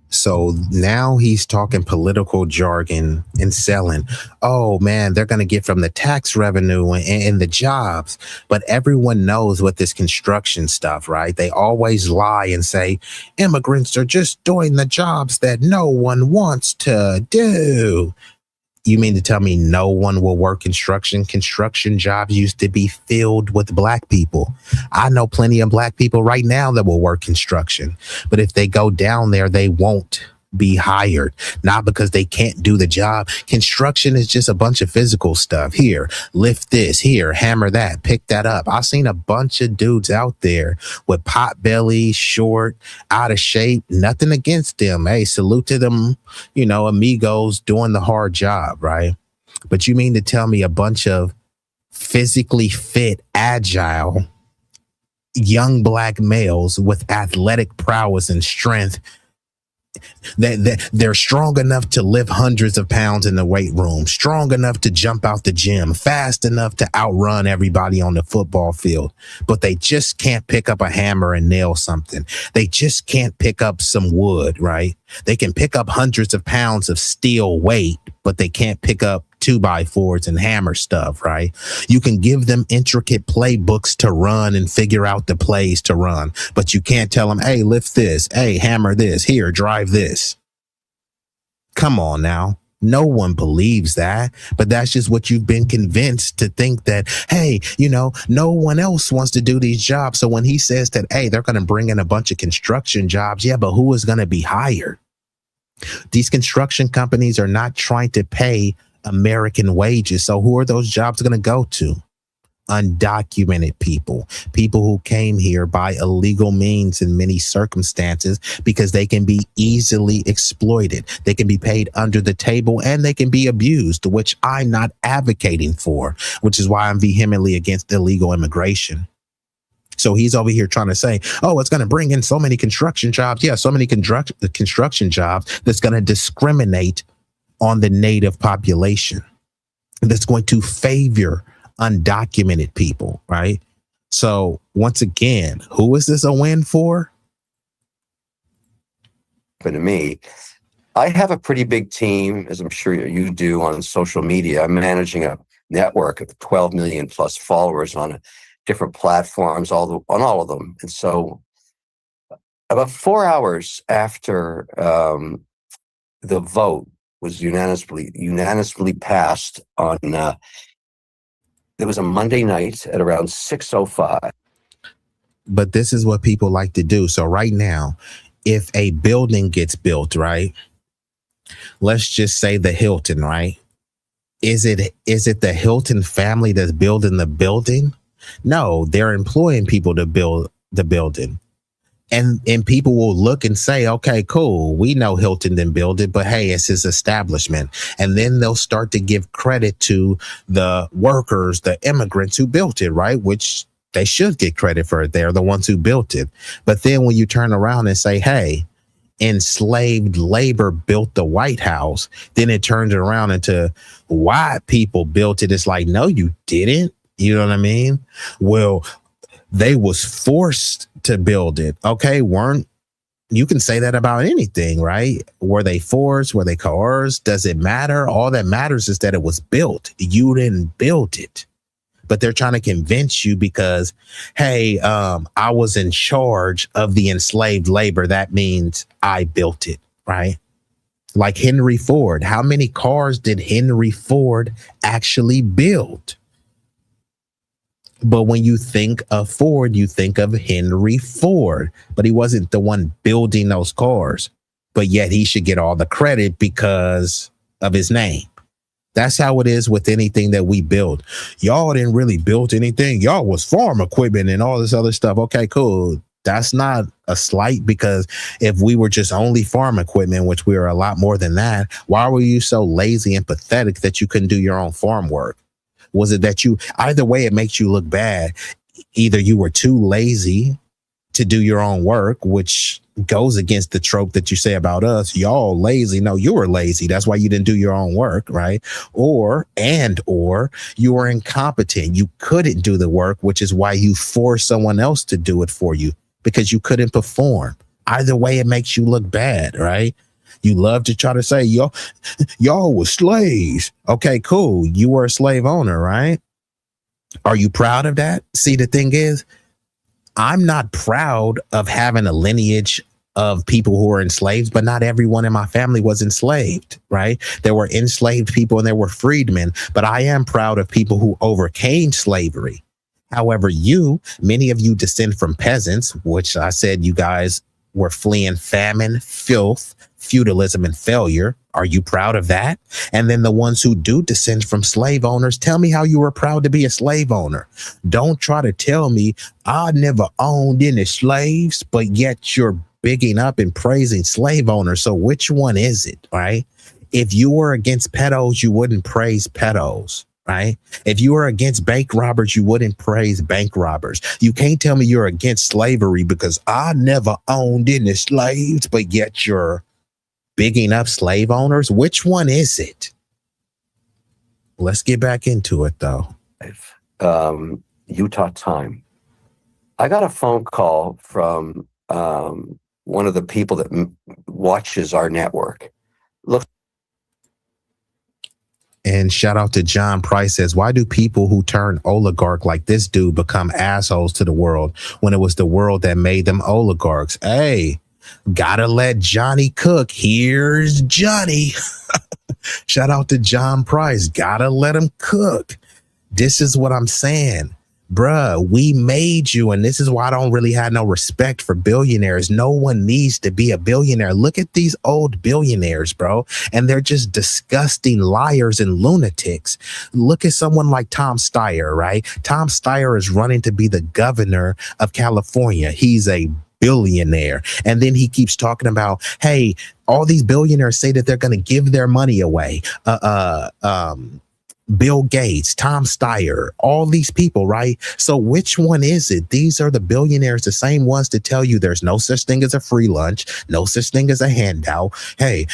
So now he's talking political jargon and selling. Oh, man, they're going to get from the tax revenue and the jobs. But everyone knows what this construction stuff, right? They always lie and say immigrants are just doing the jobs that no one wants to do. You mean to tell me no one will work construction? Construction jobs used to be filled with black people. I know plenty of black people right now that will work construction. But if they go down there, they won't be hired. Not because they can't do the job. Construction is just a bunch of physical stuff. Here, lift this. Here, hammer that. Pick that up. I've seen a bunch of dudes out there with pot belly, short, out of shape. Nothing against them. Hey, salute to them, amigos doing the hard job, right? But you mean to tell me a bunch of physically fit, agile, young black males with athletic prowess and strength, they're strong enough to lift hundreds of pounds in the weight room, strong enough to jump out the gym, fast enough to outrun everybody on the football field, but they just can't pick up a hammer and nail something. They just can't pick up some wood, right? They can pick up hundreds of pounds of steel weight, but they can't pick up 2x4s and hammer stuff, right? You can give them intricate playbooks to run and figure out the plays to run, but you can't tell them, hey, lift this, hey, hammer this, here, drive this. Come on now. No one believes that, but that's just what you've been convinced to think, that, hey, no one else wants to do these jobs. So when he says that, hey, they're going to bring in a bunch of construction jobs, yeah, but who is going to be hired? These construction companies are not trying to pay American wages. So who are those jobs going to go to? Undocumented people who came here by illegal means in many circumstances, because they can be easily exploited. They can be paid under the table and they can be abused, which I'm not advocating for, which is why I'm vehemently against illegal immigration. So he's over here trying to say, oh, it's going to bring in so many construction jobs. Yeah, so many construction jobs that's going to discriminate on the native population, that's going to favor undocumented people, right? So once again, who is this a win for? But to me, I have a pretty big team, as I'm sure you do, on social media. I'm managing a network of 12 million plus followers on different platforms, on all of them. And so about 4 hours after the vote was unanimously passed on, it was a Monday night at around 6:05. But this is what people like to do. So right now, if a building gets built, right? Let's just say the Hilton, right? Is it the Hilton family that's building the building? No, they're employing people to build the building. And people will look and say, okay, cool, we know Hilton didn't build it, but hey, it's his establishment. And then they'll start to give credit to the workers, the immigrants who built it, right? Which they should get credit for it. They're the ones who built it. But then when you turn around and say, hey, enslaved labor built the White House, then it turns around into white people built it. It's like, no, you didn't. You know what I mean? Well, they was forced to build it. Okay, you can say that about anything, right? Were they forced? Were they coerced? Does it matter? All that matters is that it was built. You didn't build it. But they're trying to convince you because, hey, I was in charge of the enslaved labor. That means I built it, right? Like Henry Ford. How many cars did Henry Ford actually build? But when you think of Ford, you think of Henry Ford, but he wasn't the one building those cars. But yet he should get all the credit because of his name. That's how it is with anything that we build. Y'all didn't really build anything. Y'all was farm equipment and all this other stuff. Okay, cool. That's not a slight, because if we were just only farm equipment, which we are a lot more than that, why were you so lazy and pathetic that you couldn't do your own farm work? Was it that either way, it makes you look bad. Either you were too lazy to do your own work, which goes against the trope that you say about us. Y'all lazy. No, you were lazy. That's why you didn't do your own work, right? Or you were incompetent. You couldn't do the work, which is why you forced someone else to do it for you because you couldn't perform. Either way, it makes you look bad, right? You love to try to say y'all were slaves. Okay, cool. You were a slave owner, right? Are you proud of that? See, the thing is, I'm not proud of having a lineage of people who were enslaved, but not everyone in my family was enslaved, right? There were enslaved people and there were freedmen, but I am proud of people who overcame slavery. However, many of you descend from peasants, which I said you guys were fleeing famine, filth, feudalism, and failure. Are you proud of that? And then the ones who do descend from slave owners, tell me how you were proud to be a slave owner. Don't try to tell me I never owned any slaves, but yet you're bigging up and praising slave owners. So which one is it, right? If you were against pedos, you wouldn't praise pedos, right? If you were against bank robbers, you wouldn't praise bank robbers. You can't tell me you're against slavery because I never owned any slaves, but yet you're bigging up slave owners. Which one is it? Let's get back into it, though. Utah time. I got a phone call from one of the people that watches our network. Look. And shout out to John Price says, why do people who turn oligarch like this dude become assholes to the world when it was the world that made them oligarchs? Hey, gotta let Johnny cook. Here's Johnny. Shout out to John Price. Gotta let him cook. This is what I'm saying. Bruh, we made you, and this is why I don't really have no respect for billionaires. No one needs to be a billionaire. Look at these old billionaires, bro, and they're just disgusting liars and lunatics. Look at someone like Tom Steyer, right? Tom Steyer is running to be the governor of California. He's a billionaire. And then he keeps talking about, hey, all these billionaires say that they're going to give their money away. Bill Gates, Tom Steyer, all these people, right? So which one is it? These are the billionaires, the same ones to tell you there's no such thing as a free lunch, no such thing as a handout. Hey,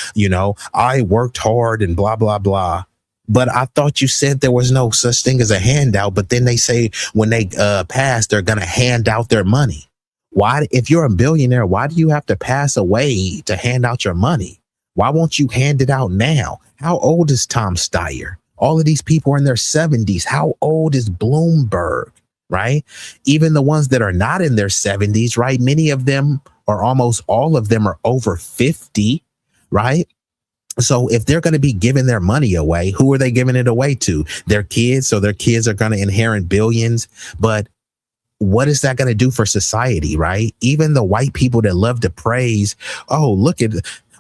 I worked hard and blah, blah, blah. But I thought you said there was no such thing as a handout. But then they say when they pass, they're going to hand out their money. Why, if you're a billionaire, why do you have to pass away to hand out your money? Why won't you hand it out now? How old is Tom Steyer? All of these people are in their 70s. How old is Bloomberg, right? Even the ones that are not in their 70s, right? Many of them, or almost all of them, are over 50, right? So if they're going to be giving their money away, who are they giving it away to? Their kids. So their kids are going to inherit billions. But what is that going to do for society, right? Even the white people that love to praise, oh, look at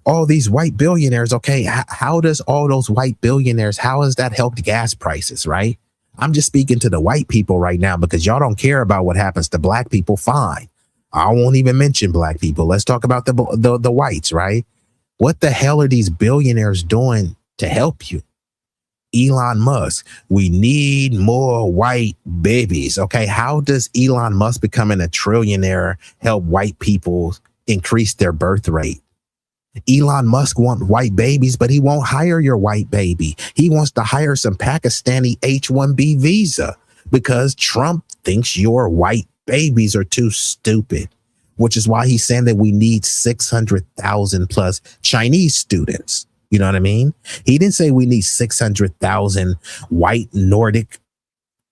all these white billionaires. Okay, how does all those white billionaires, how has that helped gas prices, right? I'm just speaking to the white people right now because y'all don't care about what happens to black people. Fine. I won't even mention black people. Let's talk about the whites, right? What the hell are these billionaires doing to help you? Elon Musk, we need more white babies. Okay, how does Elon Musk becoming a trillionaire help white people increase their birth rate? Elon Musk wants white babies, but he won't hire your white baby. He wants to hire some Pakistani H-1B visa because Trump thinks your white babies are too stupid, which is why he's saying that we need 600,000 plus Chinese students. You know what I mean? He didn't say we need 600,000 white, Nordic,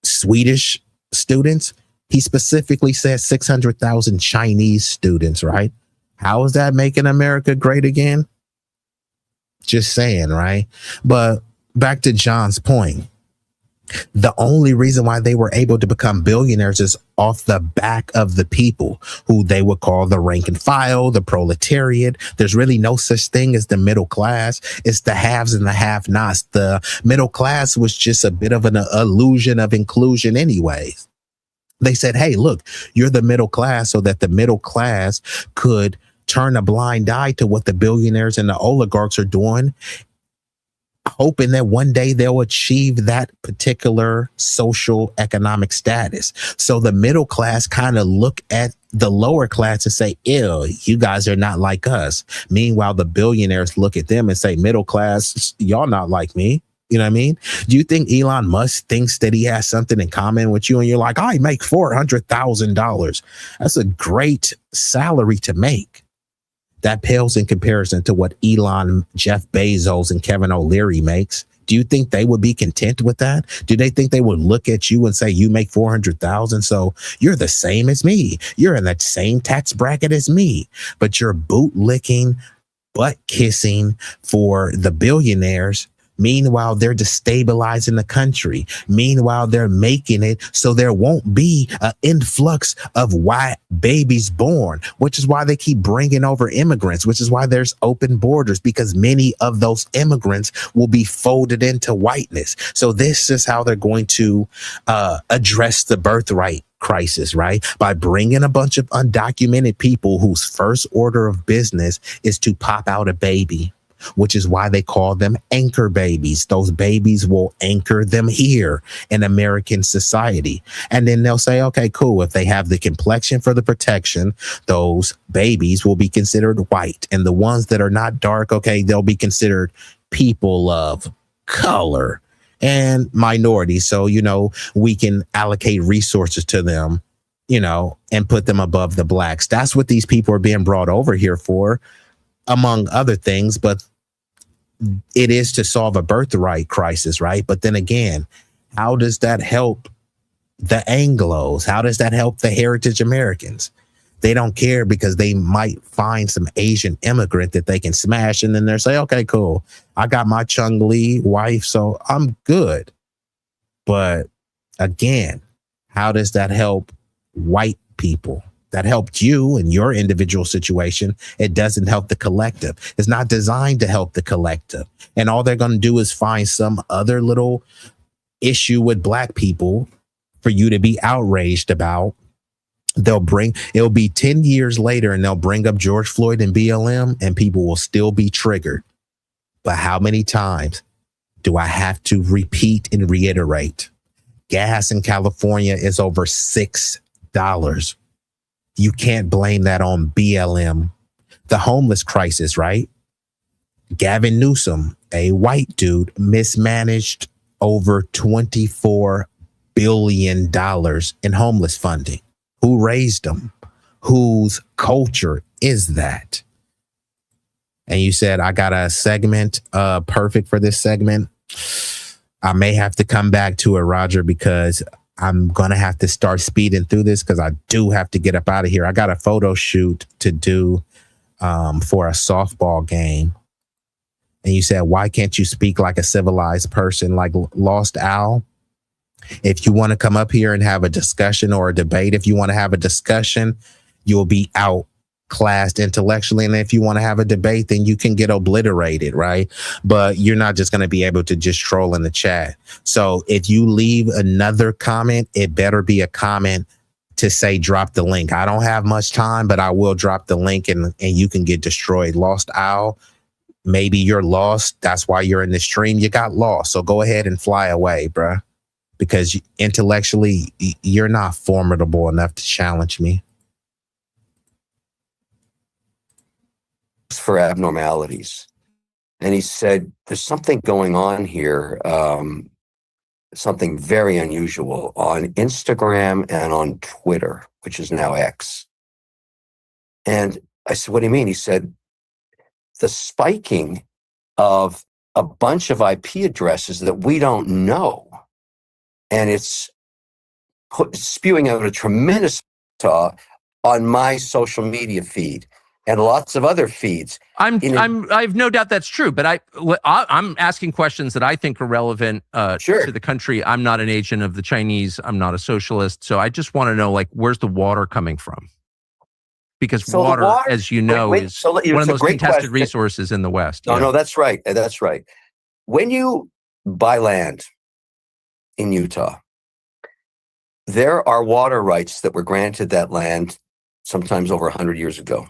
Swedish students. He specifically said 600,000 Chinese students, right? How is that making America great again? Just saying, right? But back to John's point. The only reason why they were able to become billionaires is off the back of the people who they would call the rank and file, the proletariat. There's really no such thing as the middle class. It's the haves and the have-nots. The middle class was just a bit of an illusion of inclusion anyways. They said, hey, look, you're the middle class so that the middle class could turn a blind eye to what the billionaires and the oligarchs are doing, hoping that one day they'll achieve that particular social economic status. So the middle class kind of look at the lower class and say, ew, you guys are not like us. Meanwhile, the billionaires look at them and say, middle class, y'all not like me. You know what I mean? Do you think Elon Musk thinks that he has something in common with you? And you're like, I make $400,000. That's a great salary to make. That pales in comparison to what Elon, Jeff Bezos, and Kevin O'Leary makes. Do you think they would be content with that? Do they think they would look at you and say, you make $400,000, so you're the same as me. You're in that same tax bracket as me, but you're bootlicking, butt kissing for the billionaires. Meanwhile, they're destabilizing the country. Meanwhile, they're making it so there won't be an influx of white babies born, which is why they keep bringing over immigrants, which is why there's open borders, because many of those immigrants will be folded into whiteness. So this is how they're going to address the birthright crisis, right? By bringing a bunch of undocumented people whose first order of business is to pop out a baby, which is why they call them anchor babies. Those babies will anchor them here in American society. And then they'll say, okay, cool. If they have the complexion for the protection, those babies will be considered white. And the ones that are not dark, okay, they'll be considered people of color and minorities. So, you know, we can allocate resources to them, you know, and put them above the blacks. That's what these people are being brought over here for, among other things, but it is to solve a birthright crisis, right? But then again, how does that help the Anglos? How does that help the heritage Americans? They don't care because they might find some Asian immigrant that they can smash, and then they'll say, okay, cool, I got my Chung Lee wife, so I'm good. But again, how does that help white people? That helped you in your individual situation. It doesn't help the collective. It's not designed to help the collective. And all they're going to do is find some other little issue with black people for you to be outraged about. It'll be 10 years later and they'll bring up George Floyd and BLM and people will still be triggered. But how many times do I have to repeat and reiterate? Gas in California is over $6. You can't blame that on BLM. The homeless crisis, right? Gavin Newsom, a white dude, mismanaged over $24 billion in homeless funding. Who raised them? Whose culture is that? And you said, I got a segment perfect for this segment. I may have to come back to it, Roger, because I'm going to have to start speeding through this because I do have to get up out of here. I got a photo shoot to do for a softball game. And you said, why can't you speak like a civilized person, like Lost Owl? If you want to come up here and have a discussion or a debate, if you want to have a discussion, you'll be outclassed intellectually. And if you want to have a debate, then you can get obliterated, right? But you're not just going to be able to just troll in the chat. So if you leave another comment, it better be a comment to say drop the link. I don't have much time, but I will drop the link and you can get destroyed. Lost Owl, maybe you're lost. That's why you're in the stream. You got lost. So go ahead and fly away, bruh. Because intellectually, you're not formidable enough to challenge me. For abnormalities. And he said, there's something going on here, something very unusual on Instagram and on Twitter, which is now X. And I said, what do you mean? He said, the spiking of a bunch of IP addresses that we don't know. And it's spewing out a tremendous on my social media feed and lots of other feeds. I've no doubt that's true, but I'm asking questions that I think are relevant to the country. I'm not an agent of the Chinese. I'm not a socialist. So I just want to know, like, where's the water coming from? Because water, as you know, is one of the most contested resources in the West. No, that's right. That's right. When you buy land in Utah, there are water rights that were granted that land sometimes over 100 years ago.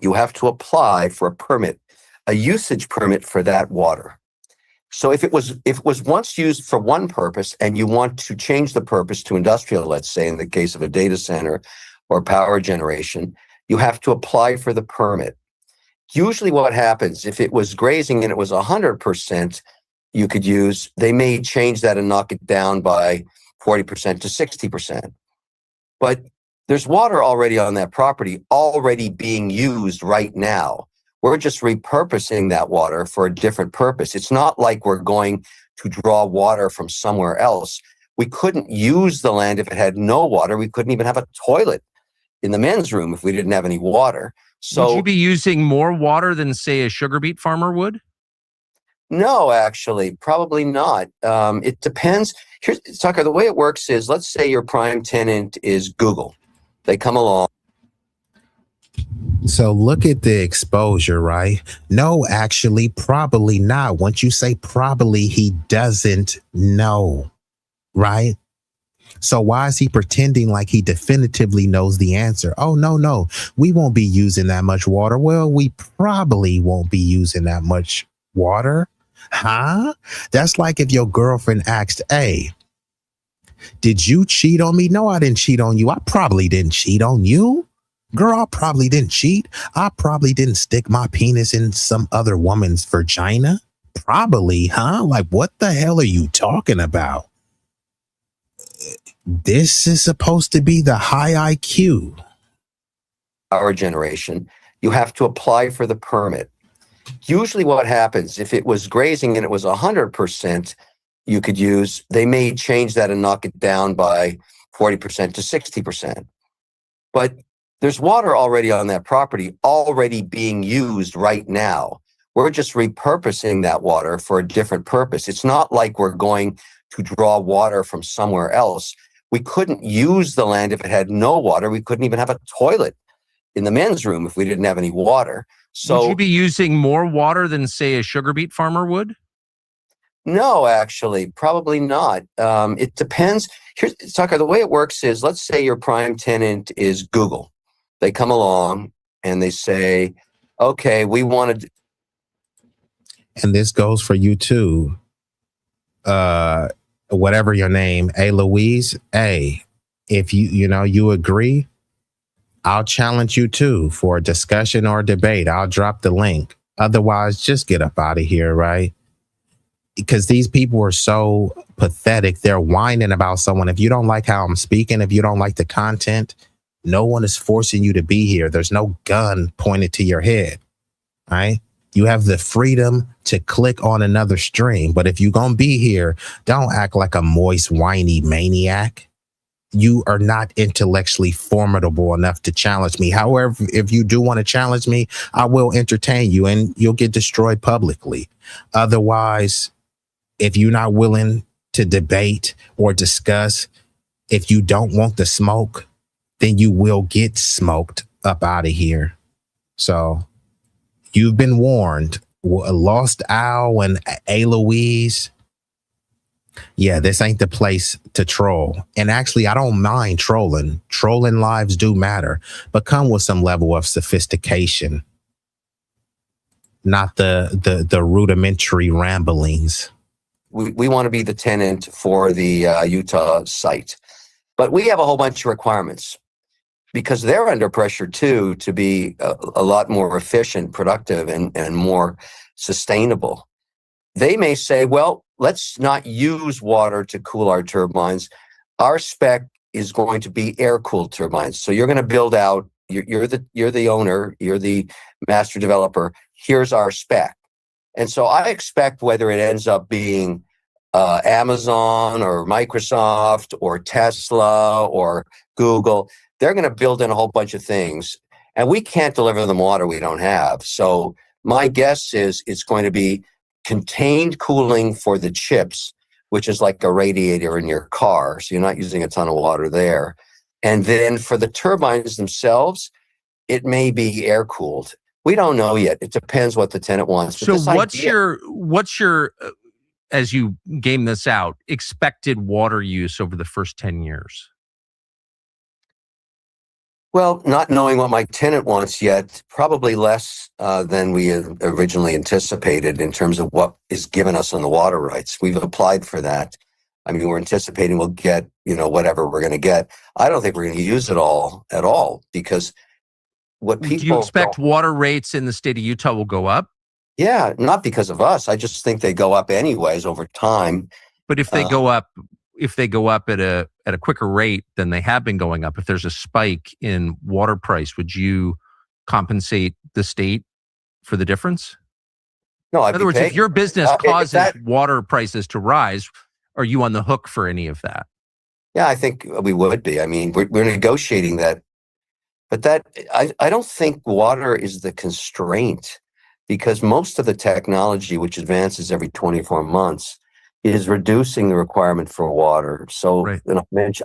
You have to apply for a permit, a usage permit for that water. So if it was once used for one purpose and you want to change the purpose to industrial, let's say in the case of a data center or power generation, you have to apply for the permit. Usually what happens, if it was grazing and it was 100% you could use, they may change that and knock it down by 40% to 60%. But there's water already on that property, already being used right now. We're just repurposing that water for a different purpose. It's not like we're going to draw water from somewhere else. We couldn't use the land if it had no water. We couldn't even have a toilet in the men's room if we didn't have any water. So would you be using more water than, say, a sugar beet farmer would? No, actually, probably not. It depends. Here's, Tucker, the way it works is, let's say your prime tenant is Google. They come along. So look at the exposure, right? No, actually, probably not. Once you say probably, he doesn't know, right? So why is he pretending like he definitively knows the answer? Oh, no, we won't be using that much water. Well, we probably won't be using that much water. Huh? That's like if your girlfriend asked, hey, did you cheat on me? No, I didn't cheat on you. I probably didn't cheat on you. Girl, I probably didn't cheat. I probably didn't stick my penis in some other woman's vagina. Probably, huh? Like, what the hell are you talking about? This is supposed to be the high IQ. Our generation, you have to apply for the permit. Usually what happens, if it was grazing and it was 100% you could use, they may change that and knock it down by 40% to 60%. But there's water already on that property, already being used right now. We're just repurposing that water for a different purpose. It's not like we're going to draw water from somewhere else. We couldn't use the land if it had no water. We couldn't even have a toilet in the men's room if we didn't have any water. So would you be using more water than, say, a sugar beet farmer would? No, actually, probably not. It depends. Here's, Tucker, the way it works is, let's say your prime tenant is Google. They come along and they say, okay, we wanted. And this goes for you too. Whatever your name, hey, Louise, hey, if you agree, I'll challenge you too for a discussion or debate. I'll drop the link. Otherwise, just get up out of here, right? Because these people are so pathetic. They're whining about someone. If you don't like how I'm speaking, if you don't like the content, no one is forcing you to be here. There's no gun pointed to your head, right? You have the freedom to click on another stream. But if you're going to be here, don't act like a moist, whiny maniac. You are not intellectually formidable enough to challenge me. However, if you do want to challenge me, I will entertain you and you'll get destroyed publicly. Otherwise, if you're not willing to debate or discuss, if you don't want the smoke, then you will get smoked up out of here. So you've been warned. Lost Owl and A. Louise, Yeah, this ain't the place to troll. And actually, I don't mind trolling. Trolling lives do matter, but come with some level of sophistication, not the rudimentary ramblings. We want to be the tenant for the Utah site, but we have a whole bunch of requirements because they're under pressure too to be a lot more efficient, productive, and more sustainable. They may say, well, let's not use water to cool our turbines. Our spec is going to be air-cooled turbines. So you're going to build out, you're the owner, you're the master developer. Here's our spec. And so I expect whether it ends up being Amazon or Microsoft or Tesla or Google, they're going to build in a whole bunch of things. And we can't deliver them water we don't have. So my guess is it's going to be contained cooling for the chips, which is like a radiator in your car. So you're not using a ton of water there. And then for the turbines themselves, it may be air cooled. We don't know yet. It depends what the tenant wants. So what's your as you game this out, expected water use over the first 10 years? Well, not knowing what my tenant wants yet, probably less than we had originally anticipated in terms of what is given us on the water rights. We've applied for that. I mean, we're anticipating we'll get, whatever we're going to get. I don't think we're going to use it all at all because what people... Do you expect water rates in the state of Utah will go up? Yeah, not because of us. I just think they go up anyways over time. But if they go up, at a quicker rate than they have been going up, if there's a spike in water price, would you compensate the state for the difference? No, in other words, if your business causes water prices to rise, are you on the hook for any of that? Yeah, I think we would be. I mean, we're negotiating that, but I don't think water is the constraint because most of the technology, which advances every 24 months, is reducing the requirement for water. So right.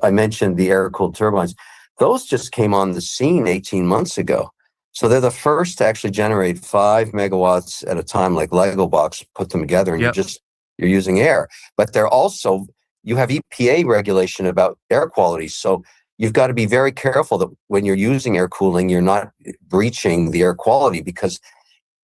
I mentioned the air-cooled turbines. Those just came on the scene 18 months ago. So they're the first to actually generate 5 megawatts at a time, like Lego blocks, put them together, and you're using air. But they're also, you have EPA regulation about air quality. So you've got to be very careful that when you're using air cooling, you're not breaching the air quality because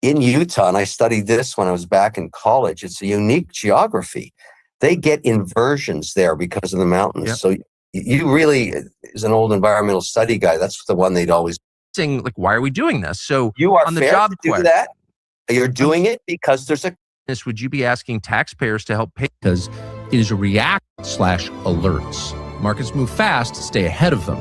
in Utah, and I studied this when I was back in college, it's a unique geography. They get inversions there because of the mountains. Yep. So you really, as an old environmental study guy, that's the one they'd always saying, like, why are we doing this? So you are on the fair job to do that. You're doing it because there's a... Would you be asking taxpayers to help pay? Because it is a react/alerts. Markets move fast, stay ahead of them.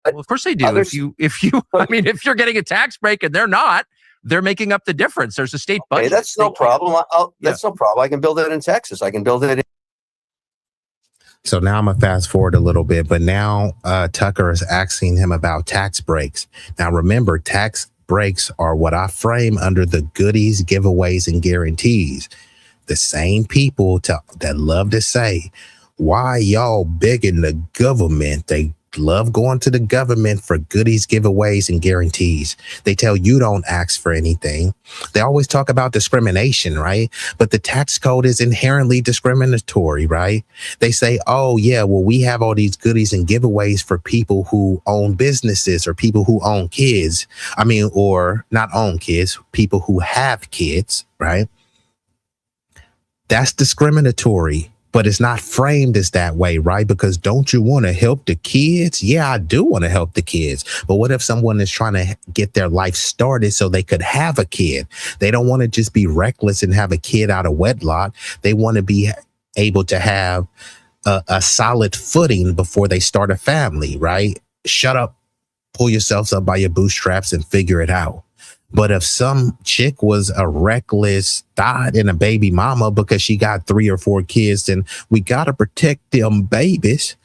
Well, of course they do. If you're getting a tax break and they're not, they're making up the difference. There's a state budget. Okay, that's no problem. That's no problem. I can build it in Texas. I can build it in... So now I'm going to fast forward a little bit, but now Tucker is asking him about tax breaks. Now, remember, tax breaks are what I frame under the goodies, giveaways, and guarantees. The same people that love to say, why y'all begging the government? They love going to the government for goodies, giveaways, and guarantees. They tell you don't ask for anything. They always talk about discrimination, right? But the tax code is inherently discriminatory, right? They say, oh yeah, well, we have all these goodies and giveaways for people who own businesses or people who own kids. Or not own kids, people who have kids, right? That's discriminatory. But it's not framed as that way, right? Because don't you want to help the kids? Yeah, I do want to help the kids. But what if someone is trying to get their life started so they could have a kid? They don't want to just be reckless and have a kid out of wedlock. They want to be able to have a solid footing before they start a family, right? Shut up, pull yourselves up by your bootstraps and figure it out. But if some chick was a reckless thought and a baby mama because she got 3 or 4 kids, then we got to protect them babies.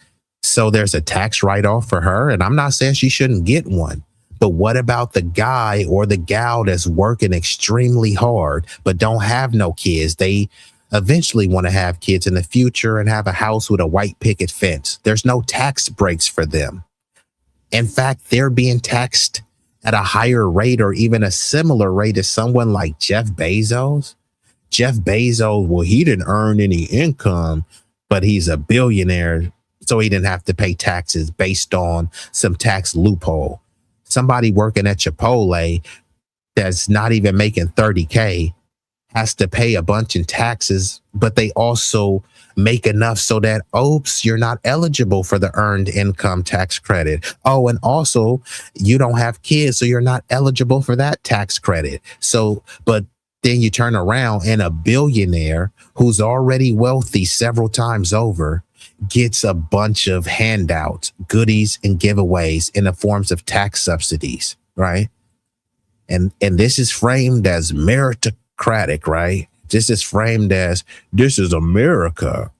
So there's a tax write-off for her. And I'm not saying she shouldn't get one. But what about the guy or the gal that's working extremely hard but don't have no kids? They eventually want to have kids in the future and have a house with a white picket fence. There's no tax breaks for them. In fact, they're being taxed at a higher rate or even a similar rate as someone like Jeff Bezos. Jeff Bezos, well, he didn't earn any income. but he's a billionaire, so he didn't have to pay taxes based on some tax loophole. Somebody working at Chipotle that's not even making 30K has to pay a bunch in taxes, but they also make enough so that, oops, you're not eligible for the earned income tax credit. Oh, and also you don't have kids, so you're not eligible for that tax credit. So, but then you turn around and a billionaire who's already wealthy several times over gets a bunch of handouts, goodies, and giveaways in the forms of tax subsidies, right? And this is framed as meritocratic, right? This is framed as, this is America.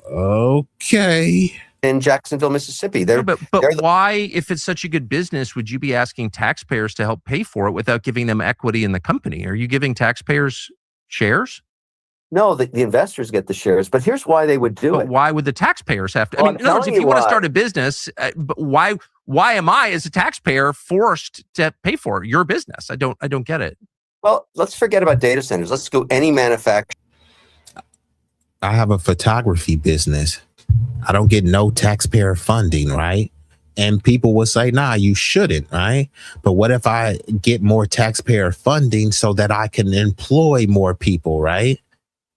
Okay. In Jacksonville, Mississippi. But why, if it's such a good business, would you be asking taxpayers to help pay for it without giving them equity in the company? Are you giving taxpayers shares? No, the investors get the shares, but here's why they would do it. But why would the taxpayers have to? Well, I mean, in other words, if you want to start a business, but why am I, as a taxpayer, forced to pay for your business? I don't get it. Well, let's forget about data centers. Let's go any manufacturer. I have a photography business. I don't get no taxpayer funding, right? And people will say, nah, you shouldn't, right? But what if I get more taxpayer funding so that I can employ more people, right?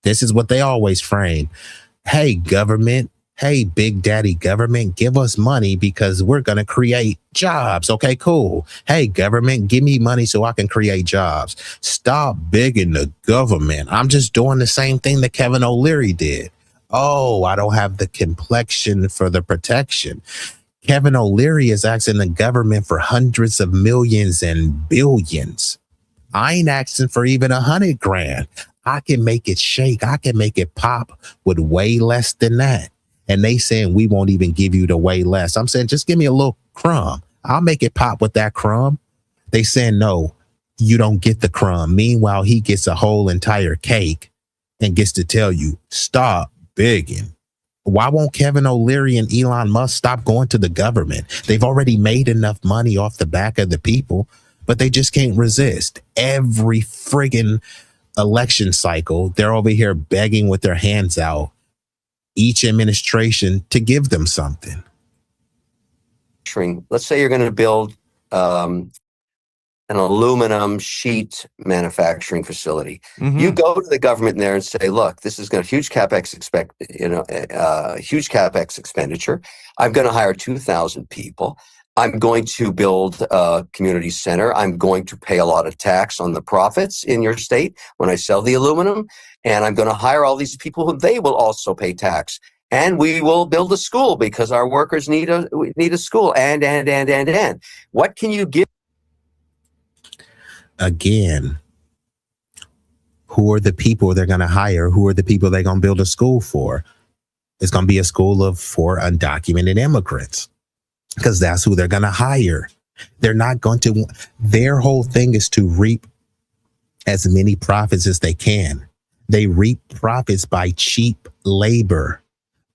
This is what they always frame. Hey, government. Hey, big daddy government, give us money because we're going to create jobs. Okay, cool. Hey, government, give me money so I can create jobs. Stop begging the government. I'm just doing the same thing that Kevin O'Leary did. Oh, I don't have the complexion for the protection. Kevin O'Leary is asking the government for hundreds of millions and billions. I ain't asking for even $100,000. I can make it shake. I can make it pop with way less than that. And they saying we won't even give you the way less. I'm saying, just give me a little crumb. I'll make it pop with that crumb. They saying, no, you don't get the crumb. Meanwhile, he gets a whole entire cake and gets to tell you, stop begging. Why won't Kevin O'Leary and Elon Musk stop going to the government? They've already made enough money off the back of the people, but they just can't resist. Every friggin' election cycle, they're over here begging with their hands out each administration to give them something. Let's say you're going to build an aluminum sheet manufacturing facility. Mm-hmm. You go to the government there and say, look, this is going to huge capex huge capex expenditure. I'm going to hire 2,000 people. I'm going to build a community center. I'm going to pay a lot of tax on the profits in your state when I sell the aluminum. And I'm going to hire all these people who they will also pay tax. And we will build a school because our workers need a school. And. What can you give? Again, who are the people they're going to hire? Who are the people they're going to build a school for? It's going to be a school for undocumented immigrants, because that's who they're going to hire. They're not going to, their whole thing is to reap as many profits as they can. They reap profits by cheap labor,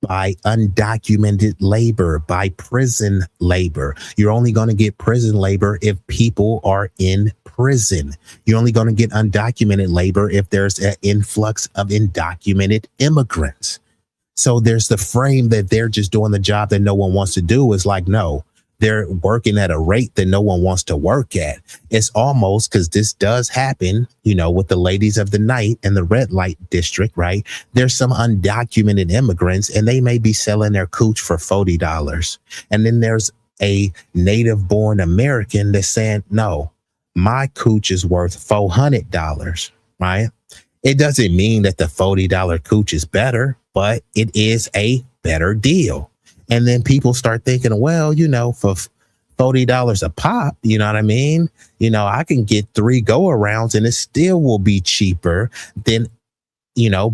by undocumented labor, by prison labor. You're only going to get prison labor if people are in prison. You're only going to get undocumented labor if there's an influx of undocumented immigrants. So there's the frame that they're just doing the job that no one wants to do. Is like, no, they're working at a rate that no one wants to work at. It's almost, because this does happen, with the ladies of the night and the red light district, right? There's some undocumented immigrants and they may be selling their cooch for $40. And then there's a native born American that's saying, no, my cooch is worth $400, right? It doesn't mean that the $40 cooch is better, but it is a better deal. And then people start thinking, well, for $40 a pop, you know what I mean? I can get 3 go-arounds and it still will be cheaper than,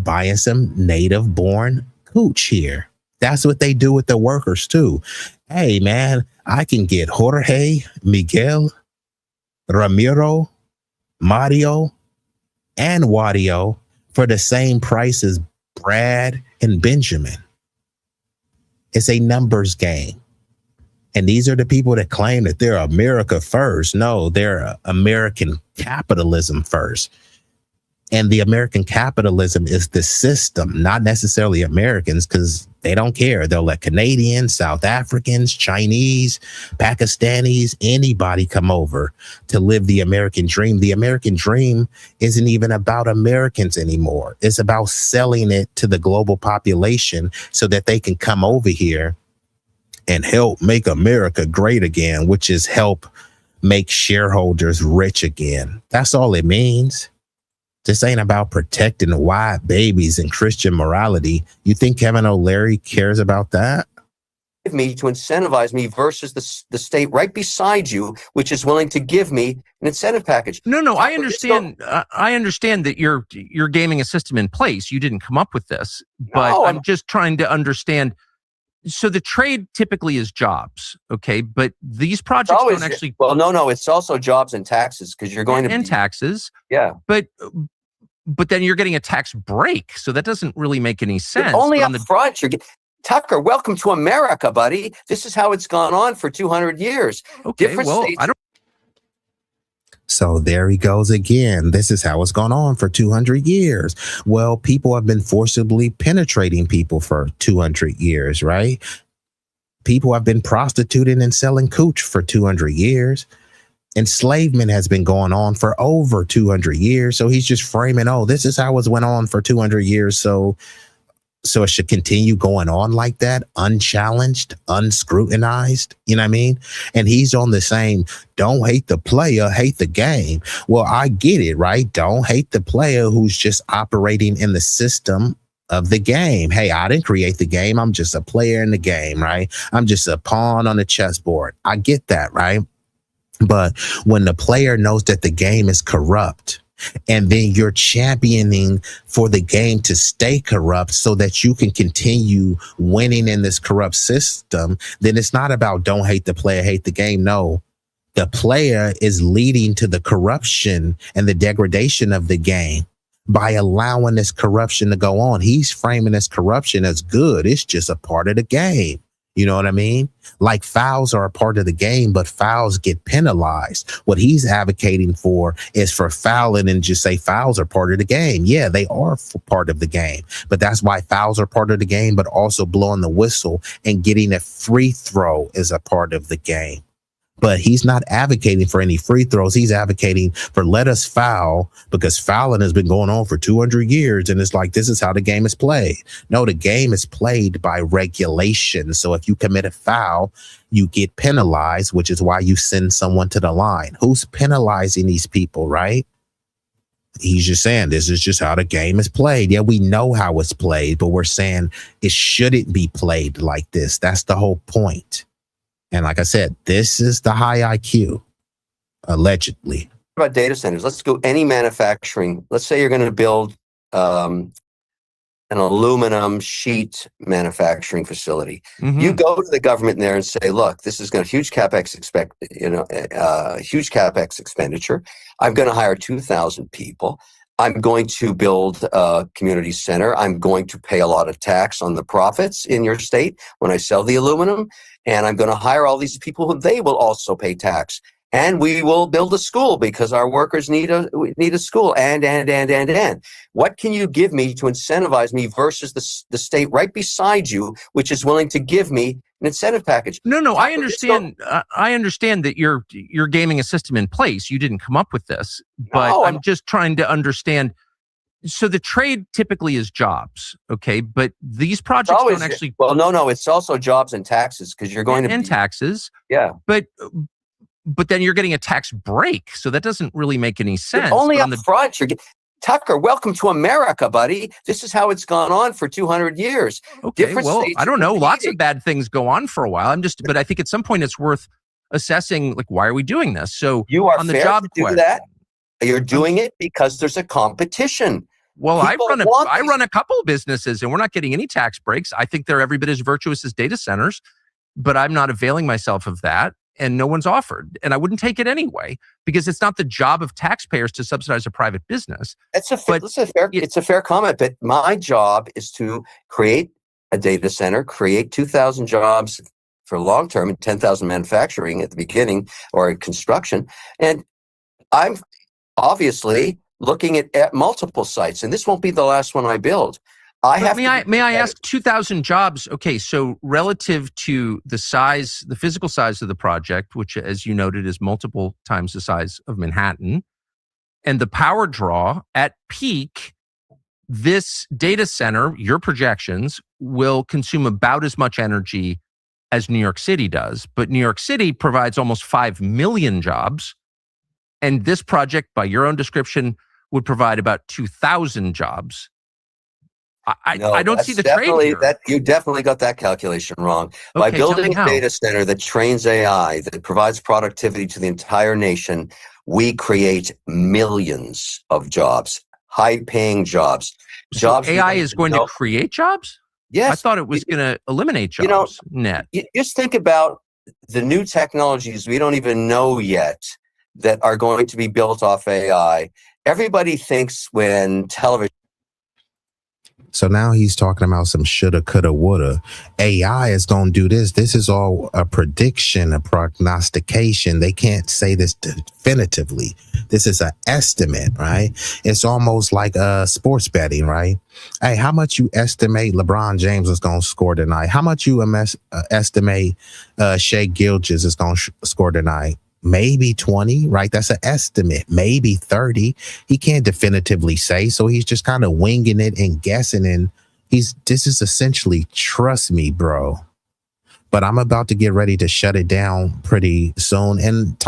buying some native born cooch here. That's what they do with the workers too. Hey, man, I can get Jorge, Miguel, Ramiro, Mario, and Wadio for the same price as Brad and Benjamin. It's a numbers game. And these are the people that claim that they're America first. No, they're American capitalism first. And the American capitalism is the system, not necessarily Americans, because they don't care. They'll let Canadians, South Africans, Chinese, Pakistanis, anybody come over to live the American dream. The American dream isn't even about Americans anymore. It's about selling it to the global population so that they can come over here and help make America great again, which is help make shareholders rich again. That's all it means. This ain't about protecting white babies and Christian morality. You think Kevin O'Leary cares about that? Me to incentivize me versus the state right beside you, which is willing to give me an incentive package. No, I understand. I understand that you're gaming a system in place. You didn't come up with this, but No, I'm just trying to understand. So the trade typically is jobs, okay? But these projects don't actually. Well, no, it's also jobs and taxes because you're going to and taxes. Yeah, but then you're getting a tax break, so that doesn't really make any sense. Only up front, Tucker, welcome to America, buddy. This is how it's gone on for 200 years. Okay, Different well, states. I don't. So there he goes again. This is how it's gone on for 200 years. Well, people have been forcibly penetrating people for 200 years, right? People have been prostituting and selling cooch for 200 years. Enslavement has been going on for over 200 years. So he's just framing, oh, this is how it went on for 200 years. So it should continue going on like that, unchallenged, unscrutinized, you know what I mean? And he's on the same, don't hate the player, hate the game. Well, I get it, right? Don't hate the player who's just operating in the system of the game. Hey, I didn't create the game. I'm just a player in the game, right? I'm just a pawn on the chessboard. I get that, right? But when the player knows that the game is corrupt, and then you're championing for the game to stay corrupt so that you can continue winning in this corrupt system, then it's not about don't hate the player, hate the game. No, the player is leading to the corruption and the degradation of the game by allowing this corruption to go on. He's framing this corruption as good. It's just a part of the game. You know what I mean? Like fouls are a part of the game, but fouls get penalized. What he's advocating for is for fouling and just say fouls are part of the game. Yeah, they are part of the game, but that's why fouls are part of the game, but also blowing the whistle and getting a free throw is a part of the game. But he's not advocating for any free throws. He's advocating for let us foul because fouling has been going on for 200 years. And it's like, this is how the game is played. No, the game is played by regulation. So if you commit a foul, you get penalized, which is why you send someone to the line. Who's penalizing these people, right? He's just saying this is just how the game is played. Yeah, we know how it's played, but we're saying it shouldn't be played like this. That's the whole point. And like I said, this is the high IQ, allegedly. What about data centers? Let's go any manufacturing. Let's say you're going to build an aluminum sheet manufacturing facility. Mm-hmm. You go to the government there and say, look, this is going to huge CapEx huge CapEx expenditure. I'm going to hire 2,000 people. I'm going to build a community center. I'm going to pay a lot of tax on the profits in your state when I sell the aluminum. And I'm going to hire all these people who they will also pay tax. And we will build a school because our workers need a school. And. What can you give me to incentivize me versus the state right beside you, which is willing to give me an incentive package? No, I understand. I understand that you're gaming a system in place. You didn't come up with this, but I'm just trying to understand. So the trade typically is jobs, okay? But these projects don't actually. Well, no, it's also jobs and taxes because you're going and taxes. Yeah, but then you're getting a tax break, so that doesn't really make any sense. Only up front, Tucker, welcome to America, buddy. This is how it's gone on for 200 years. Okay, well, I don't know. Lots of bad things go on for a while. But I think at some point it's worth assessing, like, why are we doing this? So you are on the fair job to do that. You're doing it because there's a competition. Well, I run a couple of businesses and we're not getting any tax breaks. I think they're every bit as virtuous as data centers, but I'm not availing myself of that. And no one's offered. And I wouldn't take it anyway, because it's not the job of taxpayers to subsidize a private business. It's a fair comment, but my job is to create a data center, create 2,000 jobs for long term and 10,000 manufacturing at the beginning or construction. And I'm obviously looking at multiple sites, and this won't be the last one I build. May I ask, 2,000 jobs? Okay, so relative to the physical size of the project, which, as you noted, is multiple times the size of Manhattan, and the power draw at peak, this data center, your projections, will consume about as much energy as New York City does. But New York City provides almost 5 million jobs, and this project, by your own description, would provide about 2,000 jobs. I don't see the trade here. You definitely got that calculation wrong. By building a data center that trains AI, that provides productivity to the entire nation, we create millions of jobs, high-paying jobs. So AI is going to create jobs? Yes. I thought it was going to eliminate jobs, net. Just think about the new technologies we don't even know yet that are going to be built off AI. Everybody thinks when television. So now he's talking about some shoulda, coulda, woulda. AI is going to do this. This is all a prediction, a prognostication. They can't say this definitively. This is an estimate, right? It's almost like sports betting, right? Hey, how much you estimate LeBron James is going to score tonight? How much you estimate Shai Gilgeous is going to score tonight? Maybe 20, right? That's an estimate. Maybe 30. He can't definitively say, so he's just kind of winging it and guessing. And this is essentially, trust me, bro. But I'm about to get ready to shut it down pretty soon. And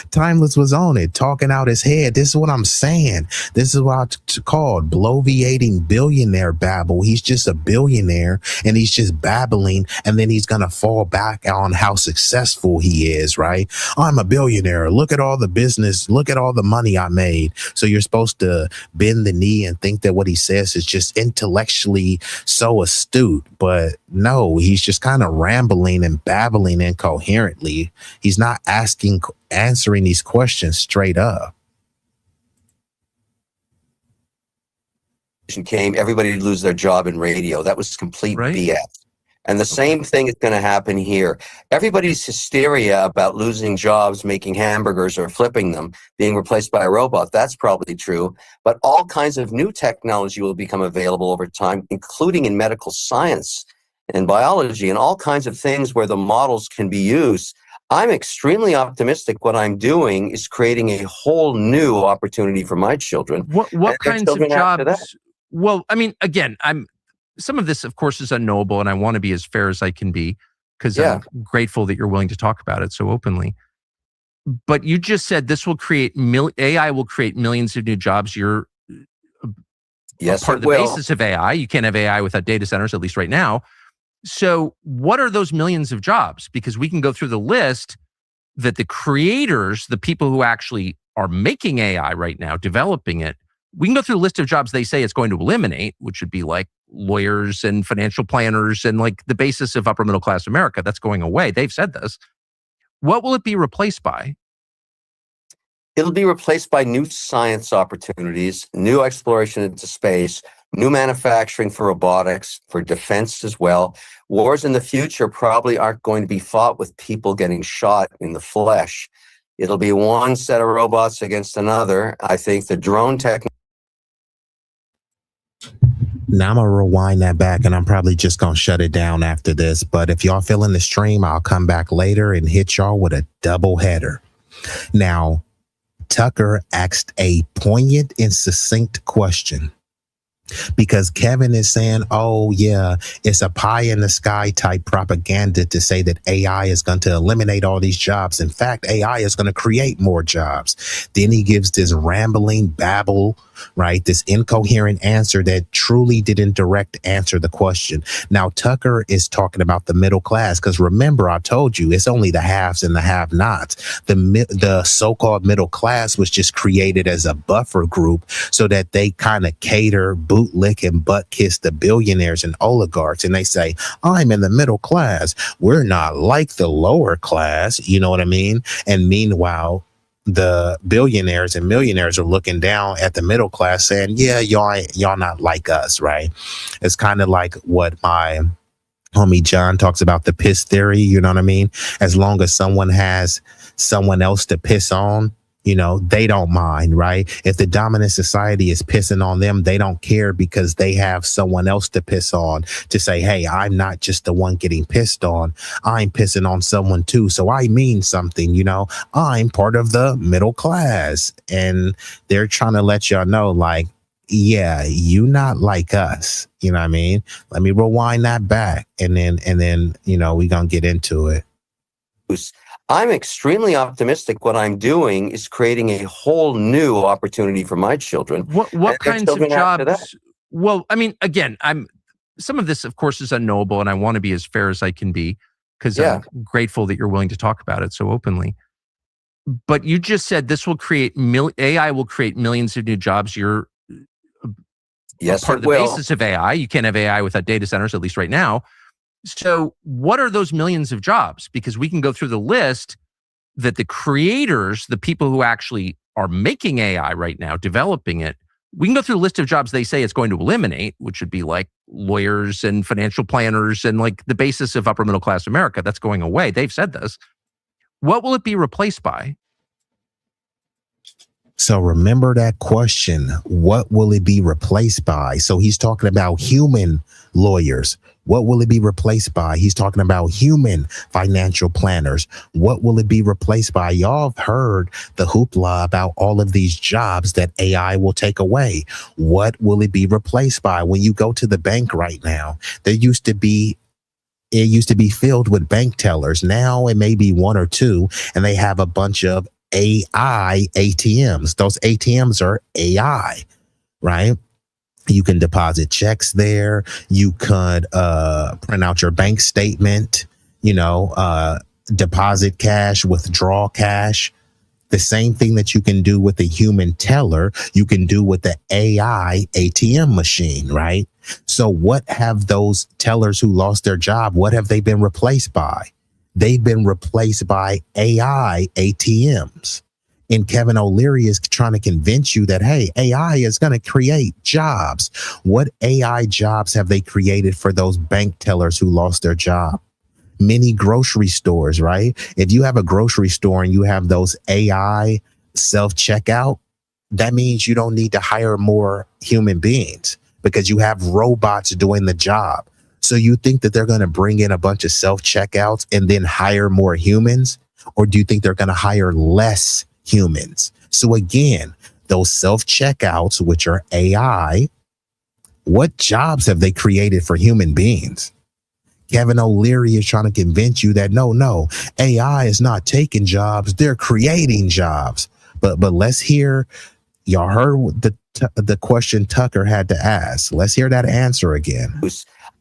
Timeless was on it, talking out his head. This is what I'm saying. This is what I called bloviating billionaire babble. He's just a billionaire and he's just babbling, and then he's going to fall back on how successful he is, right? I'm a billionaire. Look at all the business. Look at all the money I made. So you're supposed to bend the knee and think that what he says is just intellectually so astute. But no, he's just kind of rambling and babbling incoherently. He's not answering these questions straight up. Came, everybody would lose their job in radio. That was complete BS. And the same thing is going to happen here. Everybody's hysteria about losing jobs, making hamburgers or flipping them, being replaced by a robot, that's probably true. But all kinds of new technology will become available over time, including in medical science and biology and all kinds of things where the models can be used. I'm extremely optimistic. What I'm doing is creating a whole new opportunity for my children. What kinds of jobs? Well, I mean, again, some of this, of course, is unknowable, and I want to be as fair as I can be because I'm grateful that you're willing to talk about it so openly. But you just said this will create AI will create millions of new jobs. You're part of the basis of AI. You can't have AI without data centers, at least right now. So what are those millions of jobs? Because we can go through the list that the creators, the people who actually are making AI right now, developing it, we can go through a list of jobs they say it's going to eliminate, which would be like lawyers and financial planners and like the basis of upper middle class America. That's going away. They've said this. What will it be replaced by? It'll be replaced by new science opportunities, new exploration into space, new manufacturing for robotics, for defense as well. Wars in the future probably aren't going to be fought with people getting shot in the flesh. It'll be one set of robots against another. I think the drone technology. Now I'm going to rewind that back, and I'm probably just going to shut it down after this. But if y'all feeling the stream, I'll come back later and hit y'all with a double header. Now, Tucker asked a poignant and succinct question. Because Kevin is saying, oh, yeah, it's a pie in the sky type propaganda to say that AI is going to eliminate all these jobs. In fact, AI is going to create more jobs. Then he gives this rambling babble, right? This incoherent answer that truly didn't direct answer the question. Now, Tucker is talking about the middle class, because remember, I told you it's only the haves and the have-nots. The so-called middle class was just created as a buffer group so that they kind of cater, bootlick, and butt kiss the billionaires and oligarchs. And they say, I'm in the middle class. We're not like the lower class. You know what I mean? And meanwhile, the billionaires and millionaires are looking down at the middle class saying, yeah, y'all not like us, right? It's kind of like what my homie John talks about, the piss theory. You know what I mean? As long as someone has someone else to piss on, They don't mind, right? If the dominant society is pissing on them, they don't care because they have someone else to piss on to say, hey, I'm not just the one getting pissed on. I'm pissing on someone too. So I mean something, I'm part of the middle class. And they're trying to let y'all know, like, yeah, you not like us. You know what I mean? Let me rewind that back. And then, we're going to get into it. I'm extremely optimistic. What I'm doing is creating a whole new opportunity for my children. What kinds of jobs? Well, I mean, again, some of this, of course, is unknowable, and I want to be as fair as I can be because I'm grateful that you're willing to talk about it so openly. But you just said this will create AI will create millions of new jobs. You're part of the basis of AI. You can't have AI without data centers, at least right now. So what are those millions of jobs? Because we can go through the list that the creators, the people who actually are making AI right now, developing it, we can go through the list of jobs they say it's going to eliminate, which would be like lawyers and financial planners and like the basis of upper middle class America. That's going away. They've said this. What will it be replaced by? So remember that question, what will it be replaced by? So he's talking about human lawyers. What will it be replaced by? He's talking about human financial planners. What will it be replaced by? Y'all have heard the hoopla about all of these jobs that AI will take away. What will it be replaced by? When you go to the bank right now, it used to be filled with bank tellers. Now it may be one or two, and they have a bunch of AI ATMs. Those ATMs are AI, right? You can deposit checks there. You could print out your bank statement, deposit cash, withdraw cash. The same thing that you can do with a human teller, you can do with the AI ATM machine, right? So what have those tellers who lost their job, what have they been replaced by? They've been replaced by AI ATMs. And Kevin O'Leary is trying to convince you that, hey, AI is going to create jobs. What AI jobs have they created for those bank tellers who lost their job? Many grocery stores, right? If you have a grocery store and you have those AI self-checkout, that means you don't need to hire more human beings because you have robots doing the job. So you think that they're going to bring in a bunch of self-checkouts and then hire more humans? Or do you think they're going to hire less humans? So again, those self-checkouts, which are AI, what jobs have they created for human beings? Kevin O'Leary is trying to convince you that no, AI is not taking jobs, they're creating jobs. But let's hear, y'all heard the question Tucker had to ask. Let's hear that answer again.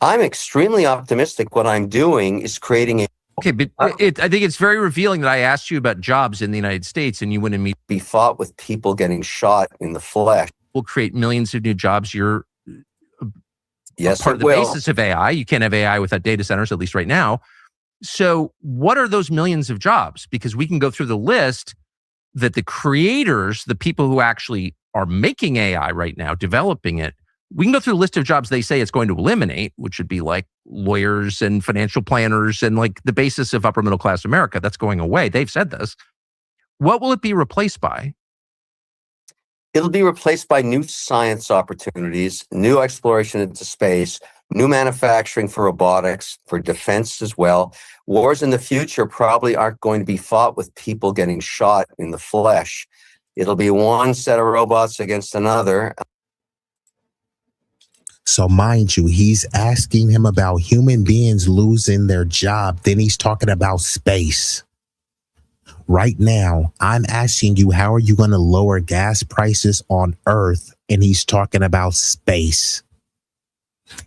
I'm extremely optimistic. What I'm doing is creating a Okay, but I think it's very revealing that I asked you about jobs in the United States and you wouldn't be fought with people getting shot in the flesh. Will create millions of new jobs. You're part of the will. Basis of AI. You can't have AI without data centers, at least right now. So what are those millions of jobs? Because we can go through the list that the creators, the people who actually are making AI right now, developing it, we can go through a list of jobs they say it's going to eliminate, which would be like lawyers and financial planners and like the basis of upper middle class America. That's going away. They've said this. What will it be replaced by? It'll be replaced by new science opportunities, new exploration into space, new manufacturing for robotics, for defense as well. Wars in the future probably aren't going to be fought with people getting shot in the flesh. It'll be one set of robots against another. So mind you, he's asking him about human beings losing their job. Then he's talking about space. Right now, I'm asking you, how are you going to lower gas prices on Earth? And he's talking about space.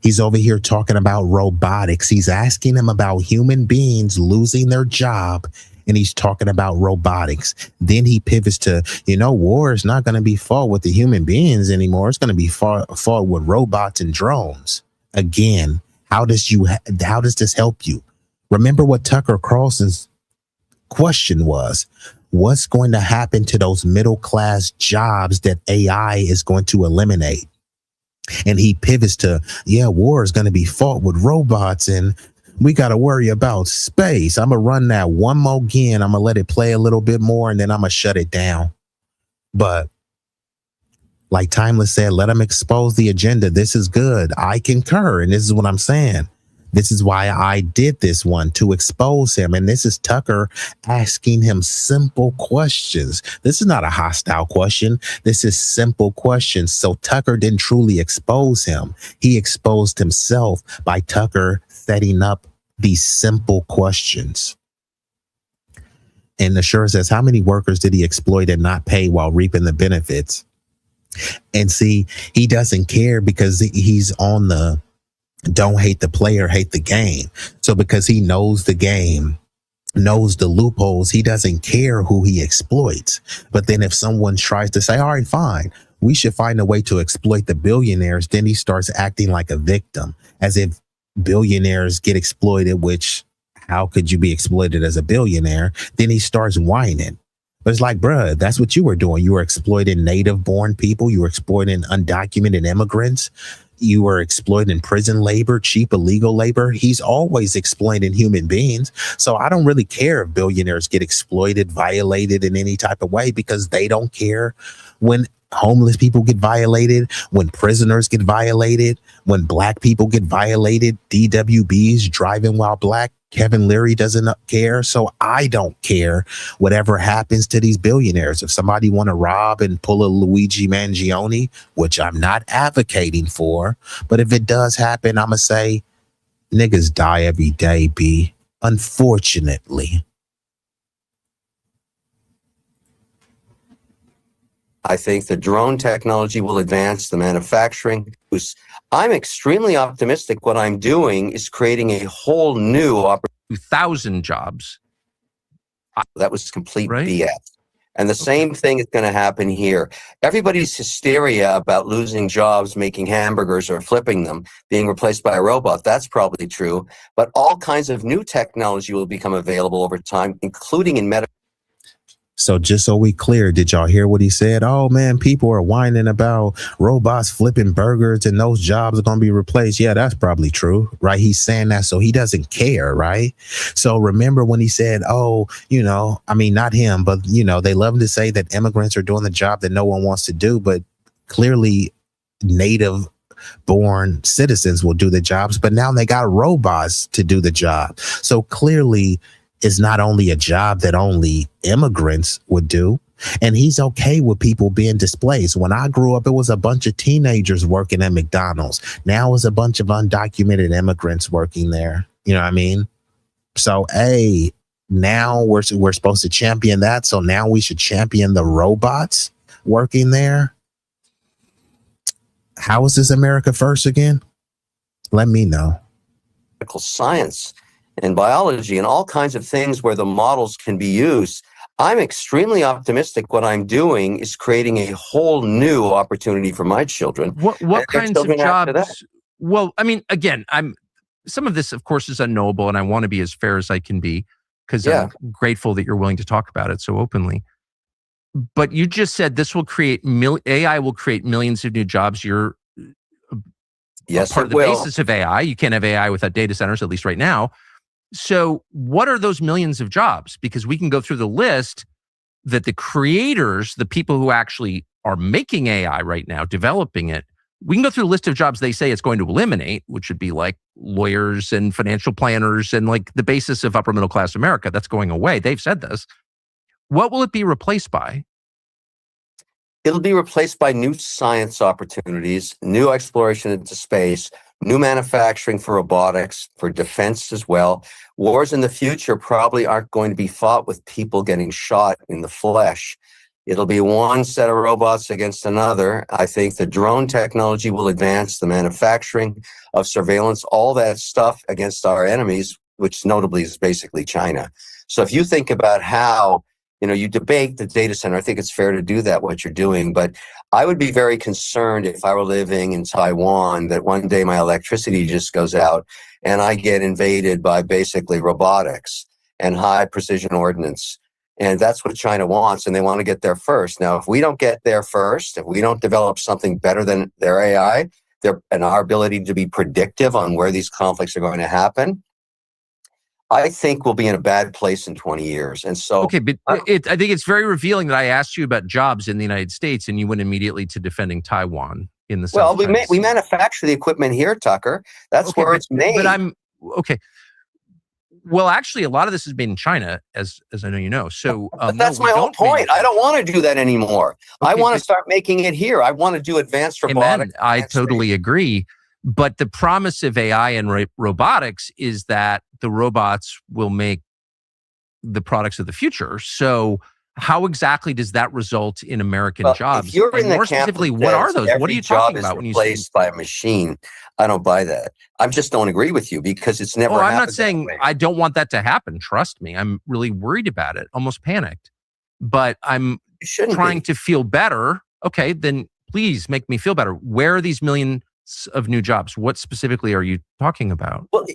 He's over here talking about robotics. He's asking him about human beings losing their job. And he's talking about robotics. Then he pivots to, war is not going to be fought with the human beings anymore. It's going to be fought with robots and drones. Again, how does this help you? Remember what Tucker Carlson's question was. What's going to happen to those middle class jobs that AI is going to eliminate? And he pivots to, war is going to be fought with robots and we got to worry about space. I'm going to run that one more again. I'm going to let it play a little bit more and then I'm going to shut it down. But like Timeless said, let them expose the agenda. This is good. I concur. And this is what I'm saying. This is why I did this one, to expose him. And this is Tucker asking him simple questions. This is not a hostile question. This is simple questions. So Tucker didn't truly expose him. He exposed himself by Tucker setting up these simple questions. And Ashura says, how many workers did he exploit and not pay while reaping the benefits? And see, he doesn't care because he's on the don't hate the player, hate the game. So because he knows the game, knows the loopholes, he doesn't care who he exploits. But then if someone tries to say, all right, fine, we should find a way to exploit the billionaires, then he starts acting like a victim, as if billionaires get exploited, which how could you be exploited as a billionaire? Then he starts whining. But it's like, bruh, that's what you were doing. You were exploiting native born people. You were exploiting undocumented immigrants. You were exploiting prison labor, cheap illegal labor. He's always exploiting human beings. So I don't really care if billionaires get exploited, violated in any type of way, because they don't care when homeless people get violated, when prisoners get violated, when black people get violated, DWBs driving while black. Kevin Leary doesn't care. So I don't care whatever happens to these billionaires. If somebody want to rob and pull a Luigi Mangione, which I'm not advocating for, but if it does happen, I'm going to say niggas die every day, B. Unfortunately. I think the drone technology will advance the manufacturing. I'm extremely optimistic. What I'm doing is creating a whole new opportunity. 2,000 jobs. That was complete BS. And the same thing is going to happen here. Everybody's hysteria about losing jobs, making hamburgers or flipping them, being replaced by a robot. That's probably true. But all kinds of new technology will become available over time, including in medical. So just so we clear, did y'all hear what he said? Oh man, people are whining about robots flipping burgers and those jobs are going to be replaced. Yeah, that's probably true, right? He's saying that so he doesn't care, right? So remember when he said, oh, you know, I mean, not him, but you know, they love to say that immigrants are doing the job that no one wants to do, but clearly native born citizens will do the jobs, but now they got robots to do the job. So clearly it's not only a job that only immigrants would do. And he's okay with people being displaced. When I grew up, it was a bunch of teenagers working at McDonald's. Now it's a bunch of undocumented immigrants working there. You know what I mean? So, hey, now we're supposed to champion that. So now we should champion the robots working there. How is this America first again? Let me know. Medical science and biology and all kinds of things where the models can be used. I'm extremely optimistic. What I'm doing is creating a whole new opportunity for my children. What kinds of jobs? Well, I mean, again, some of this, of course, is unknowable, and I want to be as fair as I can be because I'm grateful that you're willing to talk about it so openly. But you just said this will create AI will create millions of new jobs. You're part of the basis of AI. You can't have AI without data centers, at least right now. So what are those millions of jobs? Because we can go through the list that the creators, the people who actually are making AI right now, developing it, we can go through the list of jobs they say it's going to eliminate, which would be like lawyers and financial planners and like the basis of upper middle class America. That's going away. They've said this. What will it be replaced by? It'll be replaced by new science opportunities, new exploration into space, new manufacturing for robotics, for defense as well. Wars in the future probably aren't going to be fought with people getting shot in the flesh. It'll be one set of robots against another. I think the drone technology will advance the manufacturing of surveillance, all that stuff against our enemies, which notably is basically China. So if you think about how, you debate the data center, I think it's fair to do that, what you're doing. But I would be very concerned if I were living in Taiwan that one day my electricity just goes out and I get invaded by basically robotics and high precision ordnance. And that's what China wants, and they want to get there first. Now, if we don't get there first, if we don't develop something better than their AI, and our ability to be predictive on where these conflicts are going to happen, I think we'll be in a bad place in 20 years. And so, okay, but I think it's very revealing that I asked you about jobs in the United States and you went immediately to defending Taiwan in the South. Well, we manufacture the equipment here, Tucker. That's where it's made. But I'm okay. Well, actually, a lot of this is made in China, as I know you know. So but that's my whole point. I don't want to do that anymore. Okay, I want to start making it here. I want to do advanced robotics. I totally agree. But the promise of AI and robotics is that the robots will make the products of the future. So how exactly does that result in American jobs? If you're in the more specifically, what are those? What are you talking about when you say replaced by a machine? I don't buy that. I just don't agree with you because it's never happened. I'm not saying I don't want that to happen. Trust me. I'm really worried about it, almost panicked. But I'm trying to feel better. Okay, then please make me feel better. Where are these millions of new jobs? What specifically are you talking about? Well,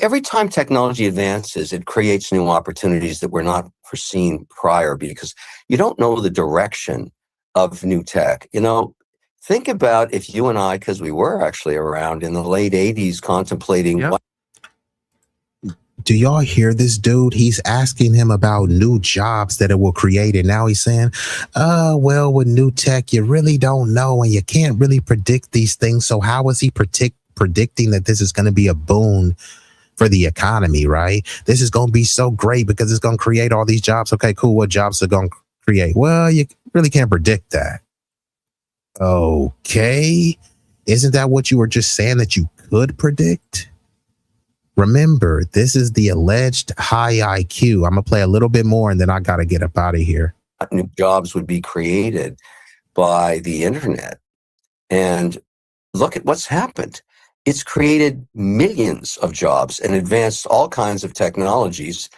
every time technology advances, it creates new opportunities that were not foreseen prior because you don't know the direction of new tech. Think about if you and I, because we were actually around in the late 80s contemplating what. Do y'all hear this dude? He's asking him about new jobs that it will create. And now he's saying, well, with new tech, you really don't know and you can't really predict these things. So how is he predicting that this is going to be a boon for the economy, right? This is going to be so great because it's going to create all these jobs. Okay, cool. What jobs are going to create? Well, you really can't predict that. Okay. Isn't that what you were just saying that you could predict? Remember, this is the alleged high IQ. I'm going to play a little bit more and then I got to get up out of here. New jobs would be created by the internet. And look at what's happened. It's created millions of jobs and advanced all kinds of technologies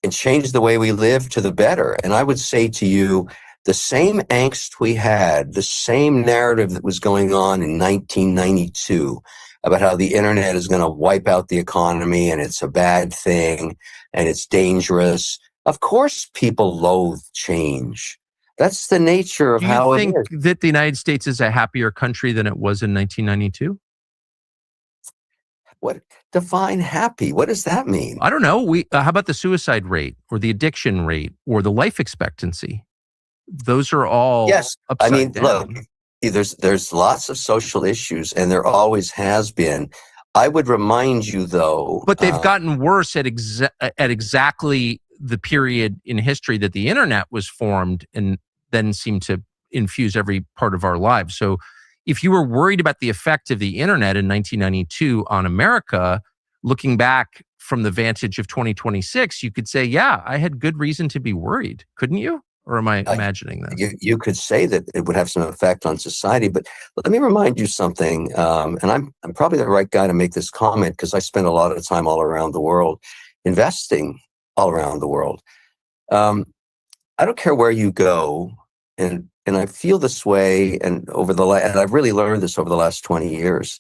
and changed the way we live to the better. And I would say to you, the same angst we had, the same narrative that was going on in 1992 about how the internet is going to wipe out the economy and it's a bad thing and it's dangerous. Of course, people loathe change. That's the nature of how it is. Do you think that the United States is a happier country than it was in 1992? What? Define happy. What does that mean? I don't know. How about the suicide rate or the addiction rate or the life expectancy? Those are all upside down. Look, there's lots of social issues and there always has been. I would remind you though. But they've gotten worse at exactly the period in history that the internet was formed and then seemed to infuse every part of our lives. So if you were worried about the effect of the internet in 1992 on America, looking back from the vantage of 2026, you could say, yeah, I had good reason to be worried. Couldn't you? Or am I imagining that? You could say that it would have some effect on society, but let me remind you something. And I'm probably the right guy to make this comment because I spend a lot of time all around the world, investing all around the world. I don't care where you go, and I feel this way. And and I've really learned this over the last 20 years.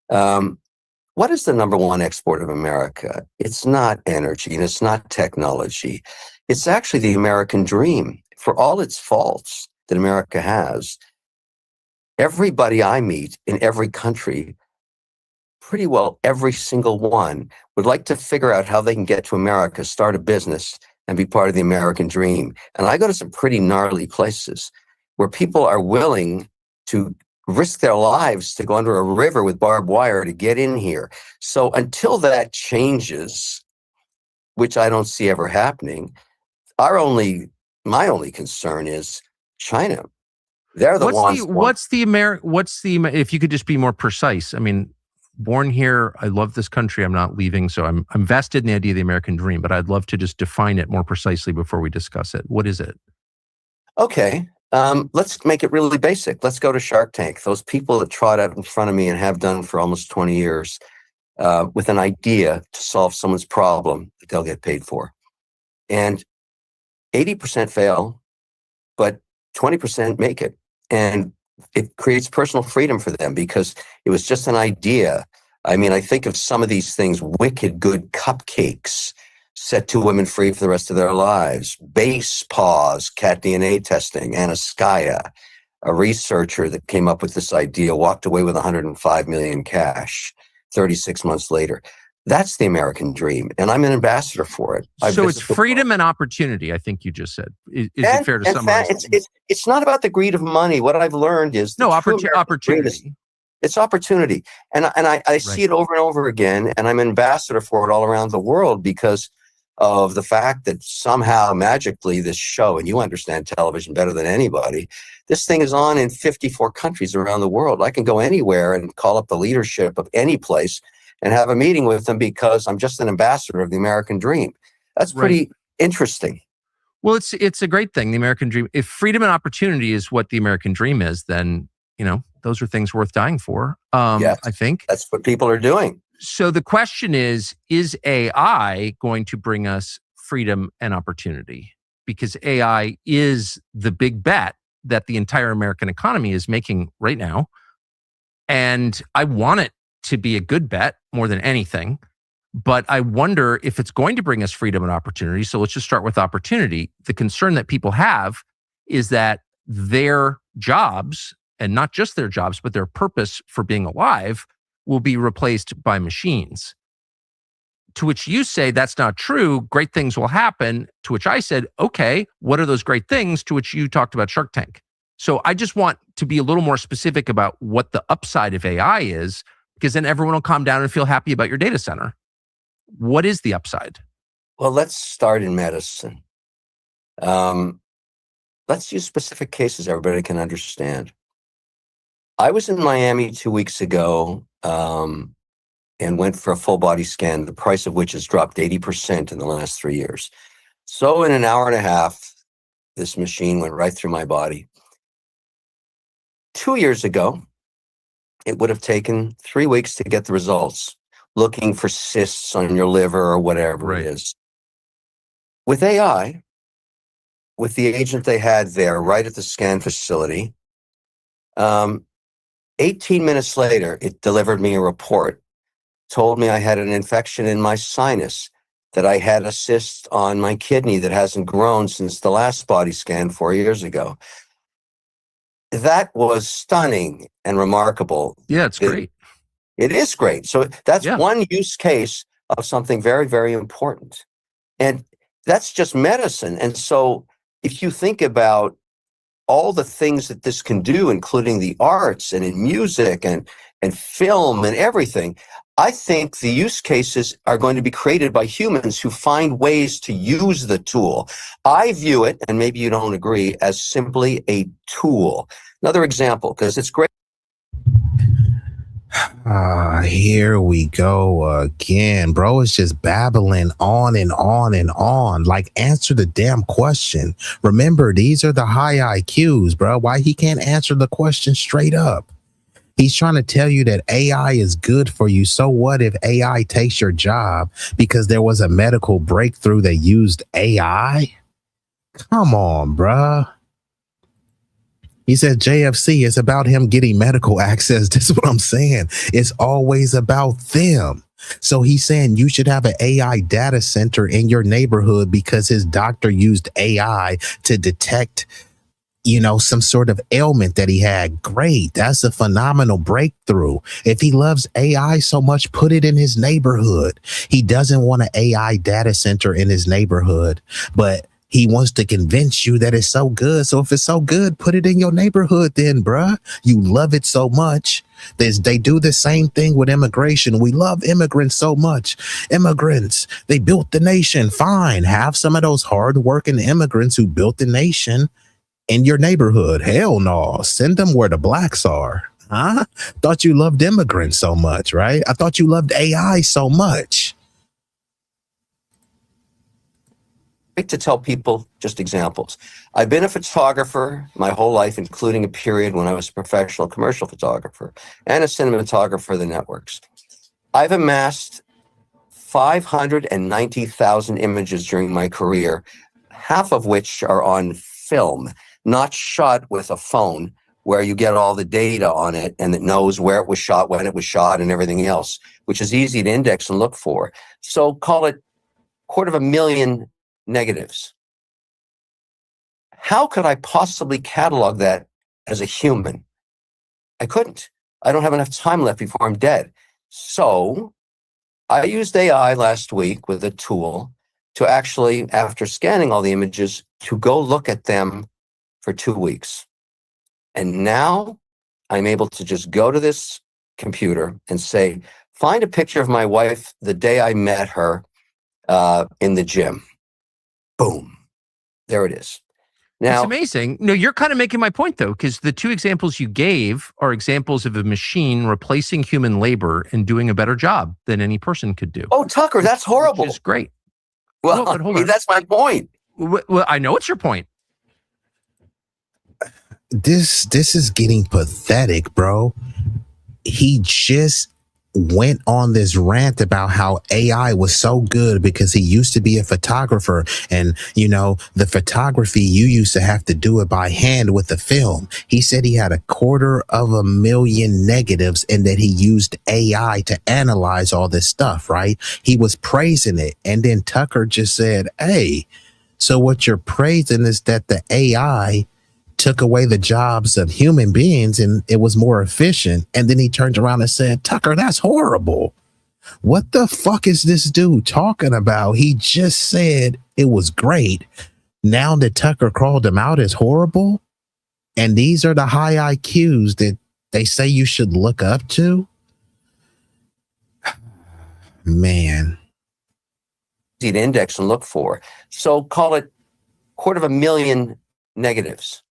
What is the number one export of America? It's not energy and it's not technology. It's actually the American dream. For all its faults that America has, everybody I meet in every country, pretty well every single one, would like to figure out how they can get to America, start a business, and be part of the American dream. And I go to some pretty gnarly places where people are willing to risk their lives to go under a river with barbed wire to get in here. So until that changes, which I don't see ever happening, my only concern is China. They're the ones. If you could just be more precise. I mean, born here, I love this country. I'm not leaving, so I'm vested in the idea of the American dream. But I'd love to just define it more precisely before we discuss it. What is it? Okay, let's make it really basic. Let's go to Shark Tank. Those people that trot out in front of me and have done for almost 20 years with an idea to solve someone's problem that they'll get paid for, and 80% fail, but 20% make it. And it creates personal freedom for them because it was just an idea. I mean, I think of some of these things, wicked good cupcakes, set two women free for the rest of their lives, base paws, cat DNA testing, Anaskaya, a researcher that came up with this idea, walked away with 105 million cash 36 months later. That's the American dream, and I'm an ambassador for it. So it's freedom and opportunity, I think you just said. Is it fair to summarize? It's not about the greed of money. What I've learned is opportunity. It's opportunity, and I see it over and over again, and I'm an ambassador for it all around the world because of the fact that somehow magically this show, and you understand television better than anybody, this thing is on in 54 countries around the world. I can go anywhere and call up the leadership of any place and have a meeting with them because I'm just an ambassador of the American dream. That's pretty interesting. Well, it's a great thing, the American dream. If freedom and opportunity is what the American dream is, then, those are things worth dying for. Yes, I think. That's what people are doing. So the question is AI going to bring us freedom and opportunity? Because AI is the big bet that the entire American economy is making right now. And I want it to be a good bet more than anything. But I wonder if it's going to bring us freedom and opportunity. So let's just start with opportunity. The concern that people have is that their jobs, and not just their jobs, but their purpose for being alive, will be replaced by machines. To which you say, that's not true. Great things will happen. To which I said, okay, what are those great things? To which you talked about Shark Tank. So I just want to be a little more specific about what the upside of AI is, because then everyone will calm down and feel happy about your data center. What is the upside? Well, let's start in medicine. Let's use specific cases everybody can understand. I was in Miami 2 weeks ago and went for a full body scan, the price of which has dropped 80% in the last 3 years. So in an hour and a half, this machine went right through my body. 2 years ago, it would have taken 3 weeks to get the results, looking for cysts on your liver or whatever it is. With AI, with the agent they had there right at the scan facility, 18 minutes later, it delivered me a report, told me I had an infection in my sinus, that I had a cyst on my kidney that hasn't grown since the last body scan 4 years ago. That was stunning and remarkable. Yeah, it's great. It is great. So that's one use case of something very, very important. And that's just medicine. And so if you think about all the things that this can do, including the arts and in music and film and everything, I think the use cases are going to be created by humans who find ways to use the tool. I view it, and maybe you don't agree, as simply a tool. Another example, because it's great. Here we go again, bro. It's just babbling on and on and on. Like, answer the damn question. Remember, these are the high IQs, bro. Why he can't answer the question straight up? He's trying to tell you that AI is good for you. So what if AI takes your job because there was a medical breakthrough that used AI? Come on, bruh. He said JFC is about him getting medical access. This is what I'm saying. It's always about them. So he's saying you should have an AI data center in your neighborhood because his doctor used AI to detect, some sort of ailment that he had. Great. That's a phenomenal breakthrough. If he loves AI so much, put it in his neighborhood. He doesn't want an AI data center in his neighborhood, but he wants to convince you that it's so good. So if it's so good, put it in your neighborhood then, bruh. You love it so much. They do the same thing with immigration. We love immigrants so much. Immigrants, they built the nation. Fine. Have some of those hardworking immigrants who built the nation in your neighborhood. Hell no. Send them where the blacks are. Huh? Thought you loved immigrants so much, right? I thought you loved AI so much. To tell people just examples. I've been a photographer my whole life, including a period when I was a professional commercial photographer and a cinematographer of the networks. I've amassed 590,000 images during my career, half of which are on film, not shot with a phone, where you get all the data on it and it knows where it was shot, when it was shot, and everything else, which is easy to index and look for. So call it 250,000 negatives. How could I possibly catalog that as a human? I couldn't. I don't have enough time left before I'm dead. So I used AI last week with a tool to actually, after scanning all the images, to go look at them for 2 weeks. And now I'm able to just go to this computer and say, find a picture of my wife the day I met her in the gym. Boom. There it is. Now, it's amazing. No, you're kind of making my point, though, because the two examples you gave are examples of a machine replacing human labor and doing a better job than any person could do. Oh, Tucker, that's horrible. Which is great. Well, but hold on. that's my point. Well, I know it's your point. This is getting pathetic, bro. He just went on this rant about how AI was so good because he used to be a photographer, and you know, the photography, you used to have to do it by hand with the film. He said he had 250,000 negatives and that he used AI to analyze all this stuff, right? He was praising it, and then Tucker just said, hey, so what you're praising is that the AI took away the jobs of human beings and it was more efficient. And then he turned around and said, Tucker, that's horrible. What the fuck is this dude talking about? He just said it was great. Now that Tucker called him out as horrible, and these are the high IQs that they say you should look up to. Man. Easy to index and look for. So call it 250,000 negatives.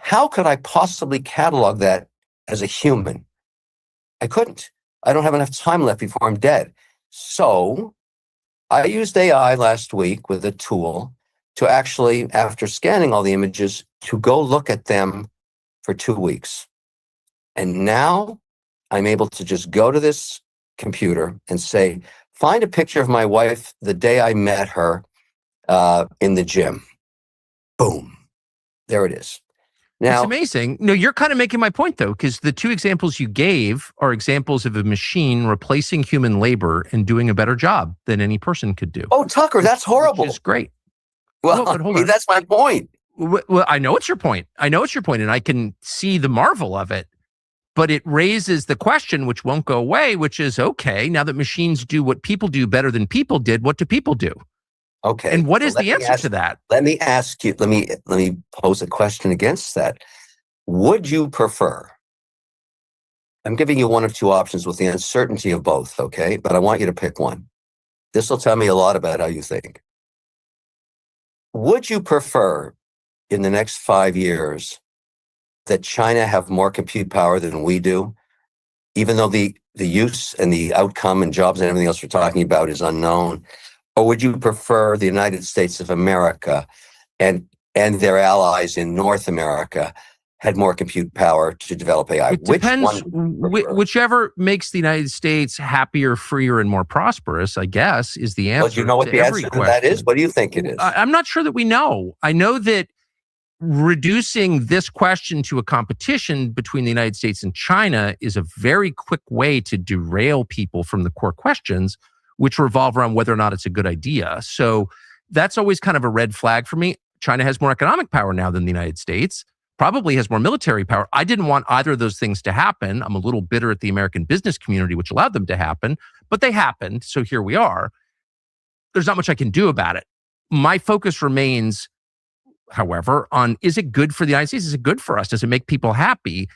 How could I possibly catalog that as a human? I couldn't. I don't have enough time left before I'm dead. So I used AI last week with a tool to actually, after scanning all the images, to go look at them for 2 weeks. And now I'm able to just go to this computer and say, find a picture of my wife the day I met her in the gym. Boom. There it is. Now, it's amazing. No, you're kind of making my point, though, because the two examples you gave are examples of a machine replacing human labor and doing a better job than any person could do. Oh, Tucker, that's horrible. Which is great. Well, but hold on. That's my point. Well, I know it's your point. And I can see the marvel of it. But it raises the question, which won't go away, which is, okay, now that machines do what people do better than people did, what do people do? Okay. And what is the answer to that? Let me ask you, let me pose a question against that. Would you prefer, I'm giving you one of two options with the uncertainty of both, okay? But I want you to pick one. This will tell me a lot about how you think. Would you prefer in the next 5 years that China have more compute power than we do, even though the use and the outcome and jobs and everything else we're talking about is unknown? Or would you prefer the United States of America and their allies in North America had more compute power to develop AI? It depends. Whichever makes the United States happier, freer, and more prosperous, I guess, is the answer. Well, you know what the answer to that is? What do you think it is? I'm not sure that we know. I know that reducing this question to a competition between the United States and China is a very quick way to derail people from the core questions, which revolve around whether or not it's a good idea. So that's always kind of a red flag for me. China has more economic power now than the United States, probably has more military power. I didn't want either of those things to happen. I'm a little bitter at the American business community, which allowed them to happen, but they happened. So here we are. There's not much I can do about it. My focus remains, however, on, is it good for the United States? Is it good for us? Does it make people happy?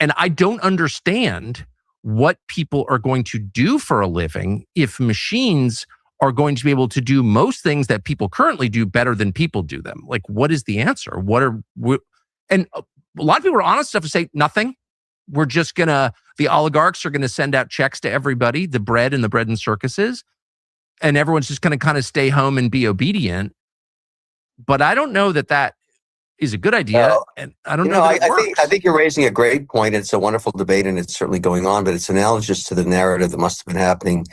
And I don't understand what people are going to do for a living if machines are going to be able to do most things that people currently do better than people do them. Like, what is the answer? And a lot of people are honest enough to say nothing. We're just the oligarchs are gonna send out checks to everybody, the bread and circuses, and everyone's just gonna kind of stay home and be obedient. But I don't know that is a good idea, and I don't know that it works. I think you're raising a great point. It's a wonderful debate, and it's certainly going on, but it's analogous to the narrative that must have been happening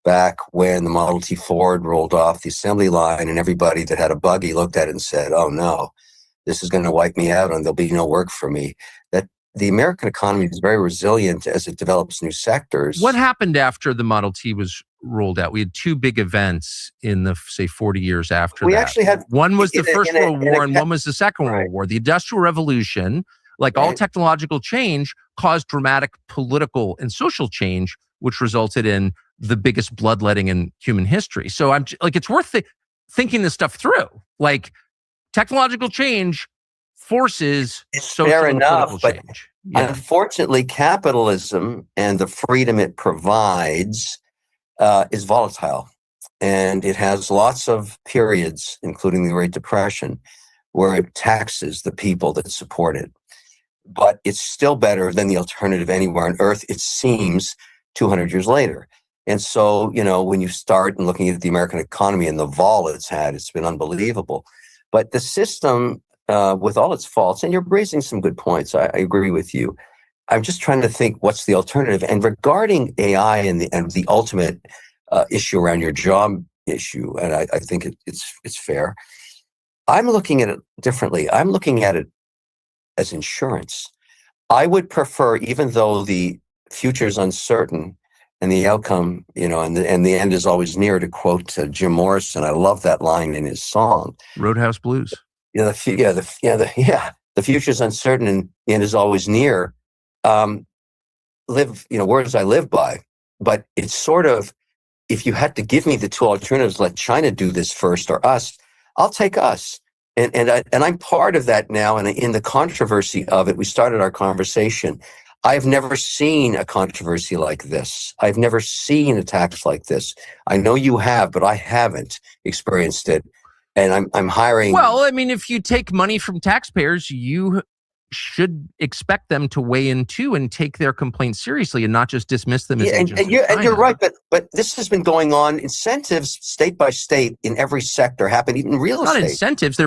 back when the Model T Ford rolled off the assembly line, and everybody that had a buggy looked at it and said, oh no, this is going to wipe me out and there'll be no work for me. That the American economy is very resilient as it develops new sectors. What happened after the Model T was rolled out? We had two big events in the, say, 40 years after that. We actually had... One was the First World War and one was the Second World War. The Industrial Revolution Like all technological change caused dramatic political and social change, which resulted in the biggest bloodletting in human history. So I'm like, it's worth thinking this stuff through. Like technological change forces social fair and enough, political but change. Yeah. unfortunately, capitalism and the freedom it provides is volatile. And it has lots of periods, including the Great Depression, where it taxes the people that support it. But it's still better than the alternative anywhere on earth, it seems, 200 years later. And so, you know, when you start looking at the American economy and the vol it's had, it's been unbelievable. But the system, with all its faults, and you're raising some good points, I agree with you. I'm just trying to think what's the alternative. And regarding AI and the ultimate issue around your job issue, and I think it's fair. I'm looking at it differently. I'm looking at it as insurance. I would prefer, even though the future is uncertain and the outcome, you know, and the end is always near, to quote Jim Morrison. I love that line in his song, Roadhouse Blues. The future is uncertain and the end is always near. Words I live by, but it's sort of, if you had to give me the two alternatives, let China do this first or us, I'll take us. And I'm part of that now. And in the controversy of it, we started our conversation. I've never seen a controversy like this. I've never seen attacks like this. I know you have, but I haven't experienced it. And I'm hiring. Well, I mean, if you take money from taxpayers, you should expect them to weigh in too and take their complaints seriously and not just dismiss them as agents. And you're right, but this has been going on. Incentives, state by state, in every sector, happen, even real estate. Not incentives.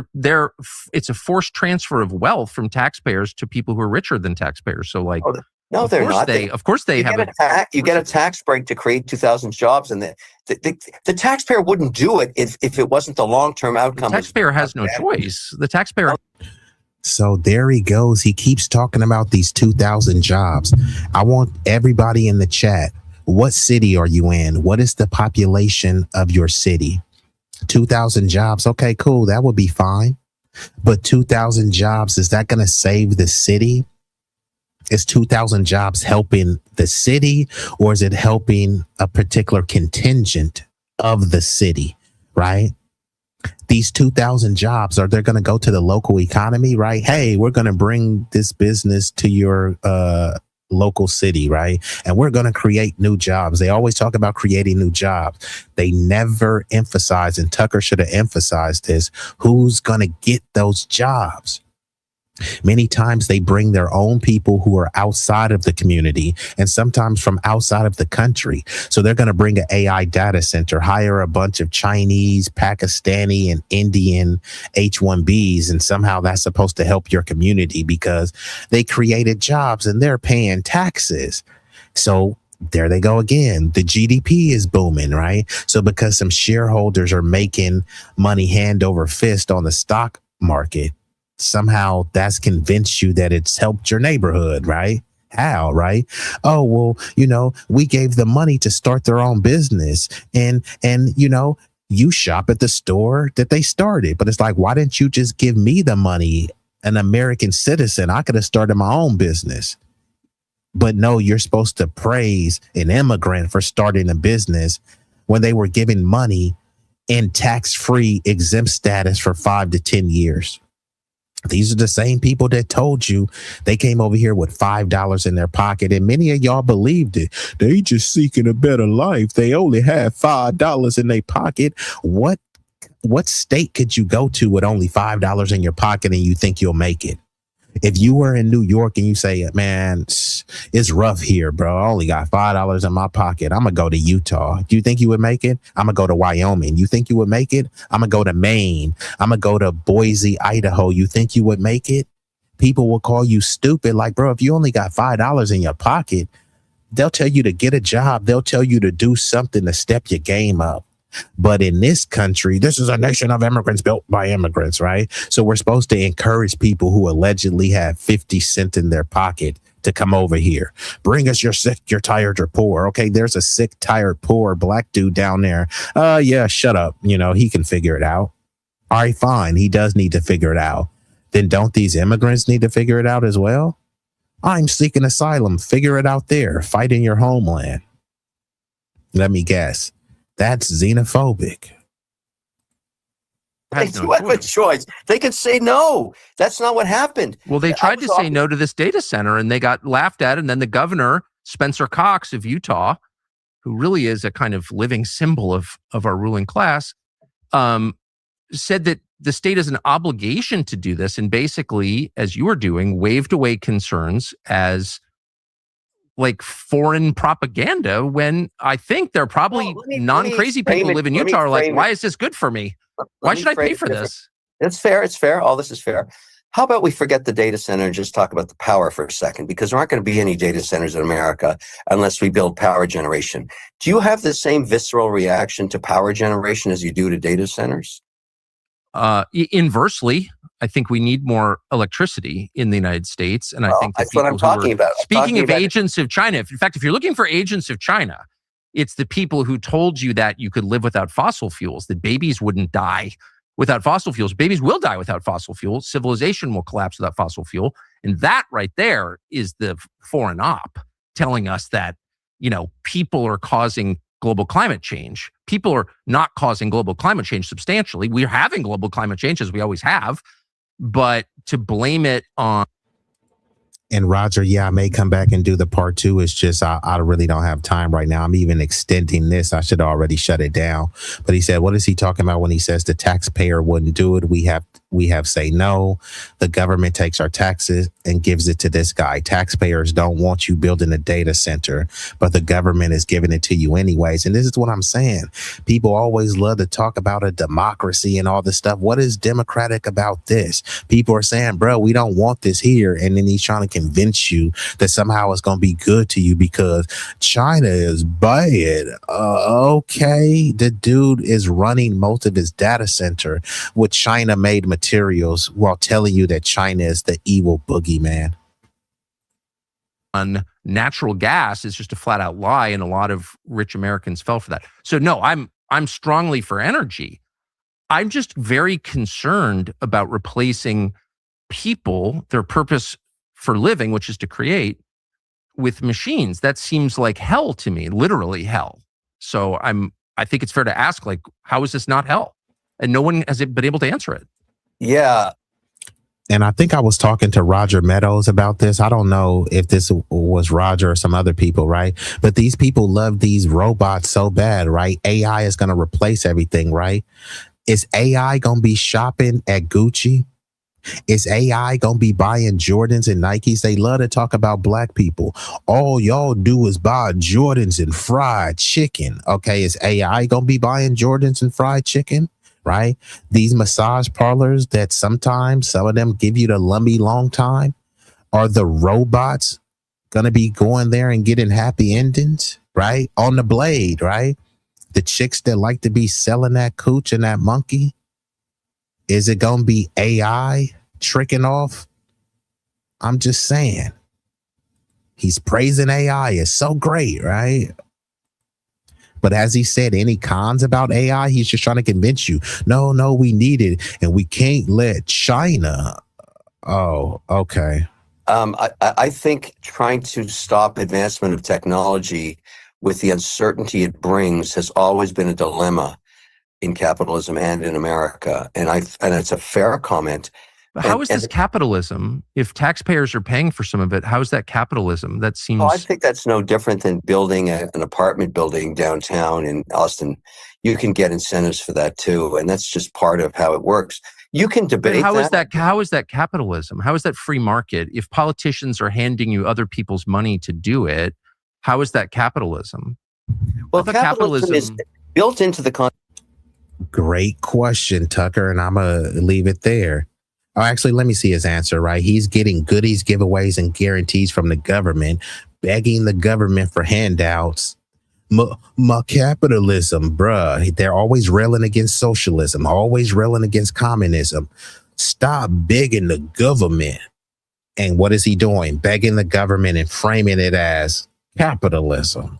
It's a forced transfer of wealth from taxpayers to people who are richer than taxpayers. So, like, no, they're not. Of course, they have you get a tax break to create 2,000 jobs, and the taxpayer wouldn't do it if it wasn't the long-term outcome. The taxpayer has no choice. The taxpayer. So there he goes. He keeps talking about these 2,000 jobs. I want everybody in the chat. What city are you in? What is the population of your city? 2,000 jobs. Okay, cool. That would be fine. But 2,000 jobs, is that going to save the city? Is 2,000 jobs helping the city, or is it helping a particular contingent of the city, right? These 2,000 jobs, are they going to go to the local economy, right? Hey, we're going to bring this business to your local city, right? And we're going to create new jobs. They always talk about creating new jobs. They never emphasize, and Tucker should have emphasized this, who's going to get those jobs. Many times they bring their own people who are outside of the community and sometimes from outside of the country. So they're going to bring an AI data center, hire a bunch of Chinese, Pakistani, and Indian H-1Bs. And somehow that's supposed to help your community because they created jobs and they're paying taxes. So there they go again. The GDP is booming, right? So because some shareholders are making money hand over fist on the stock market, somehow that's convinced you that it's helped your neighborhood, right? How, right? Oh, well, we gave them money to start their own business. And you shop at the store that they started. But it's like, why didn't you just give me the money? An American citizen, I could have started my own business. But no, you're supposed to praise an immigrant for starting a business when they were giving money in tax-free exempt status for 5 to 10 years. These are the same people that told you they came over here with $5 in their pocket, and many of y'all believed it. They just seeking a better life. They only have $5 in their pocket. What state could you go to with only $5 in your pocket and you think you'll make it? If you were in New York and you say, man, it's rough here, bro. I only got $5 in my pocket. I'm going to go to Utah. Do you think you would make it? I'm going to go to Wyoming. You think you would make it? I'm going to go to Maine. I'm going to go to Boise, Idaho. You think you would make it? People will call you stupid. Like, bro, if you only got $5 in your pocket, they'll tell you to get a job. They'll tell you to do something to step your game up. But in this country, this is a nation of immigrants built by immigrants, right? So we're supposed to encourage people who allegedly have 50 cents in their pocket to come over here. Bring us your sick, you're tired, you're poor. Okay, there's a sick, tired, poor black dude down there. Yeah, shut up. He can figure it out. All right, fine. He does need to figure it out. then don't these immigrants need to figure it out as well? I'm seeking asylum. Figure it out there. Fight in your homeland. Let me guess. That's xenophobic. They do have a choice. They could say no. That's not what happened. Well, they tried to say no to this data center and they got laughed at. And then the governor, Spencer Cox of Utah, who really is a kind of living symbol of our ruling class, said that the state has an obligation to do this. And basically, as you were doing, waved away concerns as like foreign propaganda when I think they're probably non-crazy people who live in Utah are like, why is this good for me? Why should I pay for this? It's fair. It's fair. All this is fair. How about we forget the data center and just talk about the power for a second? Because there aren't going to be any data centers in America unless we build power generation. Do you have the same visceral reaction to power generation as you do to data centers? Inversely, I think we need more electricity in the United States. And I think that's what I'm talking about. Speaking of agents of China, in fact, if you're looking for agents of China, it's the people who told you that you could live without fossil fuels, that babies wouldn't die without fossil fuels. Babies will die without fossil fuels. Civilization will collapse without fossil fuel. And that right there is the foreign op telling us that, you know, people are causing global climate change. People are not causing global climate change substantially. We're having global climate change as we always have, but to blame it on. And Roger, yeah, I may come back and do the part 2. It's just I really don't have time right now. I'm even extending this. I should already shut it down. But he said, what is he talking about when he says the taxpayer wouldn't do it? We have say no. The government takes our taxes and gives it to this guy. Taxpayers don't want you building a data center, but the government is giving it to you anyways. And this is what I'm saying. People always love to talk about a democracy and all this stuff. What is democratic about this? People are saying, bro, we don't want this here. And then he's trying to convince you that somehow it's going to be good to you because China is bad. Okay. The dude is running most of his data center with China made materials while telling you that China is the evil boogeyman. On natural gas is just a flat out lie, and a lot of rich Americans fell for that. So no, I'm strongly for energy. I'm just very concerned about replacing people, their purpose for living, which is to create, with machines. That seems like hell to me, literally hell. So I think it's fair to ask, like, how is this not hell? And no one has been able to answer it. Yeah. And I think I was talking to Roger Meadows about this. I don't know if this was Roger or some other people, right? But these people love these robots so bad, right? AI is going to replace everything, right? Is AI going to be shopping at Gucci? Is AI going to be buying Jordans and Nikes? They love to talk about black people. All y'all do is buy Jordans and fried chicken. Okay, is AI going to be buying Jordans and fried chicken? Right? These massage parlors that sometimes some of them give you the lumpy long time. Are the robots going to be going there and getting happy endings? Right? On the blade, right? The chicks that like to be selling that cooch and that monkey. Is it going to be AI tricking off? I'm just saying. He's praising AI. It's so great, right? But as he said, any cons about AI, he's just trying to convince you. No, we need it. And we can't let China. Oh, okay. I think trying to stop advancement of technology with the uncertainty it brings has always been a dilemma in capitalism and in America. And it's a fair comment. But how is this capitalism? If taxpayers are paying for some of it, how is that capitalism? That seems... I think that's no different than building an apartment building downtown in Austin. You can get incentives for that too. And that's just part of how it works. You can debate how is that capitalism? How is that free market? If politicians are handing you other people's money to do it, how is that capitalism? Well, capitalism is built into the... Great question, Tucker. And I'm going to leave it there. Oh, actually, let me see his answer, right? He's getting goodies, giveaways, and guarantees from the government, begging the government for handouts. Capitalism, bruh. They're always railing against socialism, always railing against communism. Stop begging the government. And what is he doing? Begging the government and framing it as capitalism.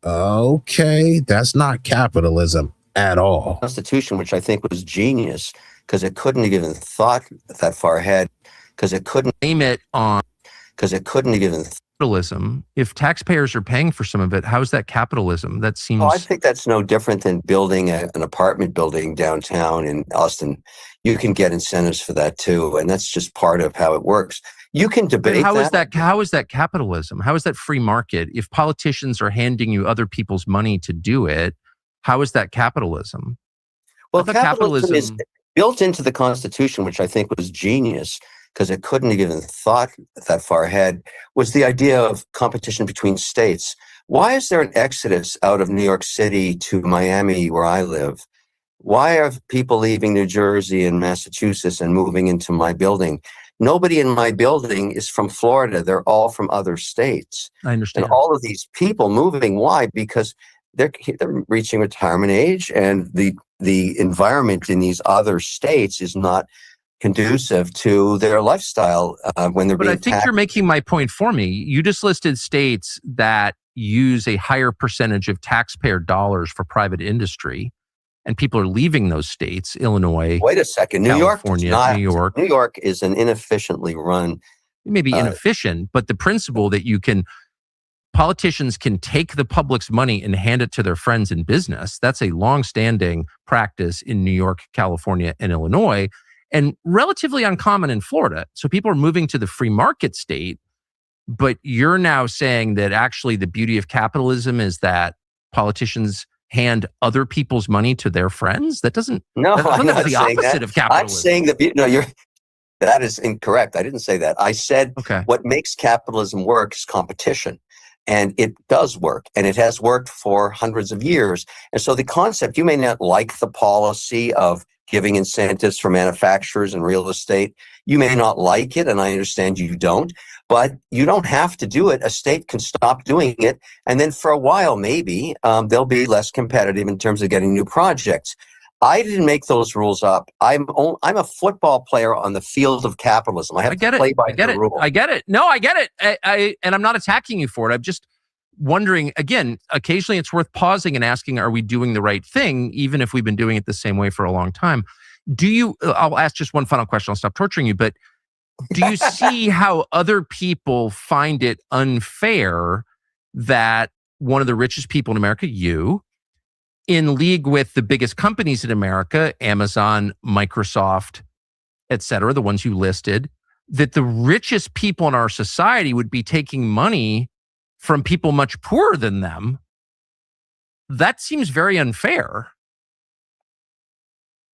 Okay, that's not capitalism at all. Constitution, which I think was genius, because it couldn't have even thought that far ahead, because it couldn't Blame it on have even. Capitalism. If taxpayers are paying for some of it, how is that capitalism? That seems. Oh, I think that's no different than building an apartment building downtown in Austin. You can get incentives for that too, and that's just part of how it works. You can debate how is that. How is that capitalism? How is that free market? If politicians are handing you other people's money to do it, how is that capitalism? Well, capitalism is built into the Constitution, which I think was genius, because it couldn't have even thought that far ahead, was the idea of competition between states. Why is there an exodus out of New York City to Miami, where I live? Why are people leaving New Jersey and Massachusetts and moving into my building? Nobody in my building is from Florida. They're all from other states. I understand. And all of these people moving, why? Because they're reaching retirement age, and the environment in these other states is not conducive to their lifestyle when they're But being I think taxed. you're making my point for me. You just listed states that use a higher percentage of taxpayer dollars for private industry, and people are leaving those states. Illinois. Wait a second. New California, York, New York. New York is an inefficiently run. It may be inefficient, but the principle that politicians can take the public's money and hand it to their friends in business, that's a longstanding practice in New York, California, and Illinois, and relatively uncommon in Florida. So people are moving to the free market state, but you're now saying that actually the beauty of capitalism is that politicians hand other people's money to their friends? That doesn't. No, I'm not the saying opposite that. of capitalism. I'm saying that is incorrect. I didn't say that. I said what makes capitalism work is competition. And it does work, and it has worked for hundreds of years. And so the concept, you may not like the policy of giving incentives for manufacturers and real estate. You may not like it, and I understand you don't, but you don't have to do it. A state can stop doing it, and then for a while, maybe they'll be less competitive in terms of getting new projects. I didn't make those rules up. I'm a football player on the field of capitalism. I have to play by the rules. I get it. No, I get it. And I'm not attacking you for it. I'm just wondering, again, occasionally it's worth pausing and asking, are we doing the right thing, even if we've been doing it the same way for a long time? I'll ask just one final question. I'll stop torturing you. But do you see how other people find it unfair that one of the richest people in America, you, in league with the biggest companies in America, Amazon, Microsoft, et cetera, the ones you listed, that the richest people in our society would be taking money from people much poorer than them? That seems very unfair.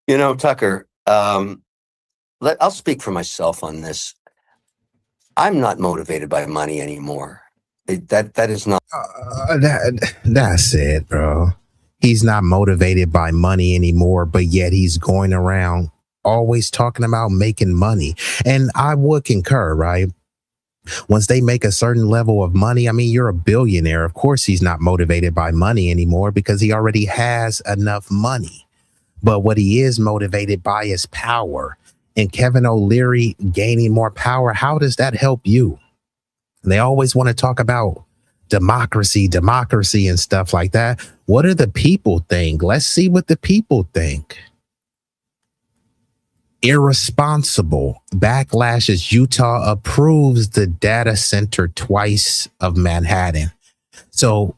You know, Tucker, I'll speak for myself on this. I'm not motivated by money anymore. That is not. That's it, bro. He's not motivated by money anymore, but yet he's going around always talking about making money. And I would concur, right? Once they make a certain level of money, I mean, you're a billionaire. Of course, he's not motivated by money anymore because he already has enough money. But what he is motivated by is power. And Kevin O'Leary gaining more power, how does that help you? They always want to talk about democracy and stuff like that. What do the people think? Let's see what the people think. Irresponsible. Backlash as Utah approves the data center twice of Manhattan. So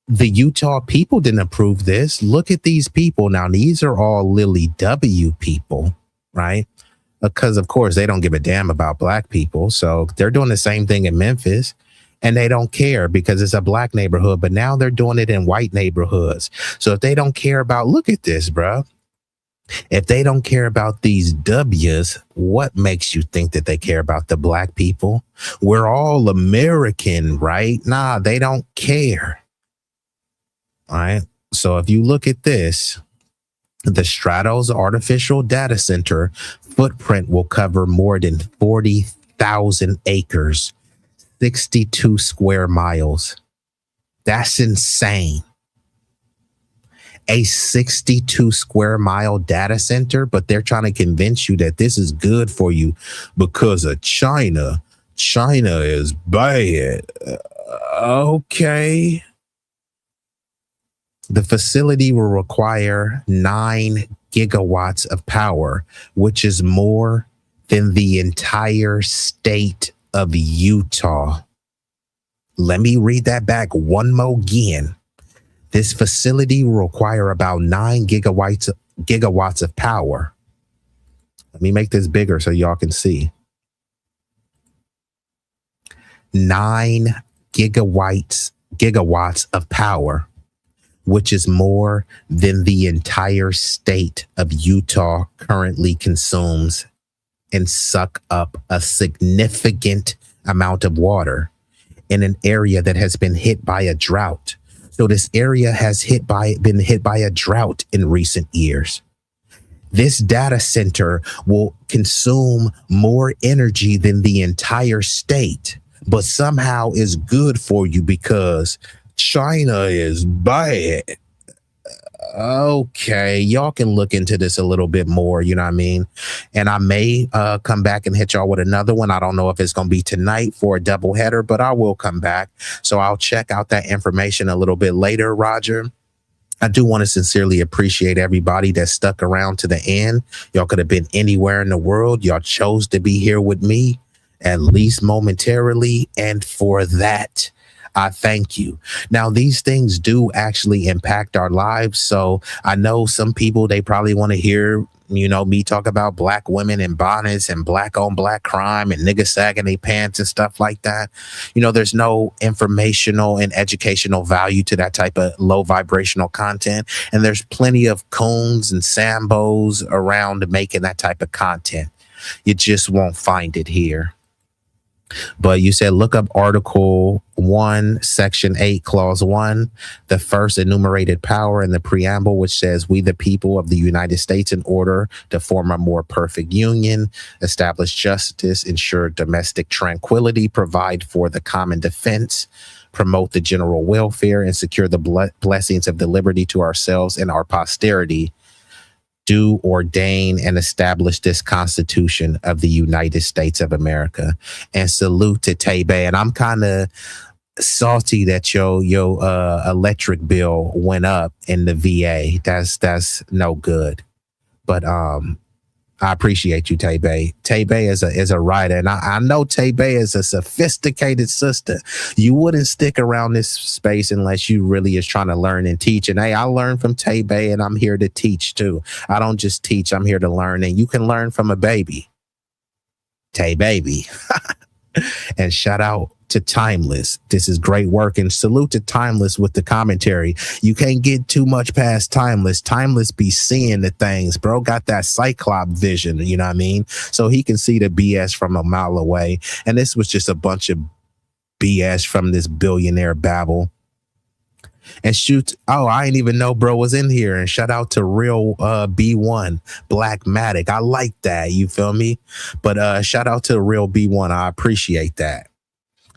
the Utah people didn't approve this. Look at these people. Now, these are all Lily W people, right? Because, of course, they don't give a damn about black people. So they're doing the same thing in Memphis. And they don't care because it's a black neighborhood, but now they're doing it in white neighborhoods. So if they don't care about, look at this, bro. If they don't care about these W's, what makes you think that they care about the black people? We're all American, right? Nah, they don't care. All right. So if you look at this, the Stratos Artificial Data Center footprint will cover more than 40,000 acres. 62 square miles. That's insane. A 62 square mile data center, but they're trying to convince you that this is good for you because of China. China is bad. Okay. The facility will require 9 gigawatts of power, which is more than the entire state of Utah. Let me read that back one more again. This facility will require about 9 gigawatts of power. Let me make this bigger so y'all can see. 9 gigawatts of power, which is more than the entire state of Utah currently consumes and suck up a significant amount of water in an area that has been hit by a drought. So this area has been hit by a drought in recent years. This data center will consume more energy than the entire state, but somehow is good for you because China is bad. Okay, y'all can look into this a little bit more, you know what I mean? And I may come back and hit y'all with another one. I don't know if it's going to be tonight for a double header, but I will come back. So I'll check out that information a little bit later, Roger. I do want to sincerely appreciate everybody that stuck around to the end. Y'all could have been anywhere in the world. Y'all chose to be here with me, at least momentarily. And for that, I thank you. Now, these things do actually impact our lives. So I know some people, they probably want to hear, me talk about black women in bonnets and black on black crime and niggas sagging their pants and stuff like that. There's no informational and educational value to that type of low vibrational content. And there's plenty of coons and sambos around making that type of content. You just won't find it here. But you said look up Article 1, Section 8, Clause 1, the first enumerated power in the preamble, which says, we the people of the United States, in order to form a more perfect union, establish justice, ensure domestic tranquility, provide for the common defense, promote the general welfare, and secure the blessings of the liberty to ourselves and our posterity, do ordain and establish this Constitution of the United States of America. And salute to Tebe. And I'm kind of salty that your electric bill went up in the VA. That's no good. But I appreciate you, Tebe. Tebe is a writer, and I know Tebe is a sophisticated sister. You wouldn't stick around this space unless you really is trying to learn and teach. And hey, I learned from Tebe, and I'm here to teach too. I don't just teach, I'm here to learn, and you can learn from a baby. Tay-baby. And shout out to Timeless. This is great work, and salute to Timeless with the commentary. You can't get too much past Timeless. Timeless be seeing the things, bro. Got that cyclop vision, you know what I mean? So he can see the BS from a mile away. And this was just a bunch of BS from this billionaire babble. And shoot, I didn't even know bro was in here. And shout out to Real B1 Blackmatic. I like that, you feel me? But shout out to Real B1. I appreciate that.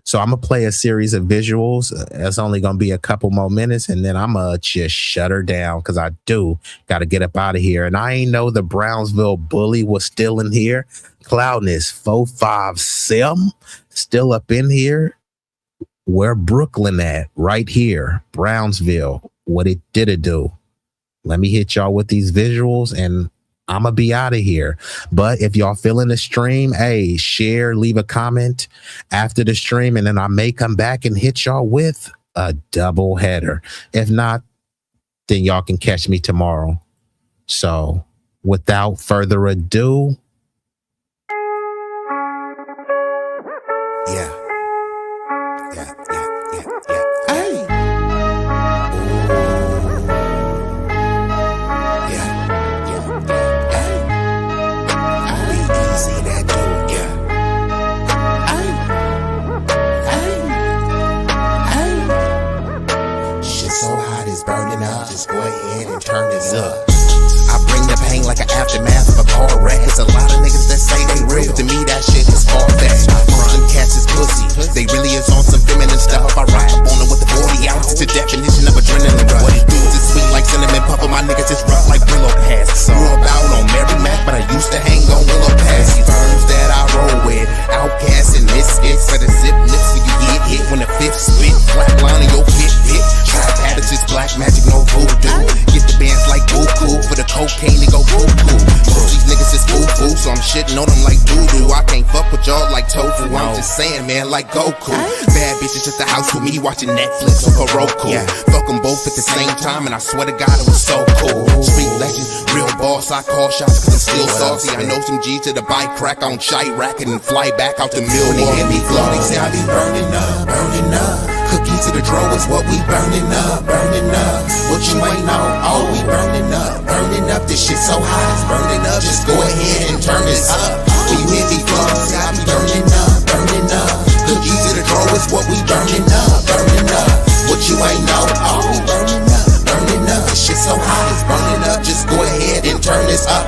So I'm gonna play a series of visuals. It's only gonna be a couple more minutes, and then I'm gonna just shut her down because I do gotta get up out of here. And I ain't know the Brownsville bully was still in here. Cloudness 457 still up in here. Where Brooklyn at? Right here, Brownsville. What it did do? Let me hit y'all with these visuals, and I'm gonna be out of here. But if y'all feeling the stream, hey, share, leave a comment after the stream, and then I may come back and hit y'all with a double header. If not, then y'all can catch me tomorrow. So without further ado, yeah. Hey. B-Eazy Dat Dude, shit so hot it's burning up. Just go ahead and turn this up. I bring the pain like an aftermath of a car wreck. It's a lot of niggas that say they real. To me, that shit is far-fetched. Most of them cats is pussy. I'm just saying, man, like Goku. Bad bitches at the house with me watching Netflix or Roku. Fuck them both at the same time, and I swear to God it was so cool. Street legend, real boss, I call shots cause I'm still saucy. I know some G's to the bike crack on Chirac and then fly back out to Milwaukee. When they hear me flow, they say I be burning up, burning up. Cookies to the drawer is what we burning up, burning up. What you ain't know, oh, we burning up, burning up. This shit so hot, it's burning up. Just go ahead and turn this up. When you hear me flow, say I be burning up, burning up. Cookies to the drawer is what we burning up, burning up. What you ain't know, oh, we burning up, burning up. This shit so hot, it's burning up. Just go ahead and turn this up.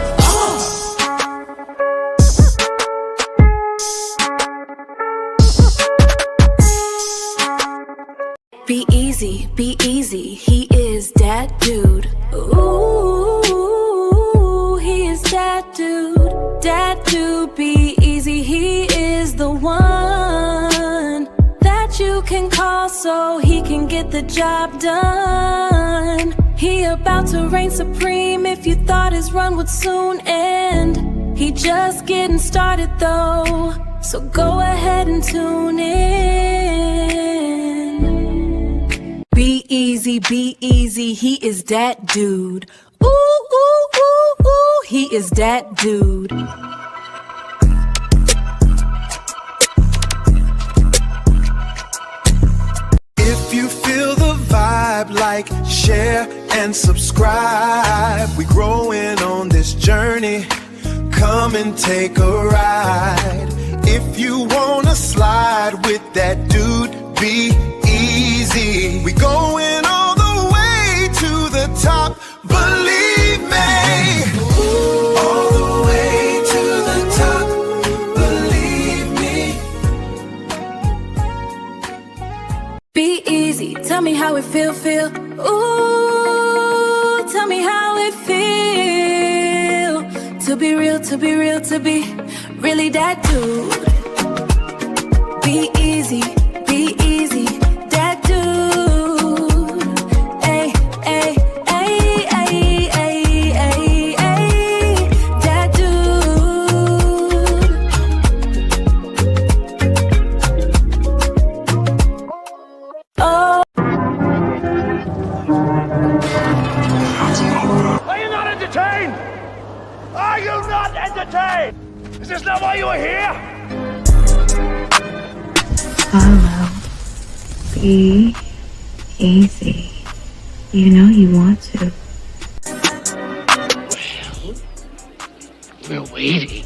B-Eazy, B-Eazy, he is that dude. Ooh, he is that dude. That dude, B-Eazy, he is the one that you can call so he can get the job done. He about to reign supreme if you thought his run would soon end. He just getting started though, so go ahead and tune in. B-Eazy, B-Eazy, he is that dude. Ooh, ooh, ooh, ooh, he is that dude. If you feel the vibe, like, share, and subscribe. We growing on this journey. Come and take a ride. If you wanna slide with that dude, be easy. We going all the way to the top, believe me. All the way to the top, believe me. Be easy, tell me how it feel. Ooh, tell me how it feel. To be real, to be real, to be really that dude. Be easy, be easy. Is this not why you were here? Follow. Be easy. You know you want to. Well, we're waiting.